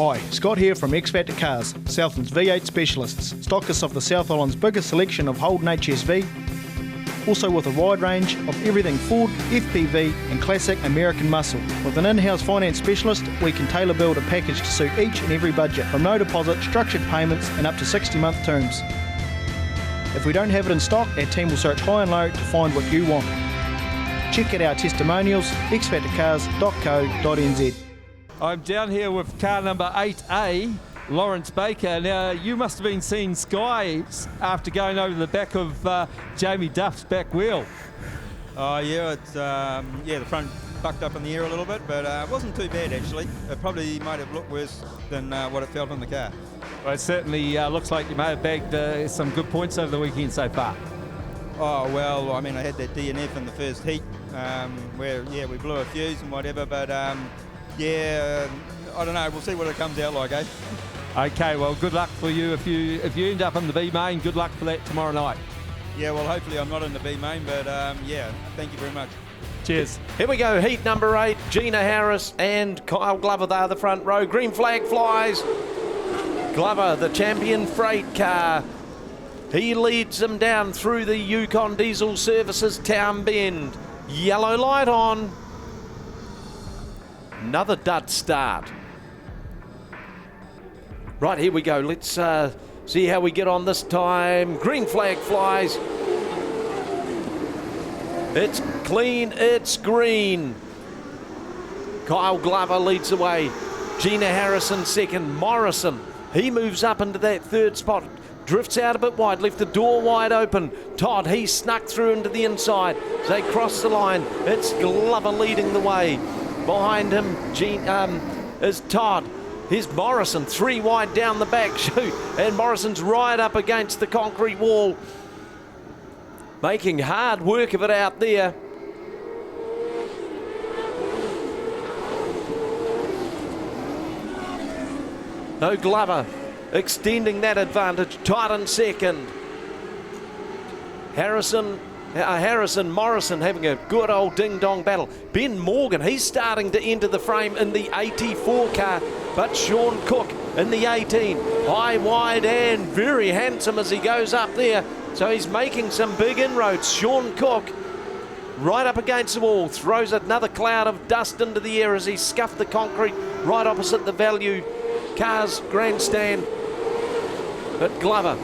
Hi, Scott here from X Factor Cars, Southland's V8 specialists, stockists of the South Island's biggest selection of Holden HSV, also with a wide range of everything Ford, FPV and classic American muscle. With an in-house finance specialist, we can tailor build a package to suit each and every budget, from no deposit, structured payments and up to 60-month terms. If we don't have it in stock, our team will search high and low to find what you want. Check out our testimonials, xfactorcars.co.nz. I'm down here with car number 8A, Lawrence Baker. Now, you must have been seeing skies after going over the back of Jamie Duff's back wheel. Oh yeah, it's the front bucked up in the air a little bit, but it wasn't too bad actually. It probably might have looked worse than what it felt in the car. Well, it certainly looks like you may have bagged some good points over the weekend so far. Oh well, I mean I had that DNF in the first heat where we blew a fuse and whatever, but I don't know. We'll see what it comes out like, eh? Okay, well, good luck for you. If you end up in the B main, good luck for that tomorrow night. Yeah, well, hopefully I'm not in the B main, but thank you very much. Cheers. Here we go, heat number 8, Gina Harris and Kyle Glover, they are the front row. Green flag flies. Glover, the champion freight car. He leads them down through the Yukon Diesel Services Town Bend. Yellow light on. Another dud start. Right, here we go. Let's see how we get on this time. Green flag flies. It's clean, it's green. Kyle Glover leads the way. Gina Harrison second. Morrison, he moves up into that third spot. Drifts out a bit wide, left the door wide open. Todd, he snuck through into the inside. They cross the line. It's Glover leading the way. Behind him is Todd. Here's Morrison, 3 wide down the back chute, and Morrison's right up against the concrete wall, making hard work of it out there. No, Glover extending that advantage. Todd in second. Harrison, Morrison having a good old ding-dong battle. Ben Morgan, he's starting to enter the frame in the 84 car, but Sean Cook in the 18. High, wide, and very handsome as he goes up there. So he's making some big inroads. Sean Cook right up against the wall, throws another cloud of dust into the air as he scuffed the concrete right opposite the Value Cars grandstand. But Glover,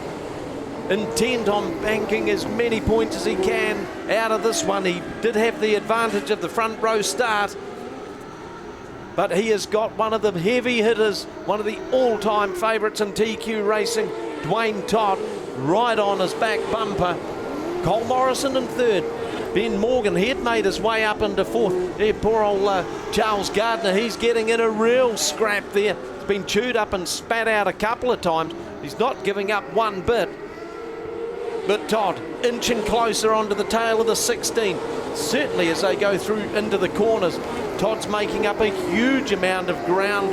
intent on banking as many points as he can out of this one. He did have the advantage of the front row start, but he has got one of the heavy hitters, one of the all-time favourites in TQ racing, Dwayne Todd, right on his back bumper. Cole Morrison in third. Ben Morgan, he had made his way up into fourth. There, poor old Charles Gardner, he's getting in a real scrap there. He's been chewed up and spat out a couple of times. He's not giving up one bit. But Todd inching closer onto the tail of the 16. Certainly as they go through into the corners, Todd's making up a huge amount of ground.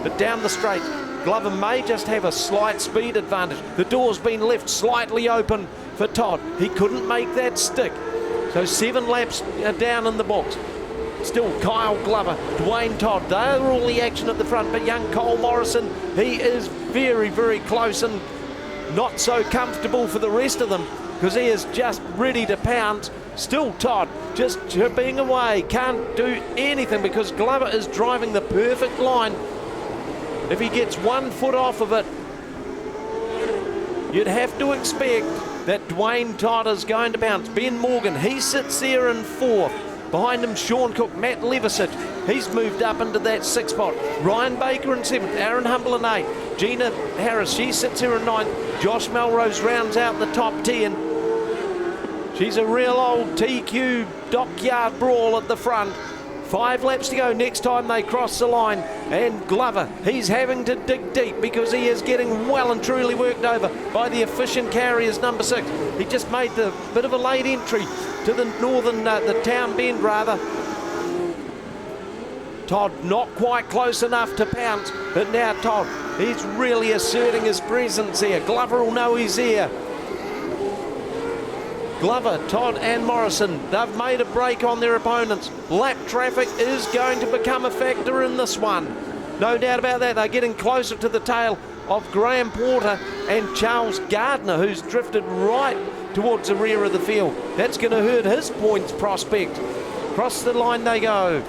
But down the straight, Glover may just have a slight speed advantage. The door's been left slightly open for Todd. He couldn't make that stick. So 7 laps down in the box. Still Kyle Glover, Dwayne Todd, they're all the action at the front. But young Cole Morrison, he is very, very close and not so comfortable for the rest of them because he is just ready to pounce. Still Todd just chipping away, can't do anything because Glover is driving the perfect line. If he gets 1 foot off of it, you'd have to expect that Dwayne Todd is going to bounce. Ben Morgan, he sits there in 4th. Behind him, Sean Cook, Matt Liversich. He's moved up into that 6th spot. Ryan Baker in 7th, Aaron Humble in 8th. Gina Harris, she sits here in 9th. Josh Melrose rounds out the top 10. She's a real old TQ dockyard brawl at the front. 5 laps to go next time they cross the line. And Glover, he's having to dig deep because he is getting well and truly worked over by the efficient carriers, number 6. He just made the bit of a late entry to the northern, the town bend rather. Todd not quite close enough to pounce, but now Todd, he's really asserting his presence here. Glover will know he's here. Glover, Todd and Morrison, they've made a break on their opponents. Lap traffic is going to become a factor in this one. No doubt about that. They're getting closer to the tail of Graham Porter and Charles Gardner, who's drifted right towards the rear of the field. That's going to hurt his points prospect. Across the line they go.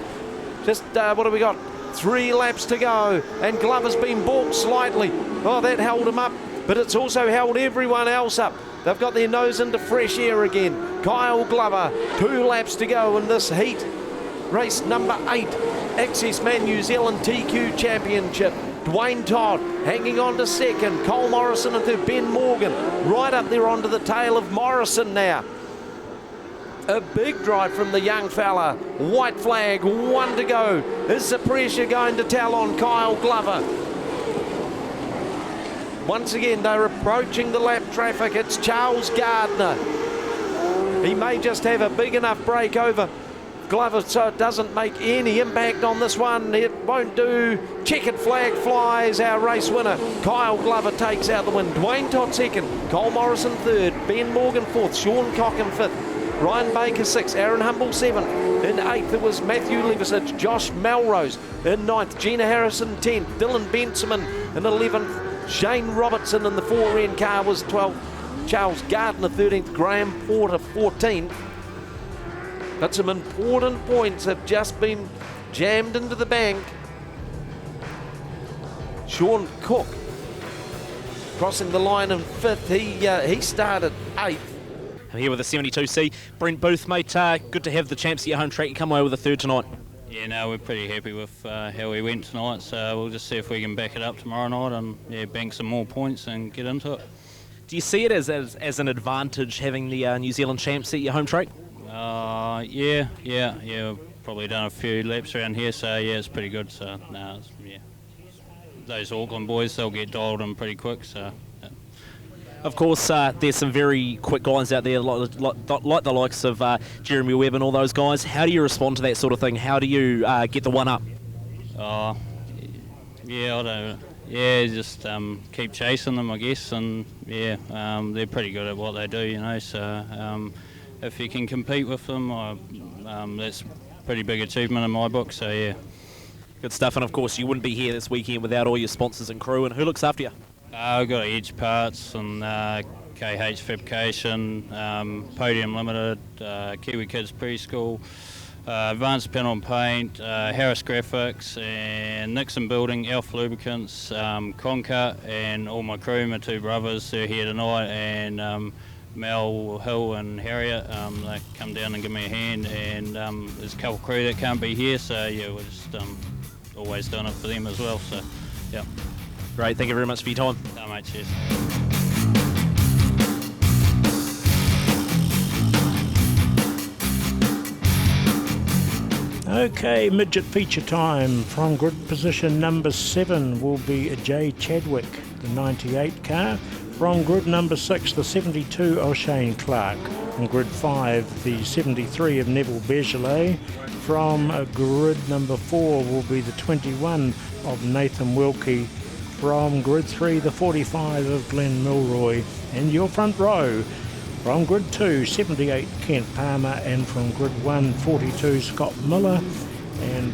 Just, what have we got? 3 laps to go. And Glover's been balked slightly. Oh, that held him up. But it's also held everyone else up. They've got their nose into fresh air again. Kyle Glover, 2 laps to go in this heat. Race number 8, Accessman New Zealand TQ Championship. Dwayne Todd hanging on to 2nd. Cole Morrison and 3rd. Ben Morgan right up there onto the tail of Morrison now. A big drive from the young fella. White flag, 1 to go. Is the pressure going to tell on Kyle Glover? Once again, they're approaching the lap traffic. It's Charles Gardner. He may just have a big enough break over Glover so it doesn't make any impact on this one. It won't do. Checkered flag flies, our race winner. Kyle Glover takes out the win. Dwayne Todd 2nd, Cole Morrison 3rd, Ben Morgan 4th, Sean Cock in 5th, Ryan Baker 6th, Aaron Humble 7th. In 8th it was Matthew Liversich, Josh Melrose in 9th, Gina Harrison 10th, Dylan Benjamin in 11th. Shane Robertson in the 4N car was 12th. Charles Gardner 13th. Graham Porter 14th. But some important points have just been jammed into the bank. Sean Cook crossing the line in 5th. He started 8th. I'm here with the 72C. Brent Booth, mate, good to have the champs at your home track. You come away with a 3rd tonight. Yeah, no, we're pretty happy with how we went tonight, so we'll just see if we can back it up tomorrow night and bank some more points and get into it. Do you see it as an advantage having the New Zealand champs at your home track? Yeah. We've probably done a few laps around here, so yeah, it's pretty good. So no, yeah, those Auckland boys, they'll get dialed in pretty quick. So. Yeah. Of course, there's some very quick guys out there, like the likes of Jeremy Webb and all those guys. How do you respond to that sort of thing? How do you get the one up? Yeah, I don't. Yeah, just keep chasing them, I guess, and yeah, they're pretty good at what they do, you know. So if you can compete with them, that's a pretty big achievement in my book. So yeah, good stuff. And of course, you wouldn't be here this weekend without all your sponsors and crew. And who looks after you? I've got Edge Parts and KH Fabrication, Podium Limited, Kiwi Kids Preschool, Advanced Panel and Paint, Harris Graphics, and Nixon Building, Elf Lubricants, Conca, and all my crew, my 2 brothers, they're here tonight, and Mel Hill and Harriet, they come down and give me a hand, and there's a couple crew that can't be here, so yeah, we're just always doing it for them as well, so yeah. Great, thank you very much for your time. No, mate, cheers. Okay, midget feature time. From grid position number 7 will be Jay Chadwick, the 98 car. From grid number 6, the 72 O'Shane Clark. From grid 5, the 73 of Neville Bergelet. From grid number 4 will be the 21 of Nathan Wilkie. From grid 3, the 45 of Glenn Milroy. And your front row. From grid 2, 78 Kent Palmer, and from grid 1, 42 Scott Miller, and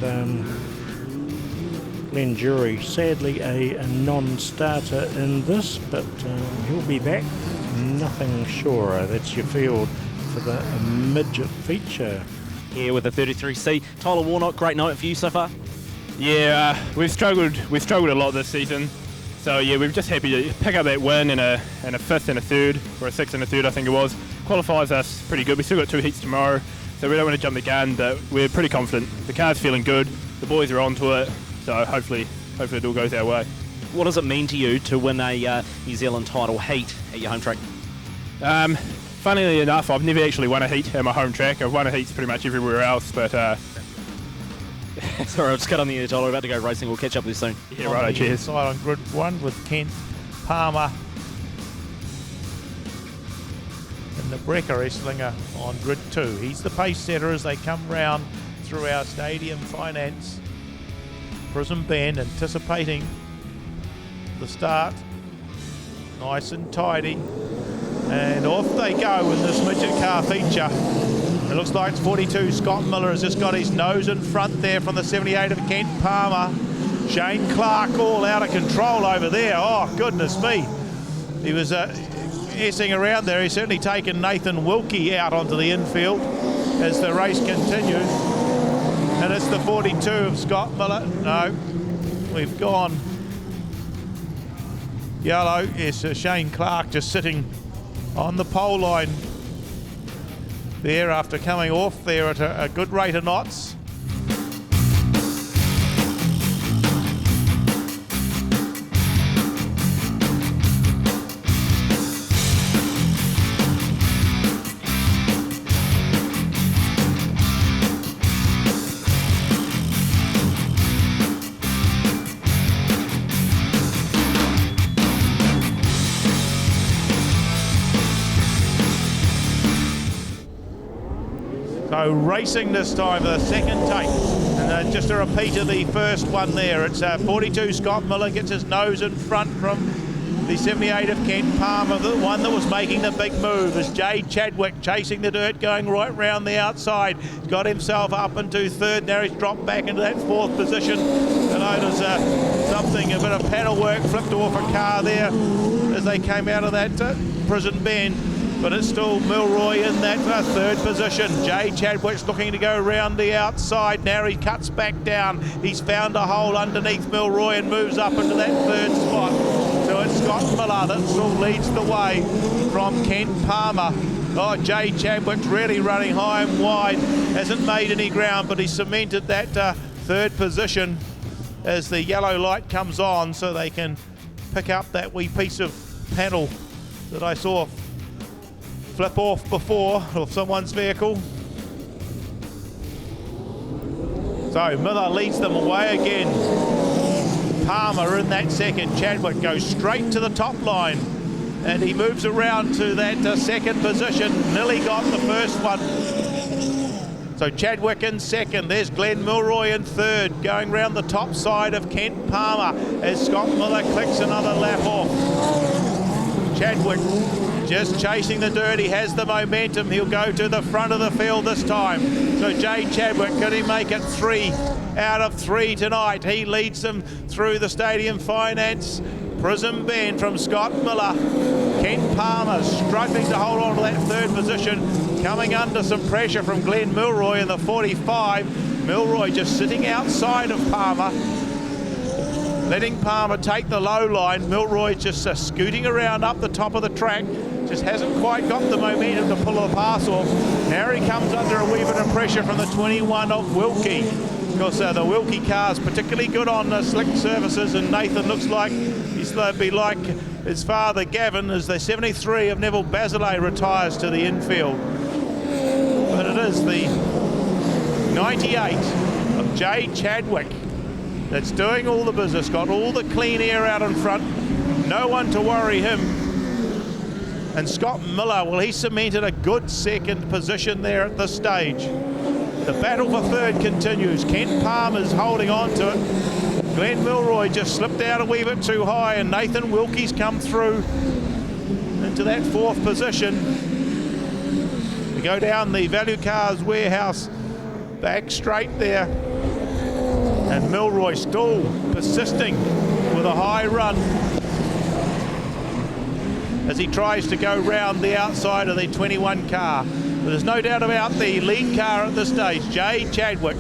Glenn Jury. Sadly a non-starter in this, but he'll be back. Nothing surer. That's your field for the midget feature. Here with the 33C. Tyler Warnock, great night for you so far? Yeah, we've struggled a lot this season. So yeah, we're just happy to pick up that win in a 5th and a 3rd, or a 6th and a 3rd I think it was. Qualifies us pretty good. We still got 2 heats tomorrow, so we don't want to jump the gun, but we're pretty confident. The car's feeling good, the boys are onto it, so hopefully it all goes our way. What does it mean to you to win a New Zealand title heat at your home track? Funnily enough, I've never actually won a heat at my home track. I've won a heat pretty much everywhere else, but... Sorry, I'll just cut on the edge. I'm about to go racing. We'll catch up with you soon. Yeah, right, cheers. Side on grid 1 with Kent Palmer and the Brecker Esslinger on grid 2. He's the pace setter as they come round through our stadium finance. Prism Band anticipating the start. Nice and tidy. And off they go in this midget car feature. It looks like it's 42. Scott Miller has just got his nose in front there from the 78 of Kent Palmer. Shane Clark all out of control over there. Oh, goodness me. He was essing around there. He's certainly taken Nathan Wilkie out onto the infield as the race continues. And it's the 42 of Scott Miller. No, we've gone yellow. Yes, Shane Clark just sitting on the pole line there after coming off there at a good rate of knots. So racing this time for the second take, and just a repeat of the first one there. It's 42 Scott Miller gets his nose in front from the 78 of Kent Palmer. The one that was making the big move is Jay Chadwick chasing the dirt, going right round the outside. He's got himself up into third. Now he's dropped back into that fourth position. And there's a bit of paddle work flipped off a car there as they came out of that prison bend. But it's still Milroy in that third position. Jay Chadwick's looking to go round the outside. Now he cuts back down. He's found a hole underneath Milroy and moves up into that third spot. So it's Scott Miller that still leads the way from Kent Palmer. Oh, Jay Chadwick's really running high and wide. Hasn't made any ground, but he's cemented that third position as the yellow light comes on so they can pick up that wee piece of panel that I saw flip off before of someone's vehicle. So Miller leads them away again. Palmer in that second. Chadwick goes straight to the top line and he moves around to that second position. Nearly got the first one. So Chadwick in second. There's Glenn Milroy in third, going round the top side of Kent Palmer as Scott Miller clicks another lap off. Chadwick just chasing the dirt. He has the momentum. He'll go to the front of the field this time. So Jay Chadwick, can he make it 3 out of 3 tonight? He leads them through the stadium finance. Prism Bend from Scott Miller. Kent Palmer struggling to hold on to that third position. Coming under some pressure from Glenn Milroy in the 45. Milroy just sitting outside of Palmer, letting Palmer take the low line. Milroy just scooting around up the top of the track. Just hasn't quite got the momentum to pull the pass off. Now he comes under a wee bit of pressure from the 21 of Wilkie. Because the Wilkie car's particularly good on slick surfaces, and Nathan looks like he's be like his father Gavin as the 73 of Neville Basile retires to the infield. But it is the 98 of Jay Chadwick that's doing all the business, got all the clean air out in front, no one to worry him. And Scott Miller, well, he cemented a good second position there at this stage. The battle for third continues. Kent Palmer's holding on to it. Glenn Milroy just slipped out a wee bit too high, and Nathan Wilkie's come through into that fourth position. We go down the Value Cars warehouse, back straight there. And Milroy still persisting with a high run as he tries to go round the outside of the 21 car. But there's no doubt about the lead car at this stage, Jay Chadwick,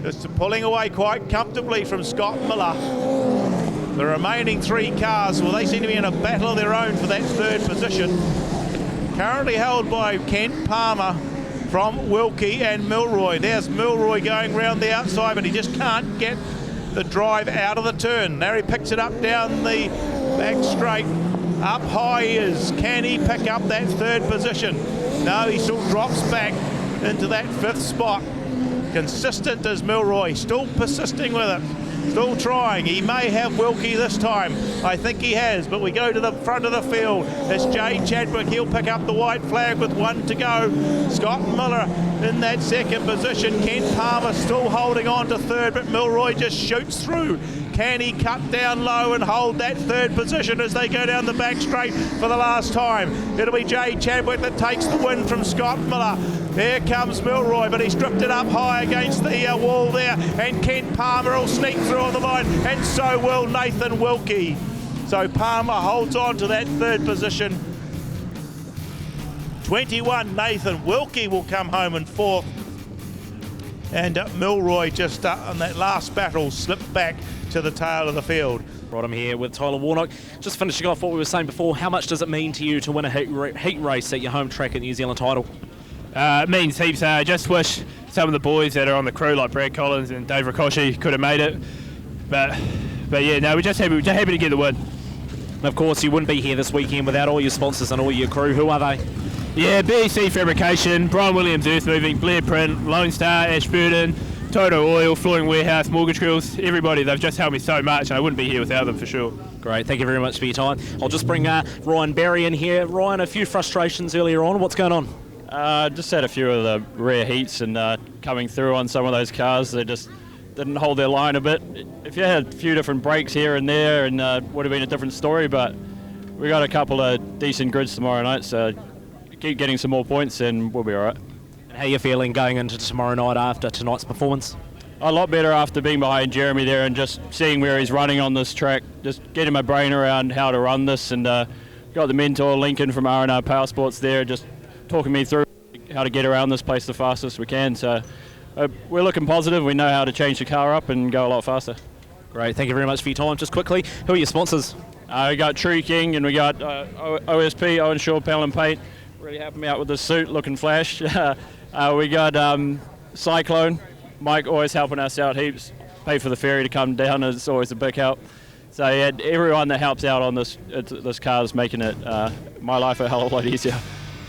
just pulling away quite comfortably from Scott Miller. The remaining 3 cars, well, they seem to be in a battle of their own for that third position. Currently held by Kent Palmer from Wilkie and Milroy. There's Milroy going round the outside, but he just can't get the drive out of the turn. Now he picks it up down the back straight. Up high he is. Can he pick up that third position? No, he still drops back into that fifth spot. Consistent as Milroy, still persisting with it, still trying. He may have Wilkie this time. I think he has, but we go to the front of the field. It's Jay Chadwick. He'll pick up the white flag with 1 to go. Scott Miller in that second position. Kent Palmer still holding on to third, but Milroy just shoots through. Can he cut down low and hold that third position as they go down the back straight for the last time? It'll be Jay Chadwick that takes the win from Scott Miller. There comes Milroy, but he's stripped it up high against the wall there, and Kent Palmer will sneak through on the line, and so will Nathan Wilkie. So Palmer holds on to that third position. 21, Nathan Wilkie will come home in fourth. And Milroy just on that last battle slipped back to the tail of the field. Right, I'm here with Tyler Warnock. Just finishing off what we were saying before, how much does it mean to you to win a heat race at your home track at the New Zealand title? It means heaps. I just wish some of the boys that are on the crew, like Brad Collins and Dave Rikoshi, could have made it. But yeah, no, we're just happy to get the win. And of course, you wouldn't be here this weekend without all your sponsors and all your crew. Who are they? Yeah, BEC Fabrication, Brian Williams Earth Moving, Blair Print, Lone Star, Ashburton, Toto Oil, Flooring Warehouse, Mortgage Grills, everybody. They've just helped me so much, and I wouldn't be here without them for sure. Great, thank you very much for your time. I'll just bring Ryan Barry in here. Ryan, a few frustrations earlier on. What's going on? Just had a few of the rare heats and coming through on some of those cars. They just didn't hold their line a bit. If you had a few different breaks here and there, and would have been a different story, but we got a couple of decent grids tomorrow night, so keep getting some more points and we'll be all right. How are you feeling going into tomorrow night after tonight's performance? A lot better after being behind Jeremy there and just seeing where he's running on this track, just getting my brain around how to run this, and got the mentor Lincoln from R&R Power Sports there just talking me through how to get around this place the fastest we can. So we're looking positive. We know how to change the car up and go a lot faster. Great, thank you very much for your time. Just quickly, who are your sponsors? We got True King and we got OSP, Owen Shaw Panel and Paint. Really helping me out with the suit, looking flash. We got Cyclone. Mike always helping us out heaps. Pay for the ferry to come down, it's always a big help. So yeah, everyone that helps out on this car is making it my life a hell of a lot easier.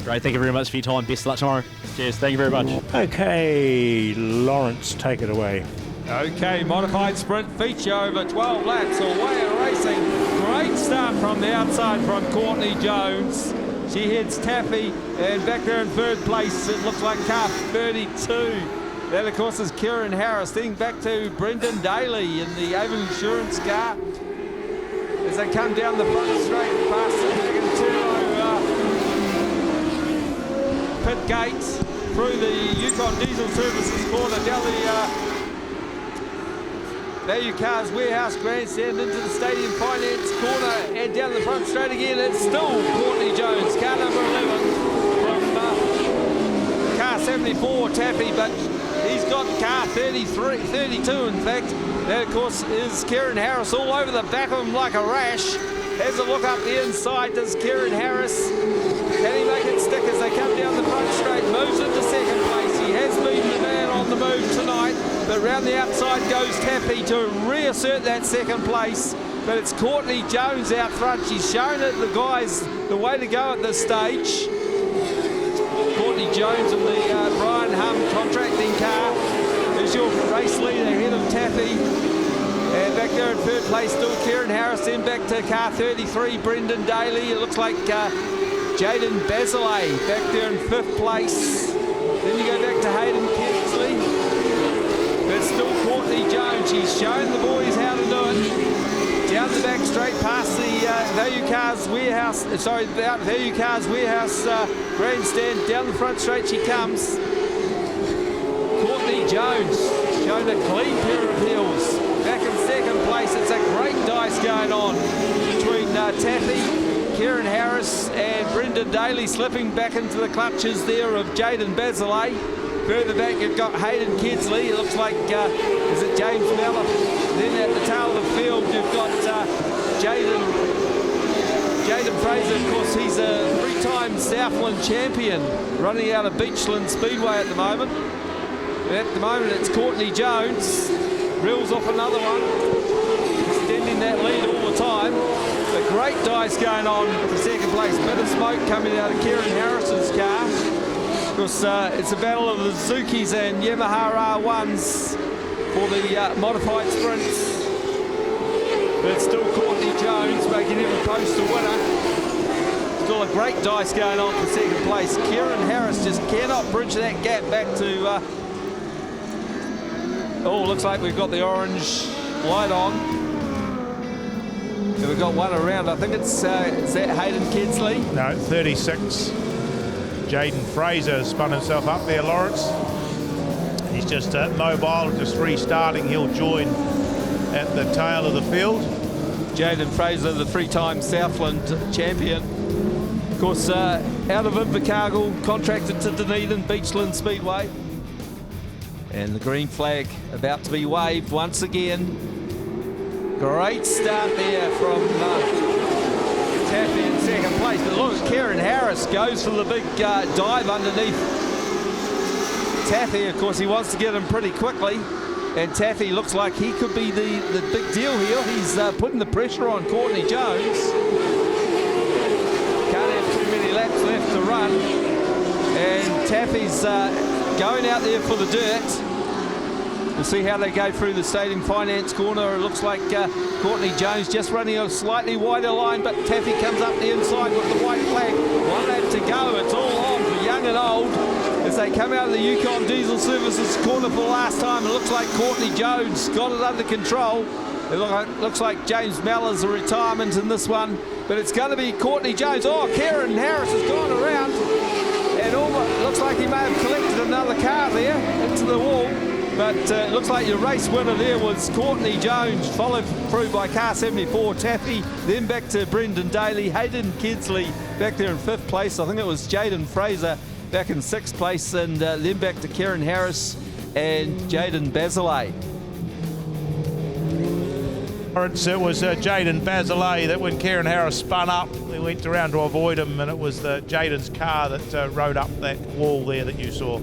Great, thank you very much for your time. Best of luck tomorrow. Cheers, thank you very much. Okay, Lawrence, take it away. Okay, modified sprint feature over 12 laps, away and racing. Great start from the outside from Courtney Jones. She heads Taffy, and back there in third place, it looks like car 32. That, of course, is Kieran Harris. Then back to Brendan Daly in the Avon Insurance car. As they come down the front straight, past the pit gates, through the Yukon Diesel Services corner, down the Value Cars Warehouse Grandstand into the Stadium Finance corner, and down the front straight again. It's still Courtney Jones, car number 11 from car 74, Taffy, but he's got car 32 in fact. That, of course, is Kieran Harris all over the back of him like a rash. Has a look up the inside, does Kieran Harris. Can he make it stick as they come down the front straight? Moves into second place. He has been the man on the move tonight, but round the outside goes Taffy to reassert that second place. But it's Courtney Jones out front. She's shown it the guys the way to go at this stage. Courtney Jones in the Brian Hum contracting car is your race leader ahead of Taffy. And back there in third place still Kieran Harris, then back to car 33, Brendan Daly. It looks like Jaden Bazilay back there in fifth place. Then you go back to Hayden Kinsley. But still Courtney Jones. She's shown the boys how to do it. Down the back straight past the Value Cars Warehouse, Value Cars Warehouse grandstand. Down the front straight she comes. Courtney Jones showing a clean pair of heels. Back in second place. It's a great dice going on between Taffy, Kieran Harris and Brendan Daly, slipping back into the clutches there of Jaden Bazilay. Further back you've got Hayden Kinsley. It looks like, is it James Mellor? Then at the tail of the field you've got Jaden Fraser, of course, he's a 3-time Southland champion, running out of Beachland Speedway at the moment. At the moment, it's Courtney Jones, reels off another one, extending that lead all the time. A great dice going on for second place. Bit of smoke coming out of Kieran Harris's car. Of course, it's a battle of the Zukis and Yamaha R1s for the modified sprints. But it's still Courtney Jones making him a postal winner. Still a great dice going on for second place. Kieran Harris just cannot bridge that gap back to... oh, looks like we've got the orange light on. And we've got one around. I think is that Hayden Kinsley? No, 36. Jaden Fraser spun himself up there, Lawrence. He's just mobile, just restarting. He'll join at the tail of the field. Jaden Fraser, the 3-time Southland champion. Of course, out of Invercargill, contracted to Dunedin Beachland Speedway. And the green flag about to be waved once again. Great start there from Taffy in second place. But look, Kieran Harris goes for the big dive underneath Taffy. Of course, he wants to get him pretty quickly. And Taffy looks like he could be the big deal here. He's putting the pressure on Courtney Jones. Can't have too many laps left to run. And Taffy's going out there for the dirt. We'll see how they go through the Stadium Finance corner. It looks like Courtney Jones just running a slightly wider line, but Taffy comes up the inside with the white flag. 1 lap to go. It's all on for young and old as they come out of the Yukon Diesel Services corner for the last time. It looks like Courtney Jones got it under control. It looks like James Mellor's a retirement in this one, but it's going to be Courtney Jones. Oh, Kieran Harris has gone around, and it looks like he may have collected another car there into the wall. But it looks like your race winner there was Courtney Jones, followed through by car 74, Taffy, then back to Brendan Daly, Hayden Kinsley back there in 5th place. I think it was Jaden Fraser back in 6th place, and then back to Kieran Harris and Jaden Bazilay. It was Jaden Bazilay that when Kieran Harris spun up, he went around to avoid him, and it was Jaden's car that rode up that wall there that you saw.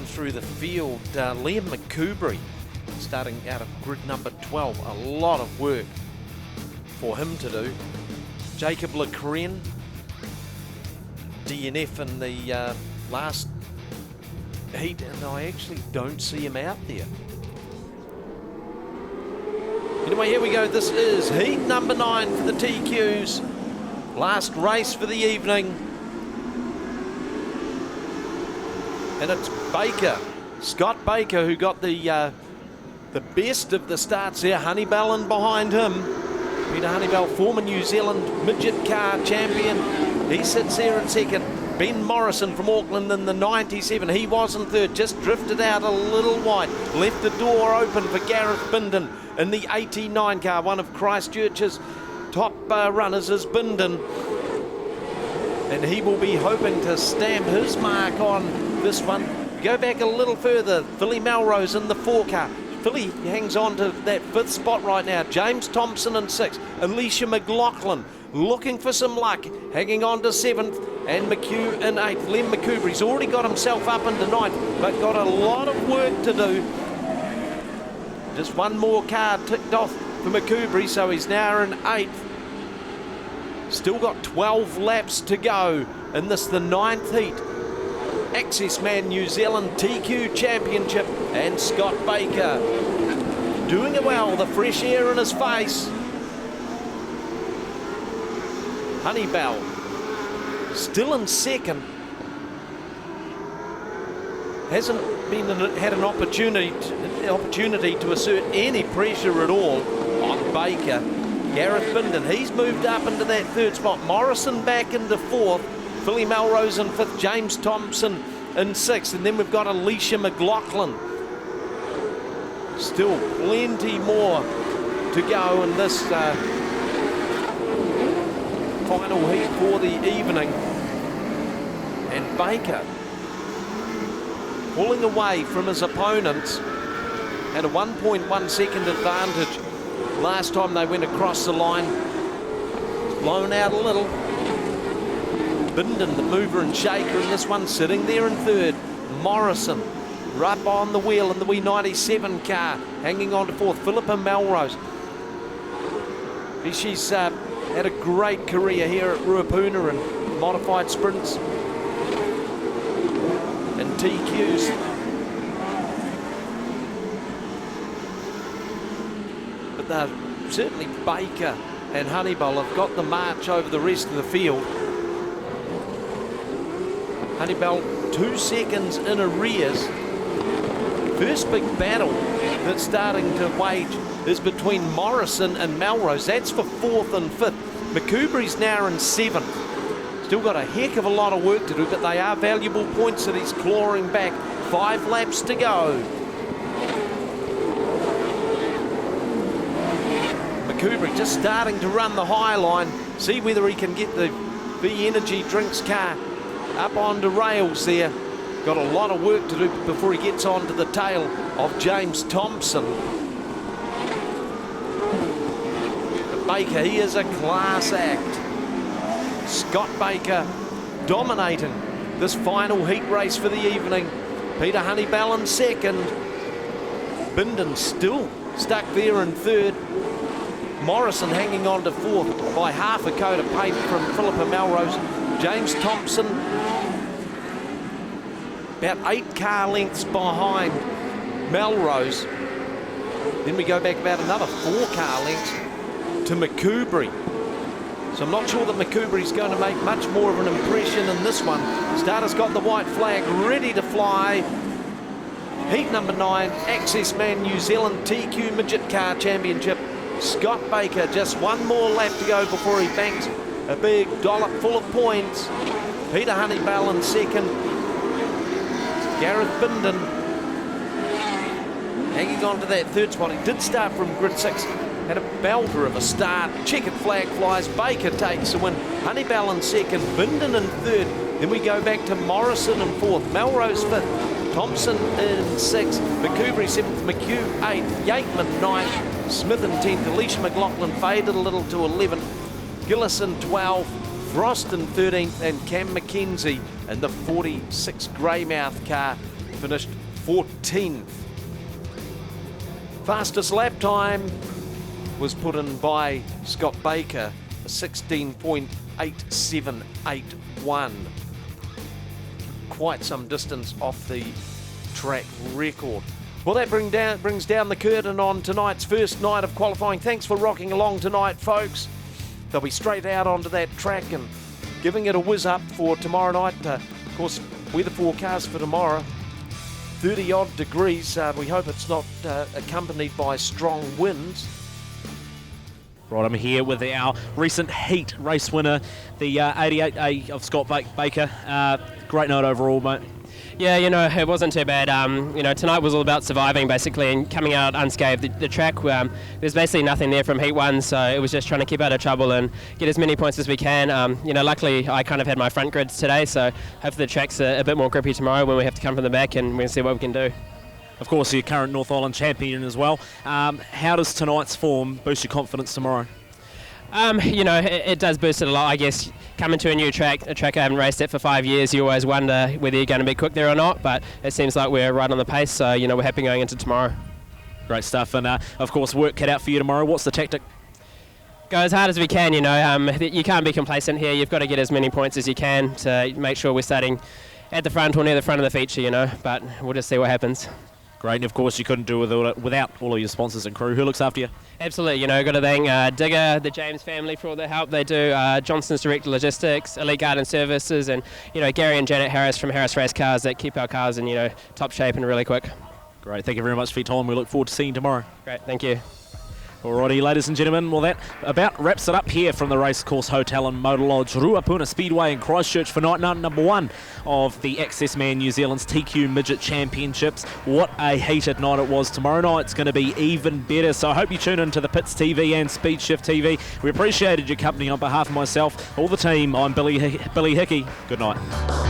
Through the field, Liam McCoubrey starting out of grid number 12. A lot of work for him to do. Jacob Lecren, DNF in the last heat, and I actually don't see him out there. Anyway, here we go. This is heat number 9 for the TQs. Last race for the evening. And it's Baker, Scott Baker, who got the best of the starts there. Honeybell in behind him. Peter Honeybell, former New Zealand midget car champion. He sits there in second. Ben Morrison from Auckland in the 97. He was in third, just drifted out a little wide. Left the door open for Gareth Bindon in the 89 car. One of Christchurch's top runners is Bindon. And he will be hoping to stamp his mark on this one. Go back a little further. Philly Melrose in the 4 car. Philly hangs on to that 5th spot right now. James Thompson in 6th. Alicia McLaughlin looking for some luck, hanging on to 7th. And McHugh in 8th. Len McCoubrey's already got himself up into 9th, but got a lot of work to do. Just one more car ticked off for McCoubrey, so he's now in 8th. Still got 12 laps to go in this, the 9th heat. Accessman New Zealand TQ Championship, and Scott Baker doing it well, the fresh air in his face. Honeybell still in second. hasn't had an opportunity to assert any pressure at all on Baker. Gareth Bindon, he's moved up into that third spot. Morrison back into fourth. Philly Melrose in fifth. James Thompson in sixth. And then we've got Alicia McLaughlin. Still plenty more to go in this final heat for the evening. And Baker pulling away from his opponents. Had a 1.1 second advantage last time they went across the line. Blown out a little. Bindon, the mover and shaker in this one, sitting there in third. Morrison up on the wheel in the wee 97 car, hanging on to fourth. Philippa Melrose. She's had a great career here at Ruapuna in modified sprints and TQs. But certainly Baker and Honeybell have got the march over the rest of the field. Honeybell 2 seconds in arrears. First big battle that's starting to wage is between Morrison and Melrose. That's for fourth and fifth. McCoubrey's now in seventh. Still got a heck of a lot of work to do, but they are valuable points that he's clawing back. 5 laps to go. McCoubrey just starting to run the high line. See whether he can get the V Energy Drinks car up onto rails there. Got a lot of work to do before he gets onto the tail of James Thompson. But Baker, he is a class act. Scott Baker dominating this final heat race for the evening. Peter Honeybell in second. Bindon still stuck there in third. Morrison hanging on to fourth by half a coat of paint from Philippa Melrose. James Thompson about 8 car lengths behind Melrose. Then we go back about another 4 car lengths to McCoubrey. So I'm not sure that McCoubrey's going to make much more of an impression in this one. Starter's got the white flag ready to fly. Heat number 9, Accessman New Zealand TQ Midget Car Championship. Scott Baker, just one more lap to go before he banks a big dollop full of points. Peter Honeybell in second. Gareth Bindon hanging on to that third spot. He did start from grid 6. Had a belter of a start. Checkered flag flies. Baker takes the win. Honeybell in second. Bindon in third. Then we go back to Morrison in fourth. Melrose fifth. Thompson in sixth. McCoubrey seventh. McHugh eighth. Yateman ninth. Smith in 10th. Alicia McLaughlin faded a little to 11th. Gillis in 12th. Frost in 13th. And Cam McKenzie in the 46 Greymouth car finished 14th. Fastest lap time was put in by Scott Baker, a 16.8781. Quite some distance off the track record. Well, that brings down the curtain on tonight's first night of qualifying. Thanks for rocking along tonight, folks. They'll be straight out onto that track and giving it a whiz up for tomorrow night. Of course, weather forecast for tomorrow, 30-odd degrees. We hope it's not accompanied by strong winds. Right, I'm here with our recent heat race winner, the 88A of Scott Baker. Great night overall, mate. Yeah, you know, it wasn't too bad. You know, tonight was all about surviving, basically, and coming out unscathed. The track, there's basically nothing there from Heat 1, so it was just trying to keep out of trouble and get as many points as we can. You know, luckily, I kind of had my front grids today, so hopefully the track's a bit more grippy tomorrow when we have to come from the back, and we can see what we can do. Of course, you're current North Island champion as well. How does tonight's form boost your confidence tomorrow? You know, it does boost it a lot, I guess. Coming to a new track, a track I haven't raced at for 5 years, you always wonder whether you're going to be quick there or not, but it seems like we're right on the pace, so, you know, we're happy going into tomorrow. Great stuff, and of course, work cut out for you tomorrow. What's the tactic? Go as hard as we can, you know. You can't be complacent here. You've got to get as many points as you can to make sure we're starting at the front or near the front of the feature, you know, but we'll just see what happens. Great, and of course you couldn't do it without all of your sponsors and crew. Who looks after you? Absolutely, you know, got to thank Digger, the James family for all the help they do, Johnson's Direct Logistics, Elite Garden Services, and, you know, Gary and Janet Harris from Harris Race Cars that keep our cars in, you know, top shape and really quick. Great, thank you very much for your time. We look forward to seeing you tomorrow. Great, thank you. Alrighty, ladies and gentlemen, well that about wraps it up here from the Racecourse Hotel and Motor Lodge, Ruapuna Speedway in Christchurch for night number 1 of the Accessman New Zealand's TQ Midget Championships. What a heated night it was. Tomorrow night's going to be even better, so I hope you tune into the Pits TV and Speed Shift TV. We appreciated your company. On behalf of myself, all the team, I'm Billy Hickey. Good night.